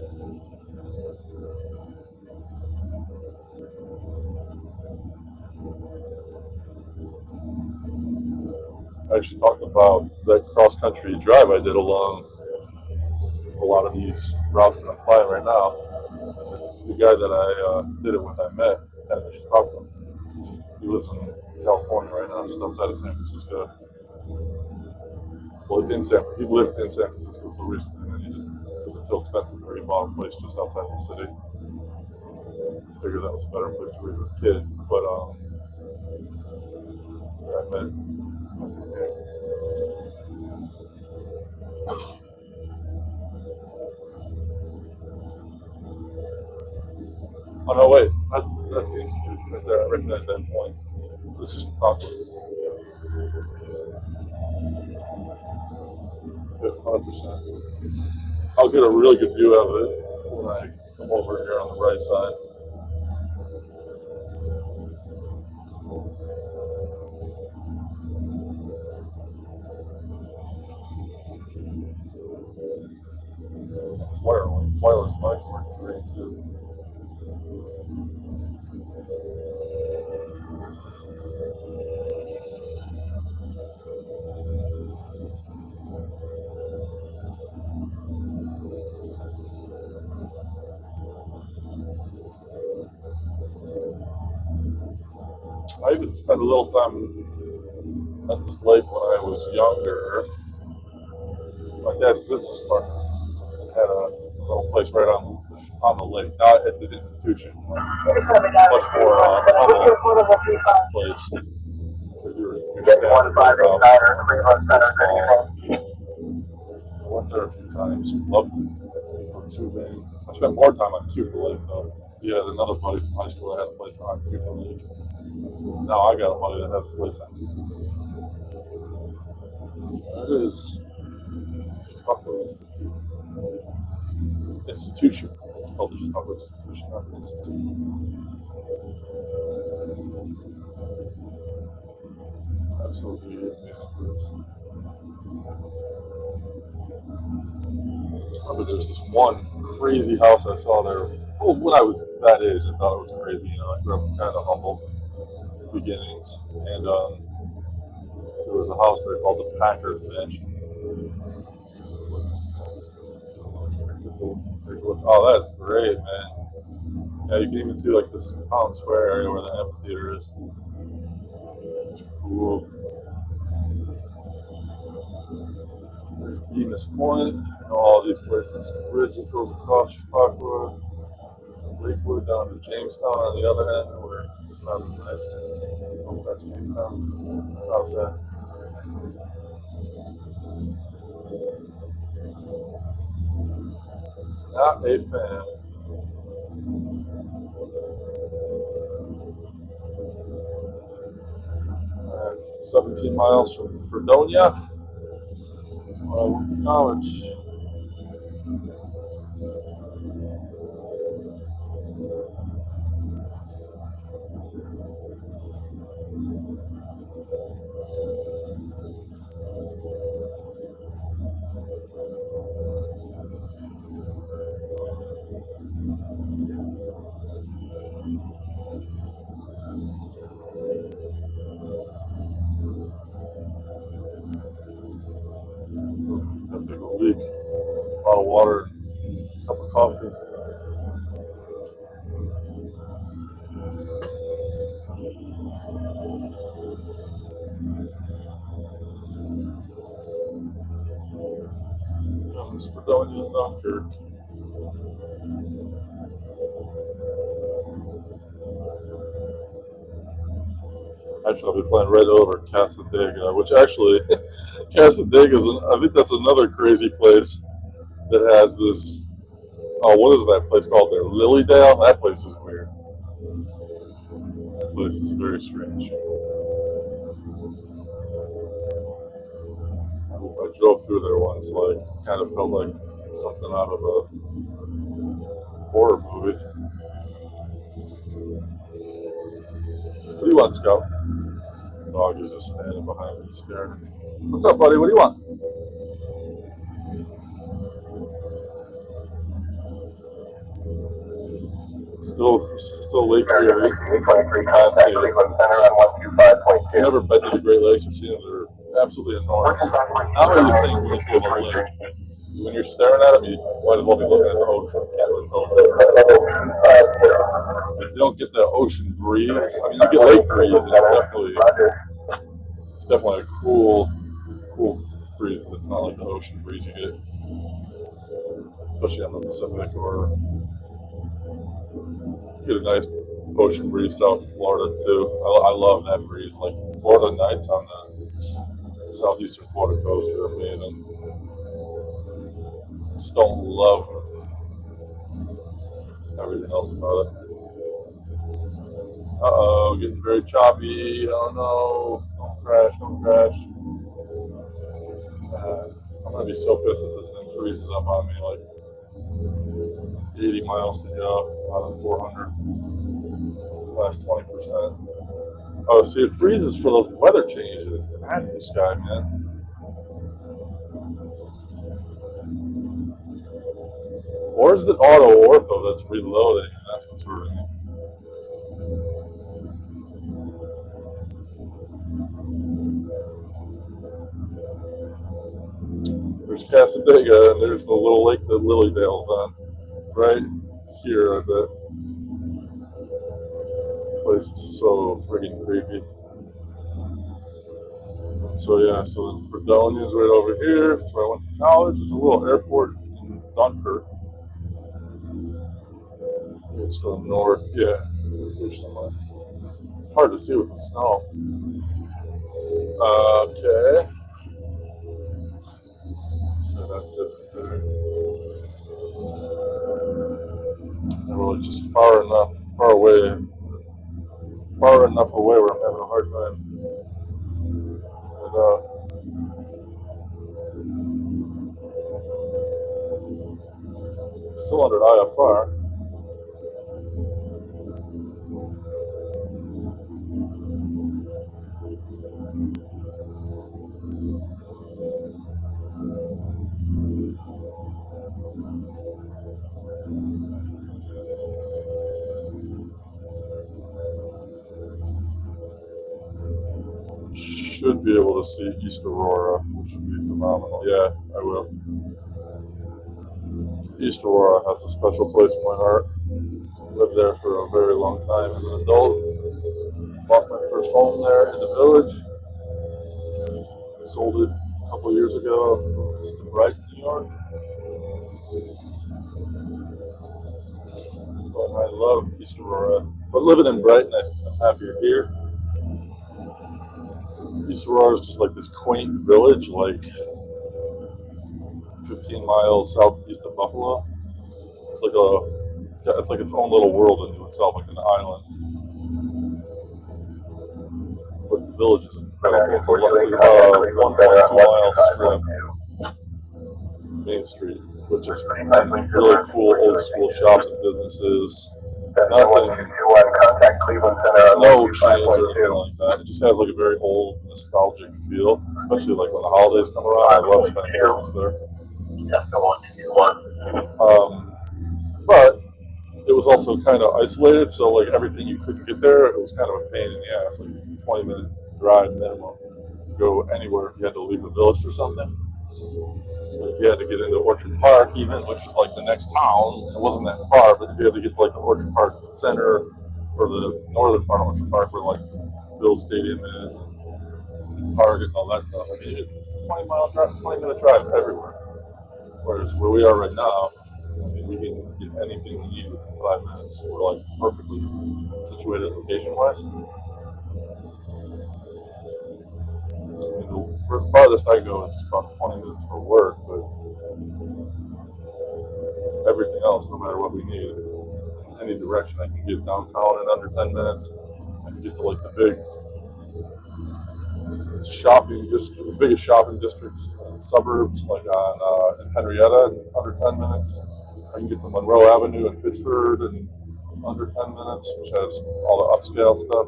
I actually talked about that cross-country drive I did along a lot of these routes that I'm flying right now. The guy that I did it with, I met at the Chautauqua Institute. He lives in California right now, just outside of San Francisco. Well, he lived in San Francisco until recently, and then because it's so expensive, he bought a place just outside the city. Figured that was a better place to raise his kid, but I met. Oh no, wait, that's the institute right there. I recognize that point. It's just a top. 100%. I'll get a really good view of it when I come over here on the right side. It's wireless mic's working great too. I even spent a little time at this lake when I was younger. My dad's business partner had a little place right on the lake, not at the institution, much more humble place. You're staying at your house. I went there a few times. Loved it. For tubing. I spent more time on Cuba Lake though. He had another buddy from high school that had a place on Cuba Lake. Now I got a buddy that has a place on Cuba Lake. There it is. Chicago Institution. It's called the Chicago Institution, not the Institute. Absolutely amazing place. But there's this one crazy house I saw there. Well, when I was that age, I thought it was crazy. You know, I grew up kind of humble beginnings, and there was a house there called the Packard Mansion. So it was like, take a look. Oh, that's great, man. Yeah, you can even see like this town square area where the amphitheater is. It's cool. There's Venus Point, all these places. The bridge that goes across Chautauqua, Lakewood down to Jamestown on the other end, where it's not nice. I don't know if that's Jamestown. How's that? Not a fan. 17 miles from Fredonia. Where I went to college. Gotta take a leak. A lot of water, a cup of coffee. This Fredonia Dunkirk. Actually, I'll be flying right over Casadega, which actually, Casadega is, I think that's another crazy place that has this. Oh, what is that place called there? Lilydale? That place is weird. That place is very strange. I drove through there once, like, kind of felt like something out of a horror movie. What do you want, Scout? The dog is just standing behind me staring. What's up, buddy? What do you want? Still Lake Erie. Landscape. If you've never been to the Great Lakes or seen them, they're absolutely enormous. Not what you think when you think of a lake. Because when you're staring at them, you might as well be looking at the ocean. You can't really tell the difference. You don't get the ocean breeze. I mean, you get lake breeze, and it's definitely a cool breeze, but it's not like the ocean breeze you get, especially on the Pacific, or you get a nice ocean breeze South Florida too. I love that breeze. Like Florida nights on the southeastern Florida coast are amazing. Just don't love everything else about it. Uh-oh, getting very choppy. Oh no. Don't crash, don't crash. I'm gonna be so pissed if this thing freezes up on me, like 80 miles to go out of 400. Last 20%. Oh, see, it freezes for those weather changes. It's active sky, man. Or is it auto ortho that's reloading? That's what's hurting me. There's Casadega, and there's the little lake that Lilydale's on. Right here, I bet. The place is so friggin' creepy. So yeah, so Fredonia's right over here. That's where I went to college. There's a little airport in Dunkirk. It's to the north. Yeah, here somewhere. Hard to see with the snow. Okay. So that's it there. And we're like just far enough away where I'm having a hard time. And still under IFR. Should be able to see East Aurora, which would be phenomenal. Yeah, I will. East Aurora has a special place in my heart. Lived there for a very long time as an adult. Bought my first home there in the village. Sold it a couple of years ago. It's to Brighton, New York. But I love East Aurora. But living in Brighton, I'm happier here. East Aurora is just like this quaint village, like 15 miles southeast of Buffalo. It's like its own little world into itself, like an island. But the village is incredible. It's like a 1.2 mile strip, Main Street, which is really cool old school shops and businesses. Nothing, no chains or anything like that. It just has like a very old, nostalgic feel, especially like when the holidays come around. I love spending Christmas there. But it was also kind of isolated, so like everything you couldn't get there, it was kind of a pain in the ass. Like it's a 20-minute drive minimum to go anywhere if you had to leave the village for something. If you had to get into Orchard Park, even, which was like the next town, it wasn't that far, but if you had to get to like the Orchard Park Center or the northern part of Orchard Park where like the Bills Stadium is, and Target and all that stuff, I mean, it's a 20-minute drive everywhere. Whereas where we are right now, I mean, we can get anything we need within 5 minutes. We're like perfectly situated location-wise. I mean, the farthest I go is about 20 minutes for work, but everything else, no matter what we need, in any direction, I can get downtown in under 10 minutes. I can get to like the biggest shopping districts and suburbs, like in Henrietta, in under 10 minutes. I can get to Monroe Avenue in Pittsford in under 10 minutes, which has all the upscale stuff,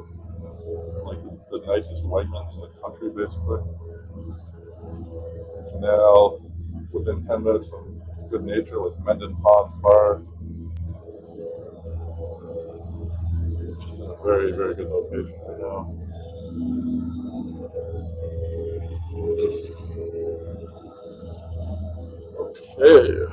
like the nicest Wegmans in the country, basically. Now, within 10 minutes from Good Nature, like Mendon Ponds Bar. Just in a very, very good location right now. Okay.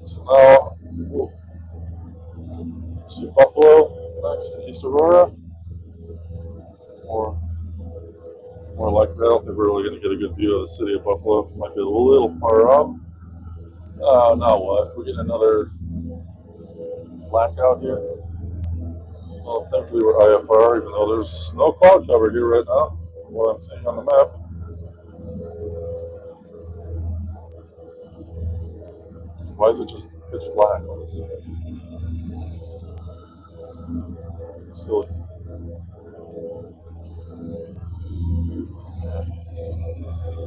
So now we'll see Buffalo next in East Aurora. More likely, I don't think we're really going to get a good view of the city of Buffalo. Might be a little far up. Now what? We get another blackout here. Well, thankfully we're IFR, even though there's no cloud cover here right now, from what I'm seeing on the map. Why is it just pitch black? It's silly.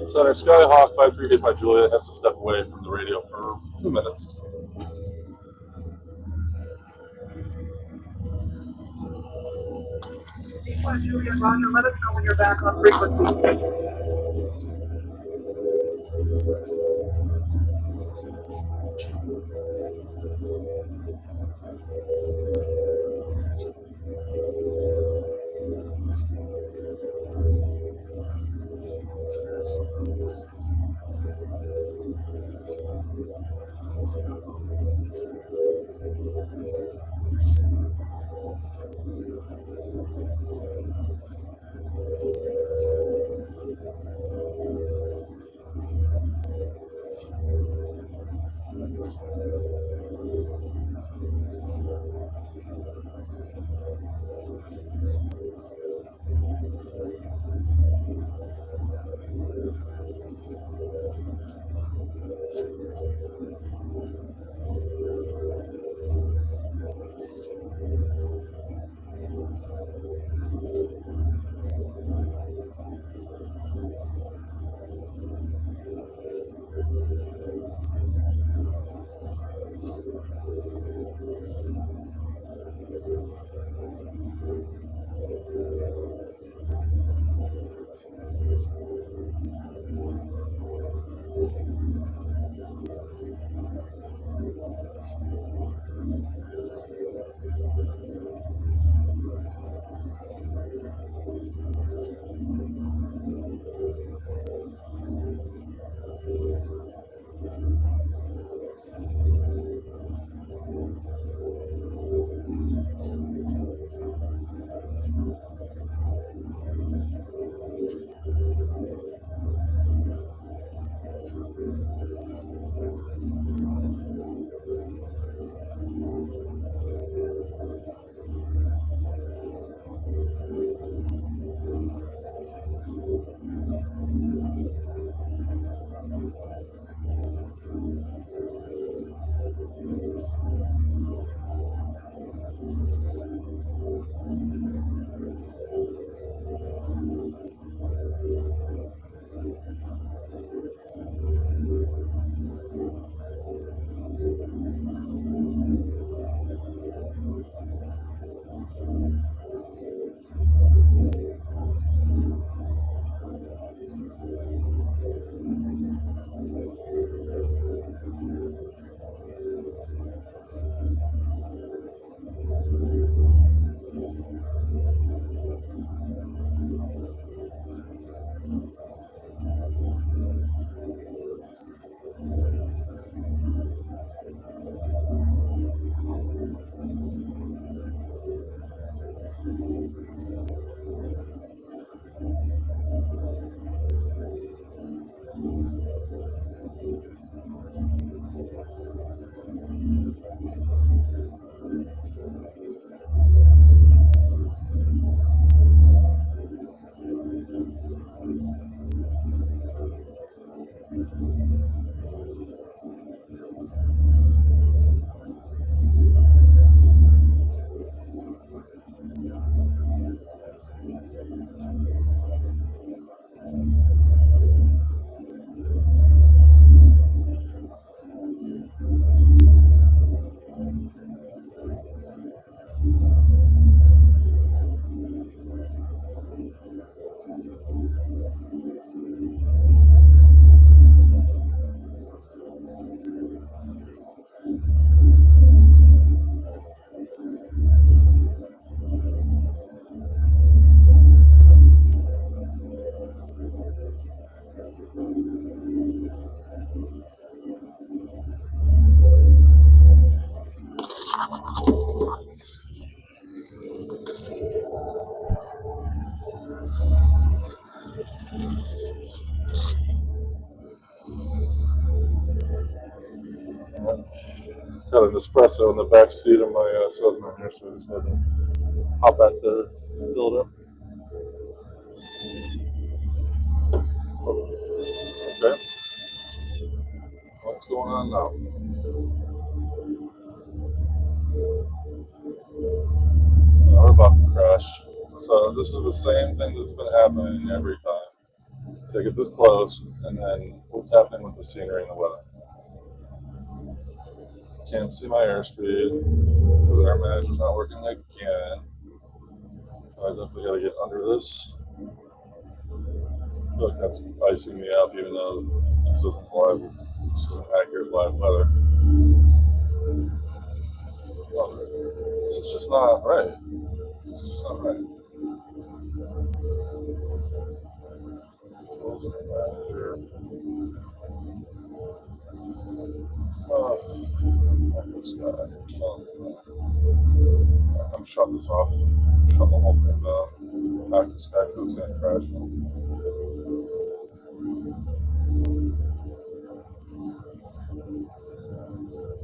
Center Skyhawk 5385 Juliet has to step away from the radio for 2 minutes. Juliet, Roger, let us know when you're back on frequency. Got an espresso in the back seat of my Cessna here, so I just had to hop back there and fill it up. Okay. What's going on now? So this is the same thing that's been happening every time. So I get this close, and then what's happening with the scenery and the weather? Can't see my airspeed because our manager's not working again. I definitely got to get under this. I feel like that's icing me up, even though this isn't live. This isn't accurate live weather. This is just not right. This is just not right. Closing manager. Oh, this guy. I'm shutting this off. I'm shutting the whole thing down. Back this guy because it's going to crash.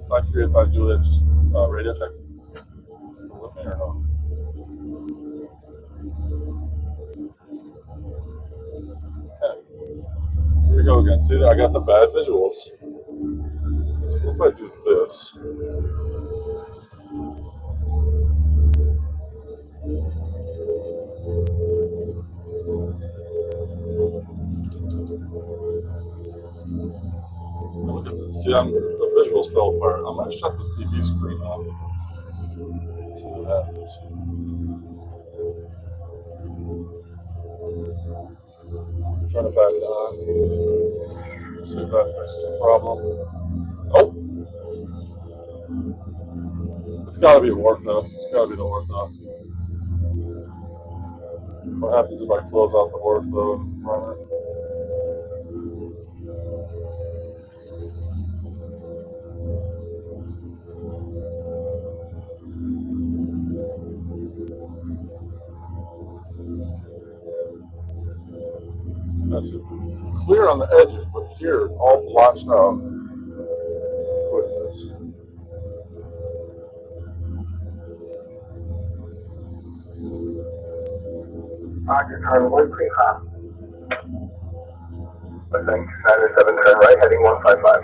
5385 Juliet, just radio check. Still with me or no? Okay. Here we go again. See, I got the bad visuals. So if I do this, look at this. See, the visuals fell apart. I'm going to shut this TV screen off. Let's see what happens. Turn it back on. See if that fixes the problem. Oh! It's got to be ortho. It's got to be the ortho. What happens if I close out the ortho and run it? Yes, it's clear on the edges, but here it's all blotched out. Quit this. Roger, turn 135. Thanks, 907, turn right, heading 155.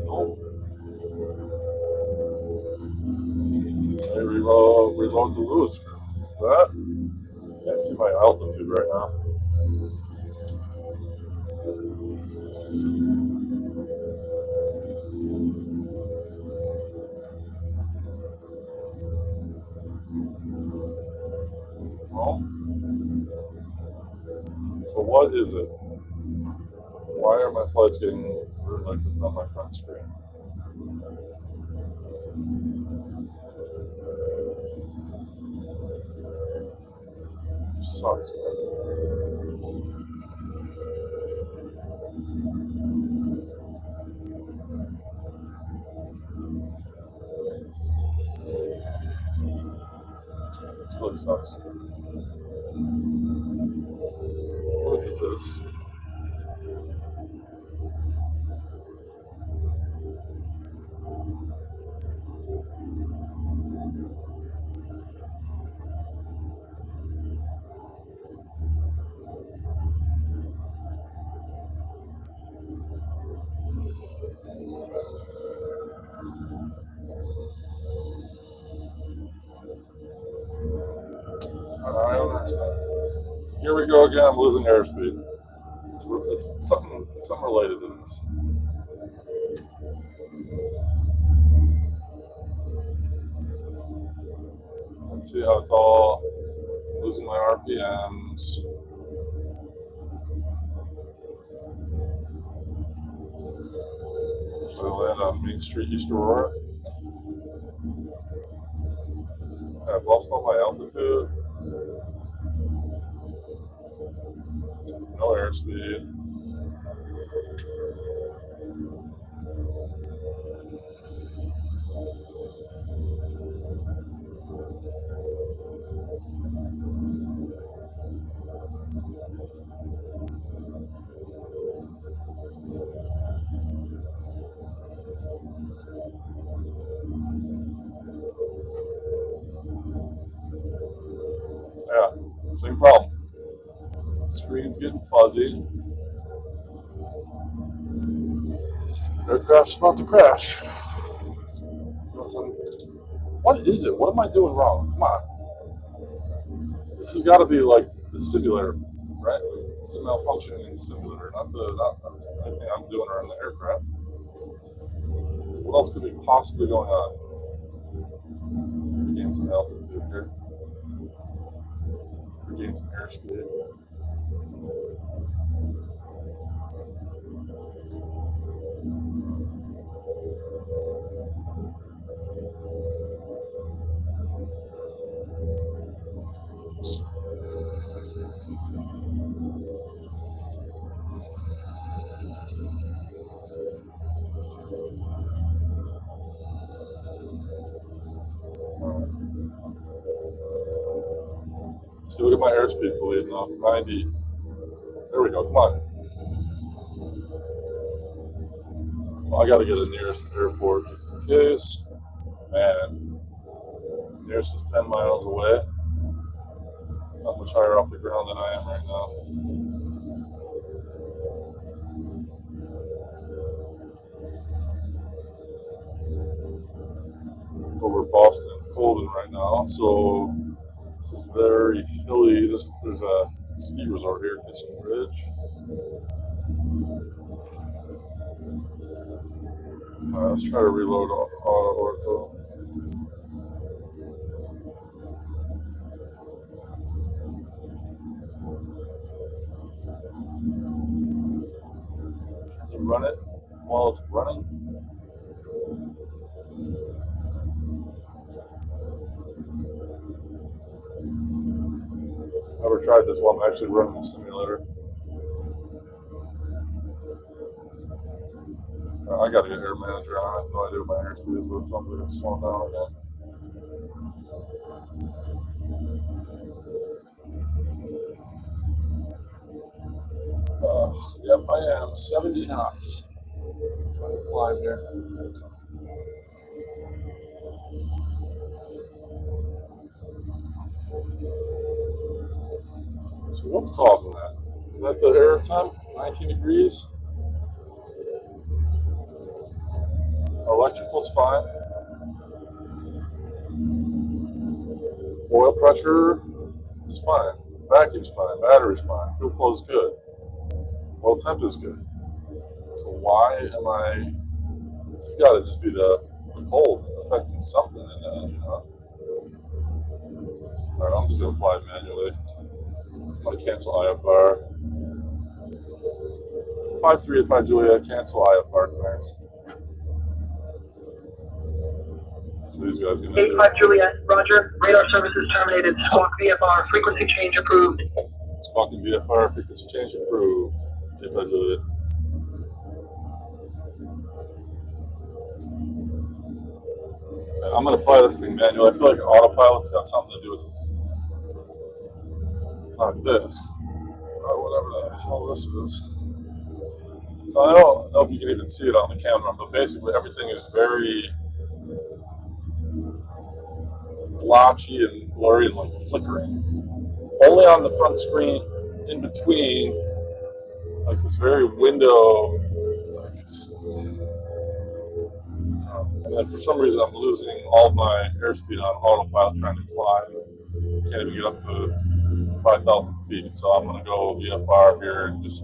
Oh. Okay, reload the Lewis screw. That? Can't see my altitude right now. Well, so what is it? Why are my flights getting ruined like this on my front screen? It sucks, man. This really sucks. Look at this. I don't understand. Here we go again. I'm losing airspeed. It's something related to this. Let's see how it's all losing my RPMs. Should I land on Main Street, East Aurora? I've lost all my altitude. No airspeed. Yeah, same problem. Screen's getting fuzzy. Aircraft's about to crash. What is it? What am I doing wrong? Come on. This has got to be like the simulator, right? It's a malfunctioning in the simulator, not anything I'm doing around the aircraft. So what else could be possibly going on? Gain some altitude here. Gain some airspeed. See, look at my airspeed bleeding off. 90. There we go. Come on. Well, I got to get the nearest airport just in case. Man, nearest is 10 miles away. Not much higher off the ground than I am right now. Over Boston and Colden right now, so this is very hilly. There's a ski resort here, Kissing Ridge. Let's try to reload auto. Can you run it while it's running? Never tried this while I'm actually running the simulator. I gotta get air manager on. I have no idea what my airspeed is, but it sounds like I'm slowing down again. Yep, I am. 70 knots. Trying to climb here. So what's causing that? Is that the air temp? 19 degrees? Electrical's fine. Oil pressure is fine. Vacuum's fine. Battery's fine. Fuel flow is good. Oil temp is good. So why am I... This has got to just be the cold affecting something in the engine, huh? Alright, I'm just going to fly manually. I'm going to cancel IFR. 5385 Juliet, cancel IFR clearance. These guys gonna 85 Juliet, Roger. Radar services terminated. Squawk VFR, frequency change approved. Squawking VFR, frequency change approved. 85 Juliet. I'm gonna fly this thing manually. I feel like autopilot's got something to do with it. Not this, or whatever the hell this is. So I don't know if you can even see it on the camera, but basically everything is very blotchy and blurry and like flickering. Only on the front screen, in between, like this very window, like it's, and then for some reason I'm losing all of my airspeed on autopilot trying to climb. Can't even get up to 5,000 feet, so I'm gonna go VFR here and just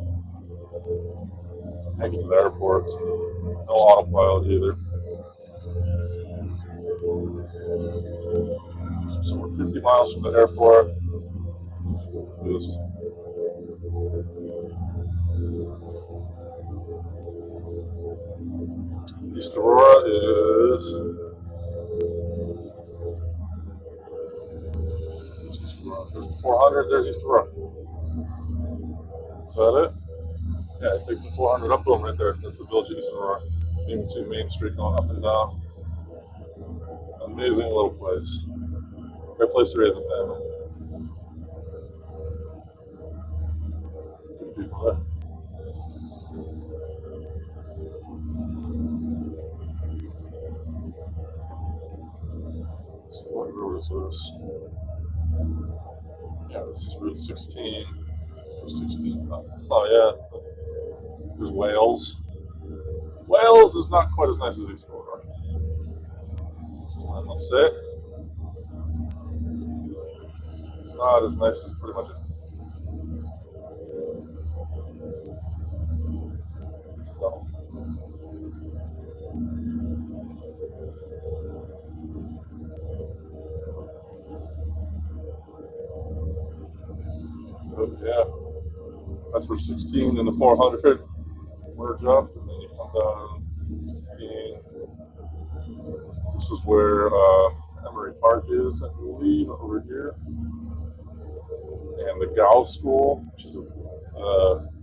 make it to the airport. No autopilot either. So we're 50 miles from the airport. This. East Aurora is. There's 400. There's East Aurora. Is that it? Yeah, take the 400 up boom right there. That's the village of East Aurora. You can see Main Street going up and down. Amazing little place. Great place to raise a family. Good people there. So what road is this? Yeah, this is Route 16. Route 16. Oh yeah. There's Wales. Wales is not quite as nice as East Florida. Let's say it's not as nice as pretty much it's dumb. But yeah, that's where 16 and the 400 merge up, and then you come down 16. This is where Emory Park is, I believe, over here. And the Gow School, which is a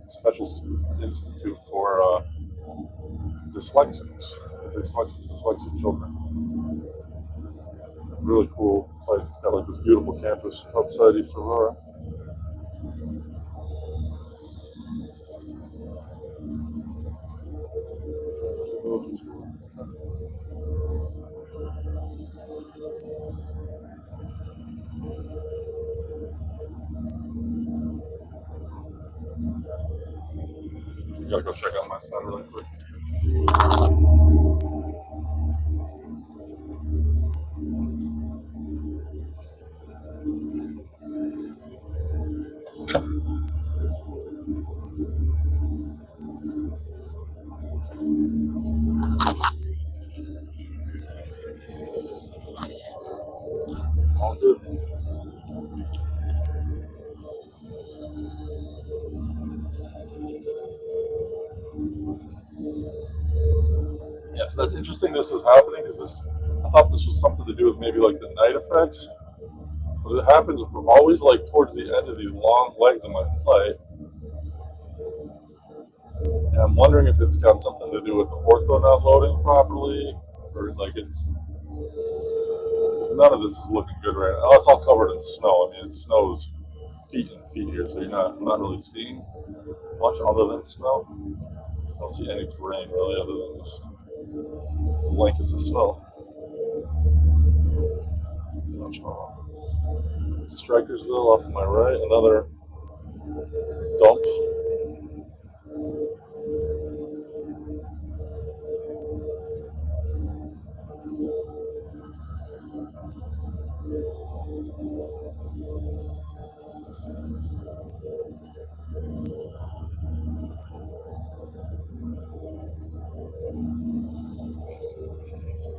special institute for dyslexic children. Really cool place. It's got like this beautiful campus outside East Aurora. You gotta go check out my son really quick. All good. Yeah, so that's interesting this is happening because I thought this was something to do with maybe like the night effects. But it happens always like towards the end of these long legs of my flight. And I'm wondering if it's got something to do with the ortho not loading properly, or like it's. None of this is looking good right now. It's all covered in snow. I mean, it snows feet and feet here, so I'm not really seeing much other than snow. I don't see any terrain really other than just blankets of snow. Strikersville off to my right, another dump.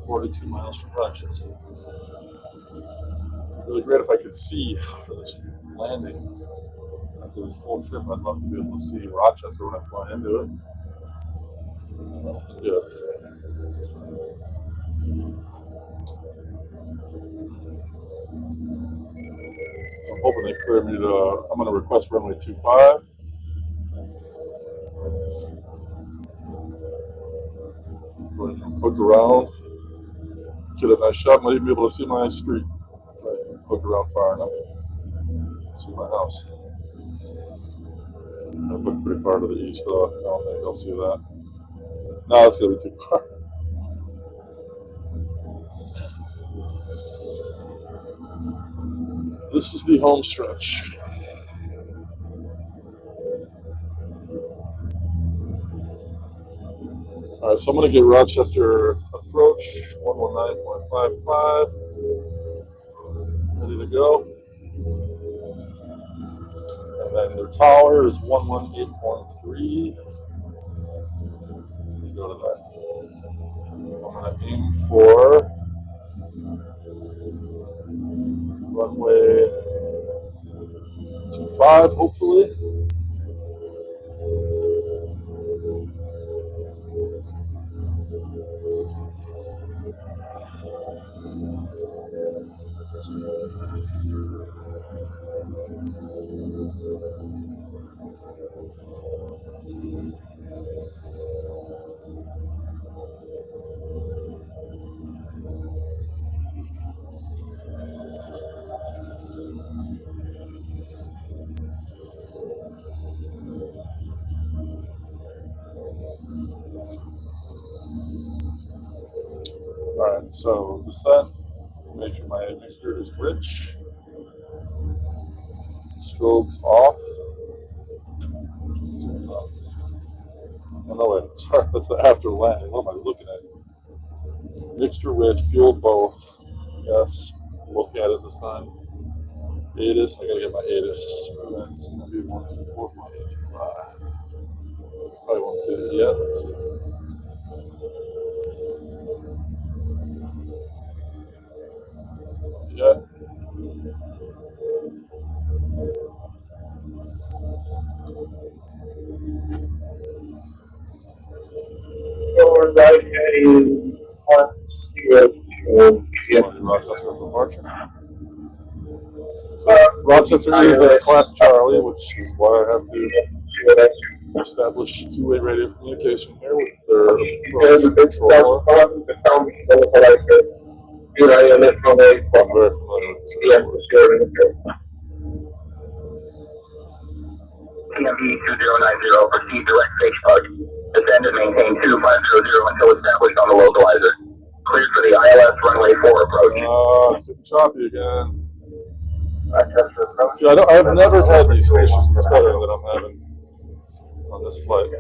$42 miles from Rochester. Really great if I could see for this landing. After this whole trip, I'd love to be able to see Rochester when I fly into it. Yeah. So I'm hoping they clear me to. I'm going to request runway 25. Going to hook around, get a nice shot. Might even be able to see my street if I hook around far enough. See my house. I look pretty far to the east, though. I don't think I'll see that. No, that's going to be too far. This is the home stretch. All right, so I'm going to get Rochester approach 119.55. Ready to go. And then their tower is 118.3. Go to that. I'm going to aim for runway 25, hopefully. Alright, so descent to make sure my mixture is rich. Strobes off. Oh, no, wait. Sorry, that's the after landing. What am I looking at? Mixture rich, fueled both. Yes. Looking at it this time. ATIS. I gotta get my ATIS. That's gonna be 124.85. Probably won't get it yet. Let's see. Yeah. Forward right heading 102. So Rochester departure. So Rochester is a Class Charlie, which is why I have to establish two-way radio communication here with their approach controller. I'm very familiar with this airport. TMV 2090, proceed direct face hug. Descend and maintain 2500 until established on the localizer. Cleared for the ILS runway 4 approach. It's getting choppy again. See, I've never had these issues with stuttering that I'm having on this flight.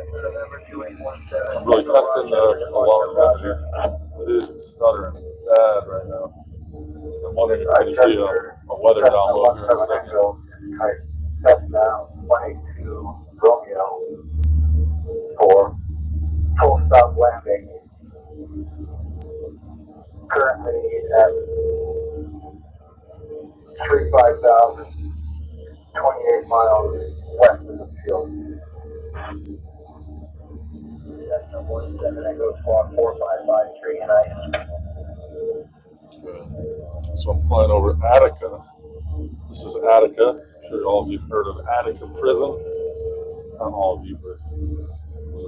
So I'm really testing the longevity. It is stuttering bad right now. I'm wondering if I can see a weather download here in a second. Cessna 182 Romeo for full stop landing. Currently at 35,000, 28 miles west of the field. Cessna 17 Echo Squawk 4553 and I. Okay. So I'm flying over Attica. This is Attica. I'm sure all of you have heard of Attica Prison. Not all of you, but it was a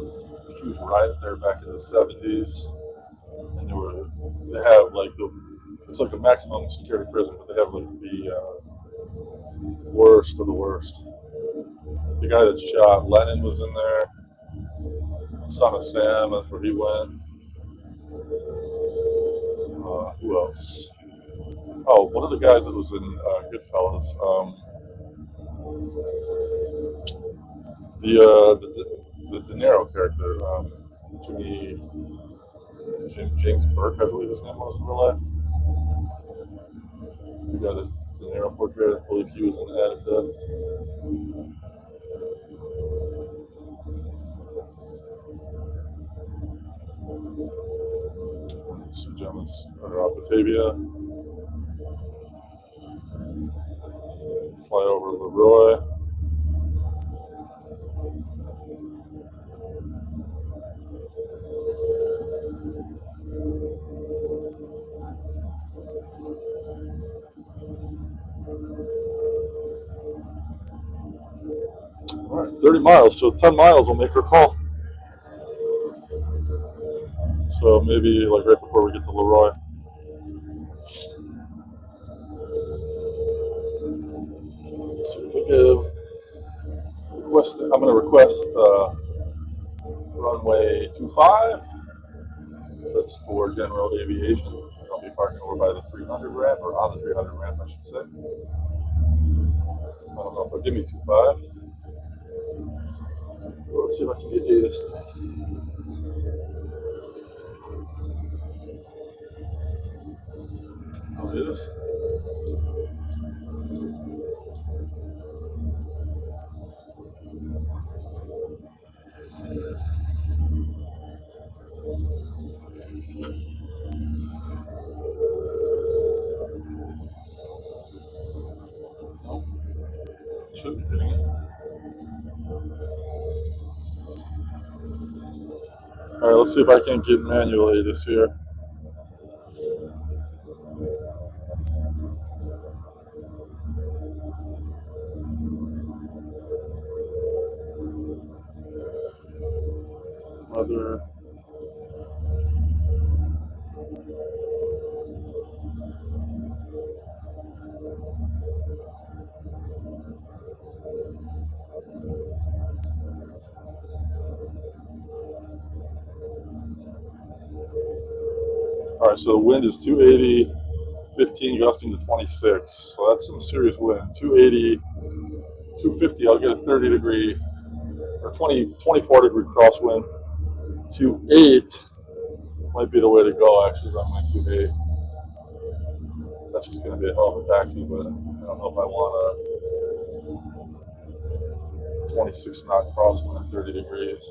huge riot there back in the 70s. And they have like it's like a maximum security prison, but they have like the worst of the worst. The guy that shot Lennon was in there. Son of Sam, that's where he went. Who else? Oh, one of the guys that was in Goodfellas. The De Niro character, James Burke, I believe his name was in real life. The guy that De Niro portrayed, I believe he was in Attica. St. John's or Batavia. Fly over Leroy. All right, 30 miles, so 10 miles will make her call. So maybe like right before we get to Leroy. So we give I'm going to request runway 25. So that's for general aviation. I'll be parking over by the 300 ramp, or on the 300 ramp, I should say. I don't know if they'll give me 25. Well, let's see if I can get ATIS. Oh, it is. Should be hitting it. All right, let's see if I can get manual ATIS here. Weather. All right, so the wind is 280, 15 gusting to 26. So that's some serious wind. 280, 250, I'll get a 30 degree or 24 degree crosswind. 28 might be the way to go, actually, runway 28. That's just going to be a hell of a taxi, but I don't know if I want a 26 knot crosswind at 30 degrees.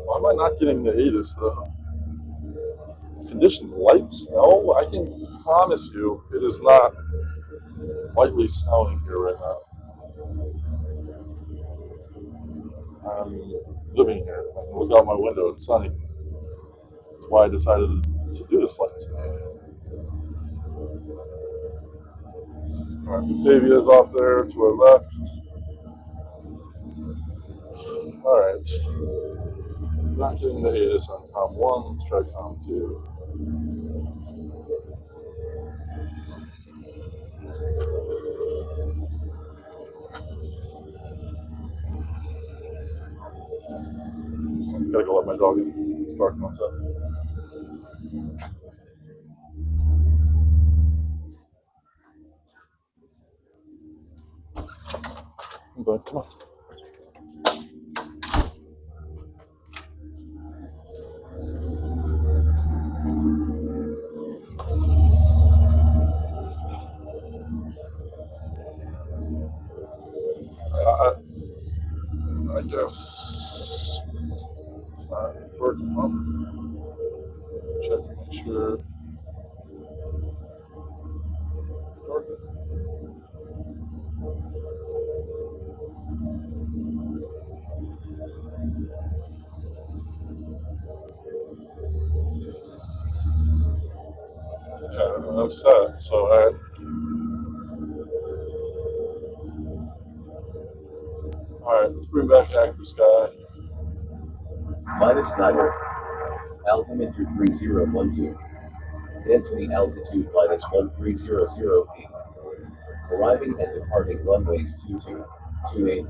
Why am I not getting the ATIS, though? Conditions light snow? I can promise you it is not lightly snowing here right now. I'm living here. I can look out my window. It's sunny. That's why I decided to do this flight. All right, Batavia is off there to our left. All right. Not getting the ATIS on COM 1. Let's try COM 2. Gotta go let my dog in. He's barking outside. But come on. I guess it's not working. Well, check to make sure it's working. Yeah, I'm set. So, all right, let's bring back active sky. Minus 9. Altimeter 3012. Density altitude minus 1300 feet. Arriving and departing runways 22, 28,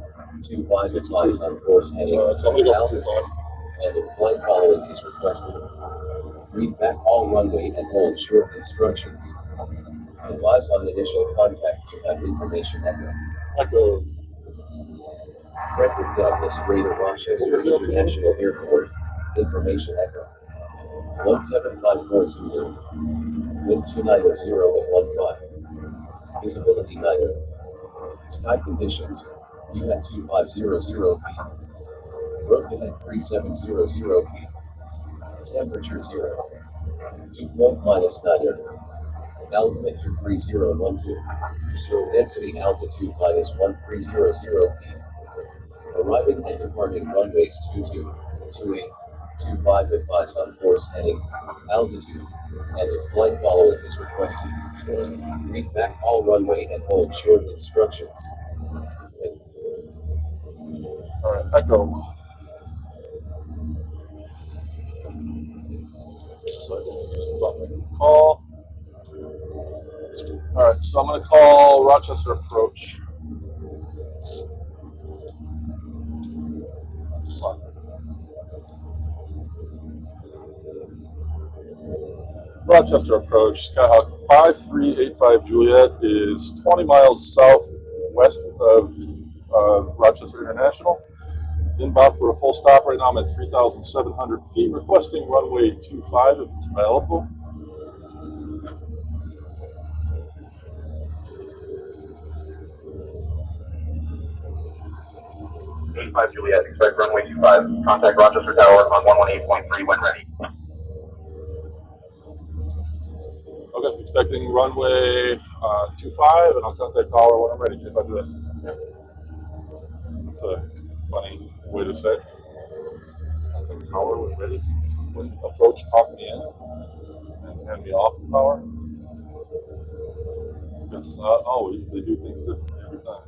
25 advise on course heading It's only go for altitude 25. and if flight following is requested. Read back all runway and hold short instructions. Advise on initial contact. You have information echo. Echo. Frederick Douglass, Greater Rochester International Airport. Information echo. 1754 Zulu. Wind 290 at 15. Visibility 9. Sky conditions. You had 2500 feet. Broken at 3700 feet. Temperature 0. Dew point minus 9. Altimeter 3012. Density altitude minus 1300 feet. Arriving and departing runways 22, 28, 25 advise on course heading, altitude, and if flight following is requested. Read back all runway and hold short instructions. All right, echo. So I can call. All right, so I'm going to call Rochester approach. Rochester approach. Skyhawk 5385 Juliet is 20 miles southwest of Rochester International. Inbound for a full stop. Right now I'm at 3,700 feet, requesting runway 25 if it's available. Five Juliet, expect runway 25. Contact Rochester Tower on 118.3 when ready. Okay, expecting runway 25, and I'll contact caller when I'm ready. If I do that. Yeah. That's a funny way to say it. Contact caller when ready. When approach, talk me in, and hand me off the tower. It's not always. They do things differently every time.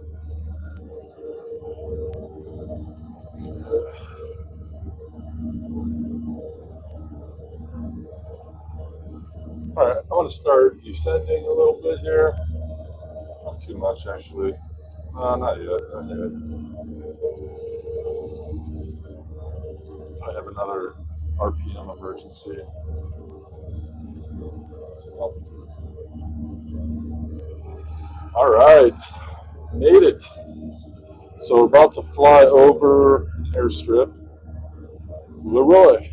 All right, I want to start descending a little bit here. Not too much, actually. Not yet. Not yet. I have another RPM emergency. That's an altitude. All right, made it. So we're about to fly over an airstrip. Leroy.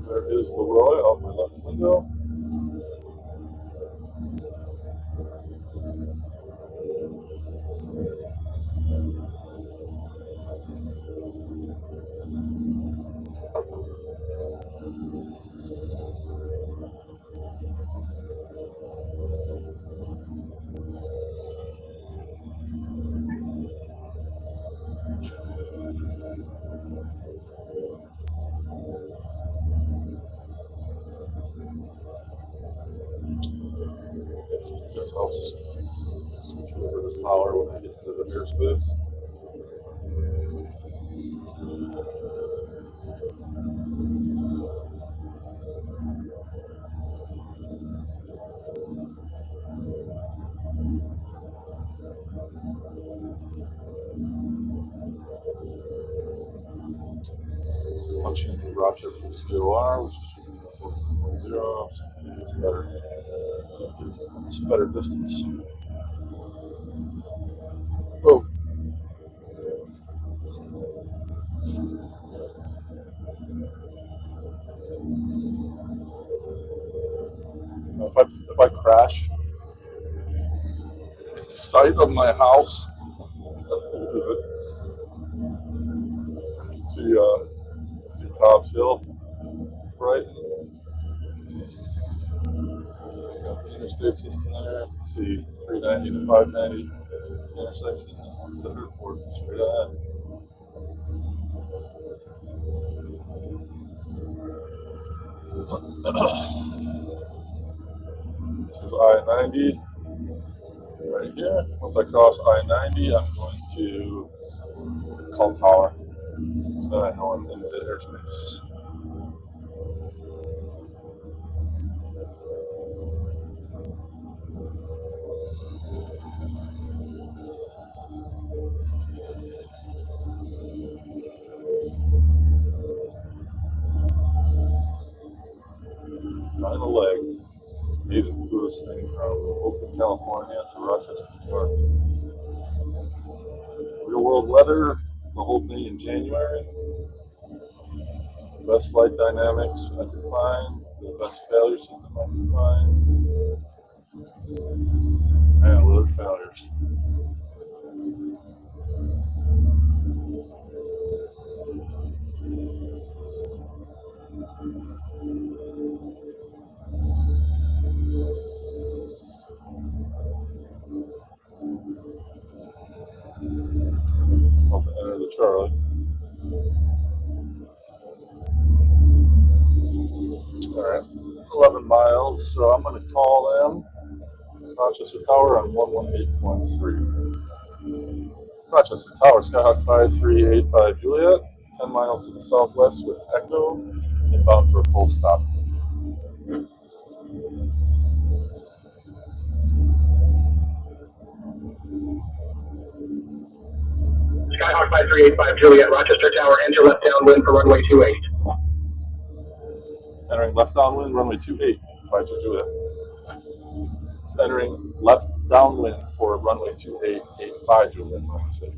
There is Leroy on my left window. Guess I'll just switch over to power when I get into the airspace. Punch in the Rochester COR, which is 14.0. It's better. 15 minutes better distance. Oh. If I crash in sight of my house, is it? You can see Cobb's Hill, right? Got the interstate system there. You can see 390 to 590 intersection. The airport straight ahead. This is I-90 right here. Once I cross I-90, I'm going to call tower. So then I know I'm in the airspace. Final leg. Amazing fluidest thing from Oakland, California to Rochester, New York. Real world weather, the whole thing in January. The best flight dynamics I could find. The best failure system I could find. Man, what are failures? About to enter the Charlie. Alright, 11 miles, so I'm going to call them Rochester Tower on 118.3. Rochester Tower, Skyhawk 5385 Juliet, 10 miles to the southwest with Echo, inbound for a full stop. Skyhawk 5385 Juliet, Rochester Tower, enter left downwind for runway 28. Entering left downwind, runway 28, 53 Juliet. It's entering left downwind for runway 2885 Juliet, my mistake.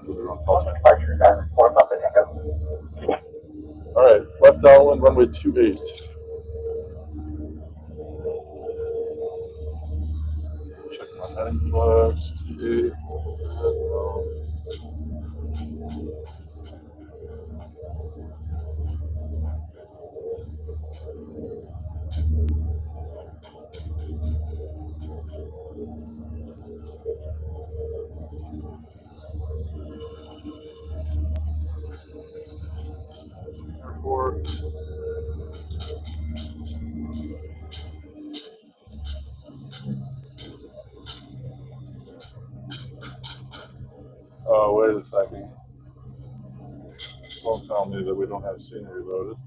So they're on call sign. Alright, left downwind, runway 28. Check my heading flag, 68. Airport. Oh, wait a second. Don't tell me that we don't have scenery loaded.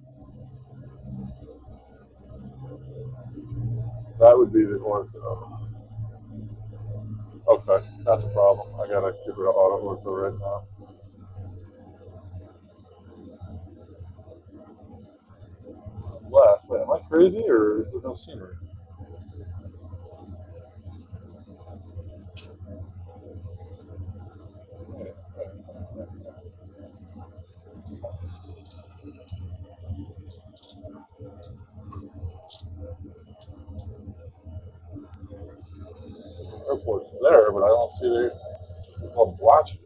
That would be the ortho. Okay, that's a problem. I gotta get rid of auto ortho right now. Left. Wait, am I crazy or is there no scenery? there, but I don't see there. Just it's all blotchy.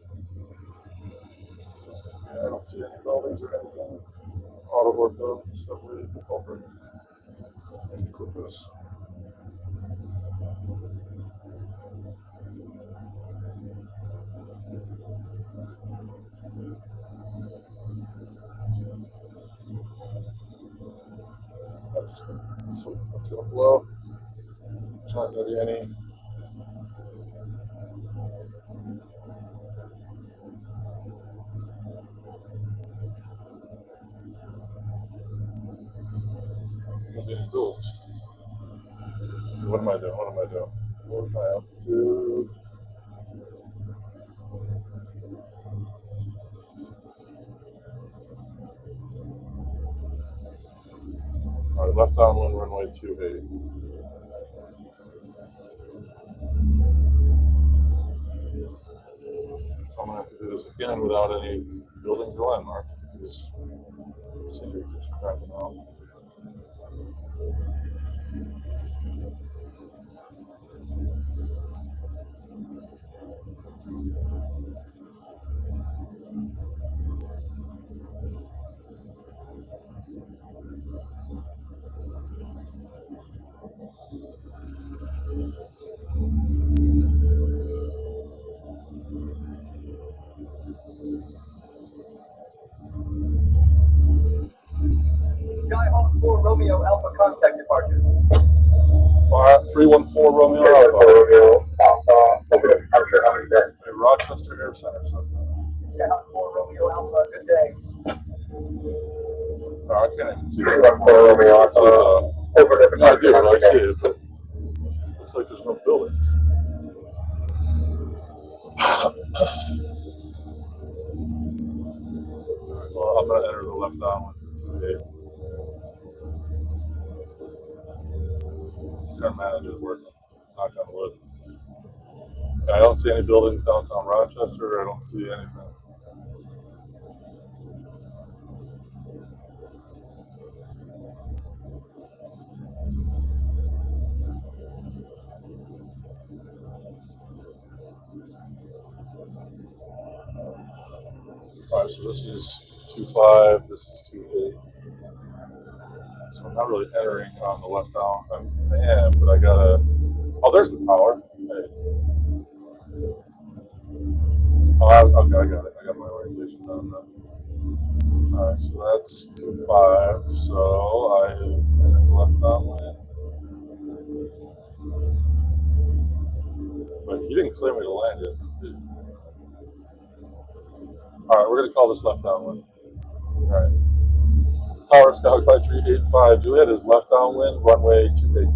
Yeah, I don't see any buildings or anything. Auto ortho stuff really the culprit. Let me quit this. That's gonna blow. There's not gonna be any. Buildings. What am I doing? What am I doing? What's my altitude? All right, left downwind runway 28. So I'm gonna have to do this again without any buildings or landmarks because scenery keeps crapping out. Skyhawk 4 Romeo Alpha contact departure. 314 Romeo Alpha. Romeo Alpha, over to departure, how many days? Rochester Air Center. So Skyhawk 4 Romeo Alpha, good day. I can't even see 314 Romeo Alpha, over to yeah, I do. departure, I see it, but it looks like there's no buildings. Well, I'm gonna enter the left downwind for 28. Our manager's working. Knock on wood. I don't see any buildings downtown Rochester. I don't see anything. All right, so this is 2.5. This is 2.8. So I'm not really entering on the left down. I am, but I gotta. Oh, there's the tower. Hey. Oh, okay, I got it. I got my orientation done now. All right, so that's 2.5. So I entered the left downwind. But he didn't clear me to land it. All right, we're gonna call this left downwind. All right. Tower Skyhawk 5385 Juliet is left downwind, runway 28.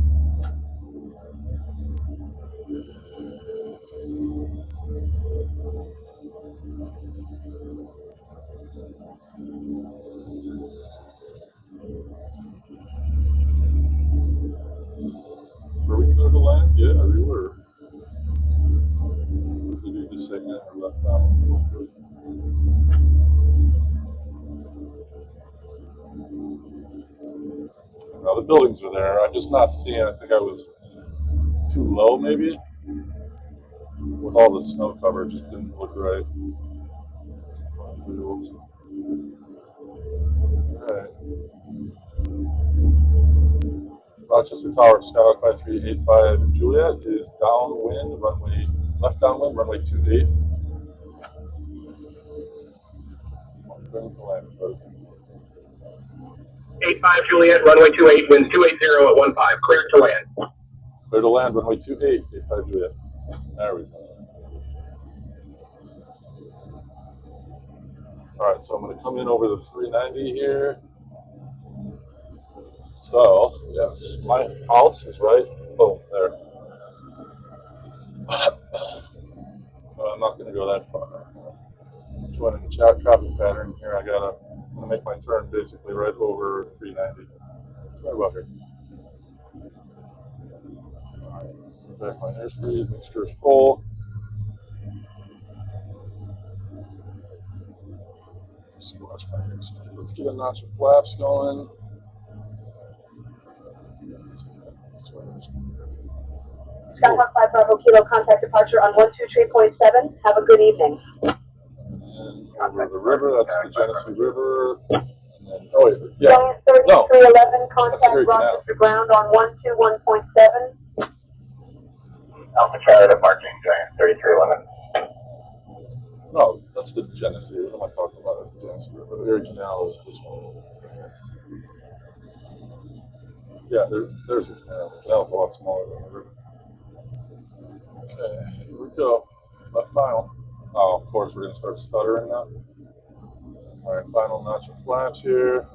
Were we clear to land? Yeah, we were. Did you just say enter left downwind? Now the buildings are there. I'm just not seeing. I think I was too low, maybe. With all the snow cover, it just didn't look right. Alright. Rochester Tower, Skyhawk 5385 Juliet is downwind, runway, left downwind, runway 28. Going for land. 85 Juliet, runway 28, winds 280 at 15, cleared to land. Clear to land, runway 28, 85 Juliet. There we go. All right, so I'm going to come in over the 390 here. So, yes, my house is right. Oh, there. I'm not going to go that far. Joining the traffic pattern here, I'm going to make my turn basically right over 390. Right about here. All right, back my airspeed, mixture is full. Just watch my airspeed. Let's get a notch of flaps going. Skyhawk 5 Bravo Kilo Kilo, contact departure on 123.7. Have a good evening. And over the river, that's the Genesee River. And then, oh wait, yeah. Giant 3311, contact Erie Canal. Rochester ground on 121.7. Alpha Charlie departing, Giant 3311. No, that's the Genesee. What am I talking about? That's the Genesee River. The Erie Canal is this one. Yeah, there's the canal. The canal's a lot smaller than the river. Okay, here we go. Left final. Oh, of course, we're going to start stuttering now. All right, final notch of flaps here.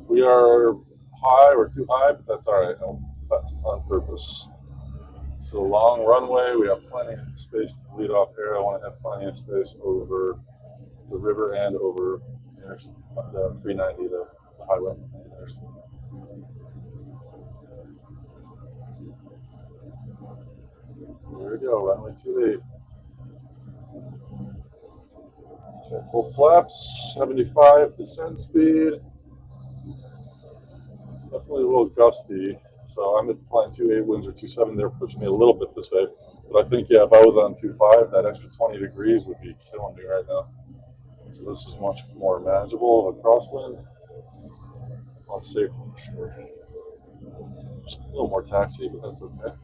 We are high, we're too high, but that's all right. No, that's on purpose. It's a long runway. We have plenty of space to lead off here. I want to have plenty of space over the river and over the 390, the highway. Here we go, runway 28. Okay, full flaps, 75 descent speed. Definitely a little gusty. So I'm flying 2.8, winds are 2.7. They're pushing me a little bit this way. But I think, yeah, if I was on 2.5, that extra 20 degrees would be killing me right now. So this is much more manageable of a crosswind. A lot safer for sure. Just a little more taxi, but that's okay.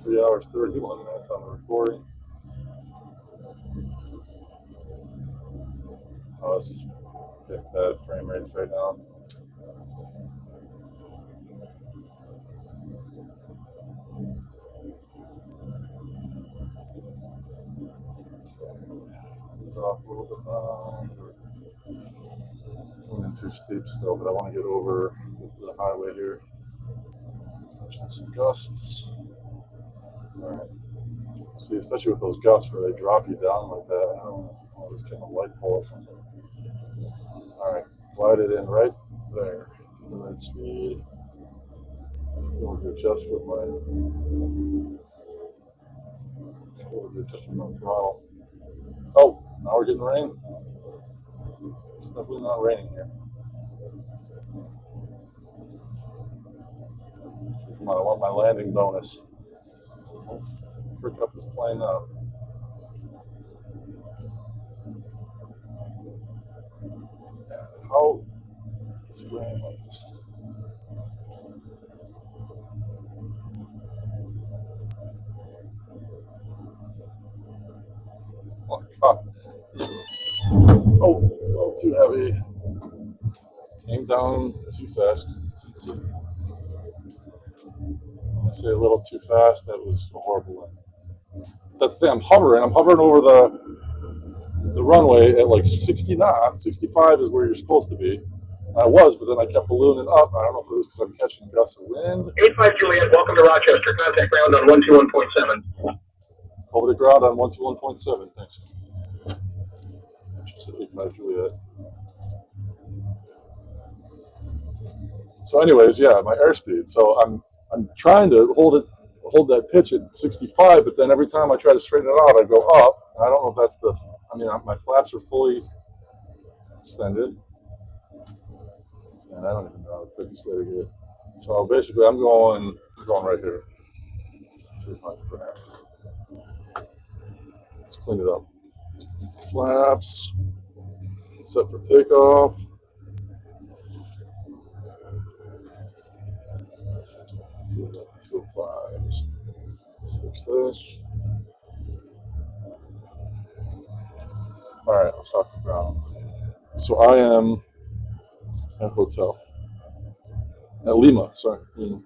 Hours 31 minutes on the recording. Oh, it's getting bad frame rates right now. It's off a little bit now. Coming in too steep still, but I want to get over the highway here. Catching some gusts. Alright. See, especially with those gusts where they drop you down like that. I don't know. I'll just get a light pole or something. Alright. Glide it in right there. Get the right speed. Able to adjust with my throttle. Oh, now we're getting rain. It's definitely not raining here. Come on, I want my landing bonus. Don't freak up this plane up. How is it raining like this? Oh, God. Oh, a little too heavy. Came down too fast. When I say a little too fast, that was a horrible one. That's the thing, I'm hovering over the runway at like 60 knots. 65 is where you're supposed to be. And I was, but then I kept ballooning up. I don't know if it was because I'm catching gusts of wind. 85 Juliet, welcome to Rochester. Contact ground on 121.7. Over the ground on 121.7, thanks. She said 85 Juliet. So anyways, yeah, my airspeed. So I'm trying to hold that pitch at 65, but then every time I try to straighten it out, I go up. I don't know if that's my flaps are fully extended. And I don't even know the quickest way to get it. So basically I'm going right here. 300. Let's clean it up. Flaps. Set for takeoff. 205s. Let's fix this. All right, let's talk to ground. So I am at hotel. At Lima, sorry. Lima.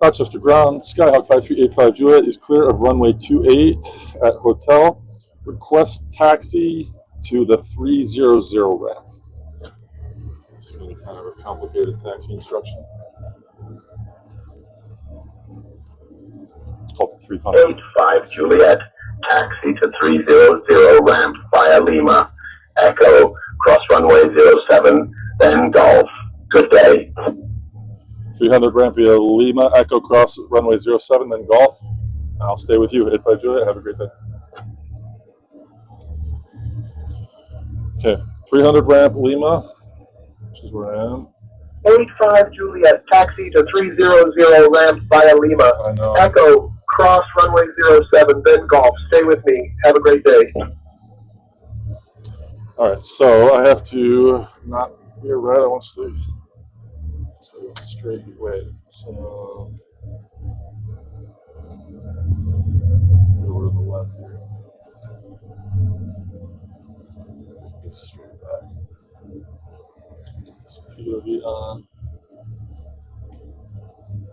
Rochester ground, Skyhawk 5385 Juliet is clear of runway 28 at hotel. Request taxi to the 300 ramp. This is going to be kind of a complicated taxi instruction. It's called the 300. 85 Juliet, taxi to 300 ramp via Lima, Echo, cross runway 07, then Golf. Good day. 300 ramp via Lima, Echo, cross runway 07, then Golf. I'll stay with you. 85 Juliet. Have a great day. Okay, 300 ramp Lima, which is where I am. 85 Juliet, taxi to 300 ramp via Lima. I know. Echo, cross runway 07, then golf. Stay with me. Have a great day. All right, so I have to not veer right. I want to stay straight way. So over to the left here. Take this straight back. This POV on.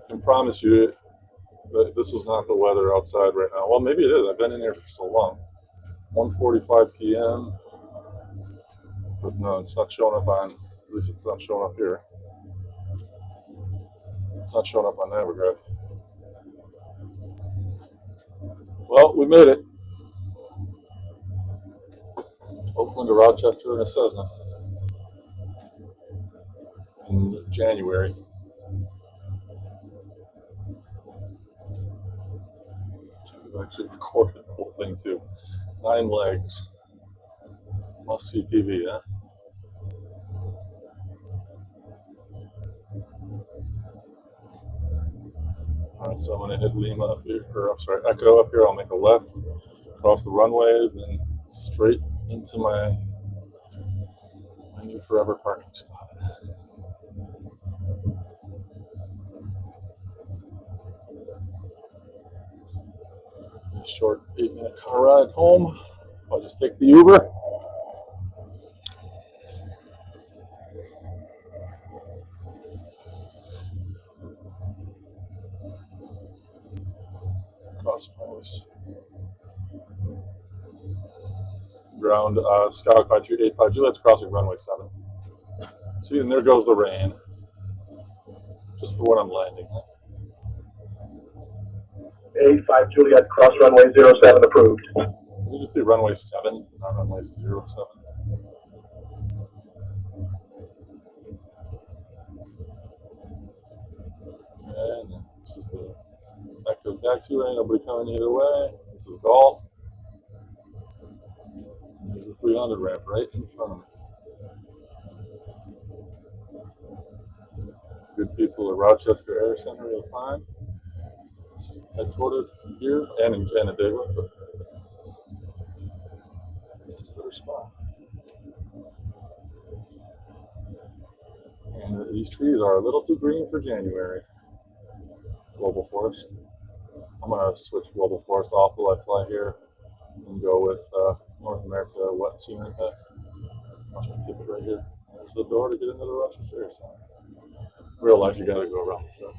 I can promise you that this is not the weather outside right now. Well, maybe it is. I've been in here for so long. 1:45 p.m. But no, it's not showing up on. At least it's not showing up here. It's not showing up on Navigraph. Well, we made it. Oakland to Rochester in a Cessna in January. I've actually recorded the whole thing too. 9 legs. Must see TV, huh? Alright, so I'm going to hit Lima up here, or I'm sorry, Echo up here. I'll make a left, cross the runway, then straight into my new forever parking spot. A short 8-minute car ride home. I'll just take the Uber. Cross runways. Ground Skyhawk 5385 Juliet's crossing runway 7. See, and there goes the rain. Just for when I'm landing. Huh? 85 Juliet, cross runway 07 approved. Can it just be runway 7, not runway 07? And this is the Echo taxiway. Nobody coming either way. This is golf. There's the 300 ramp right in front of me. Good people at Rochester Air Center, you'll find. It's headquartered here and in Canandaigua, but this is their spot. And these trees are a little too green for January. Global Forest. I'm going to switch Global Forest off while I fly here and go with North America Wet Scenery Pack. Watch my ticket right here. There's the door to get into the Rochester Air Center. Real life, you got to go around the front.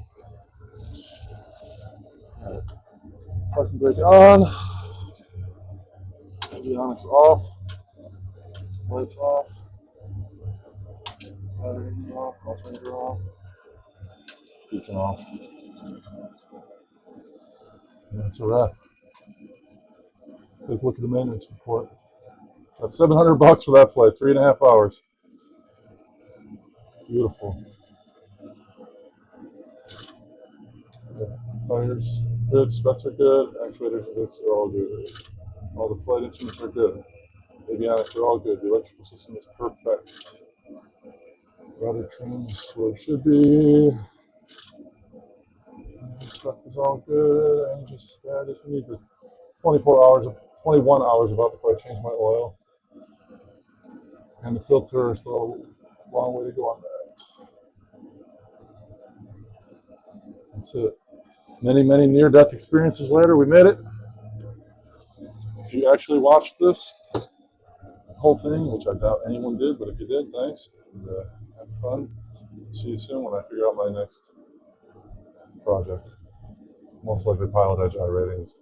All right. Parking brake on. Avionics off. Lights off. Battery off. Alternator off. Beacon off. And that's a wrap. Take a look at the maintenance report. That's $700 for that flight. 3.5 hours. Beautiful. Yeah. Tires good. Struts are good. Actuators are all good. All the flight instruments are good. Avionics are all good. The electrical system is perfect. Rudder trains where it should be. This stuff is all good. And just if you need the 21 hours about before I change my oil. And the filter is still a long way to go on that. That's it. Many, many near-death experiences later, we made it. If you actually watched this whole thing, which I doubt anyone did, but if you did, thanks. And, have fun. See you soon when I figure out my next project. Most likely Pilot Edge I ratings.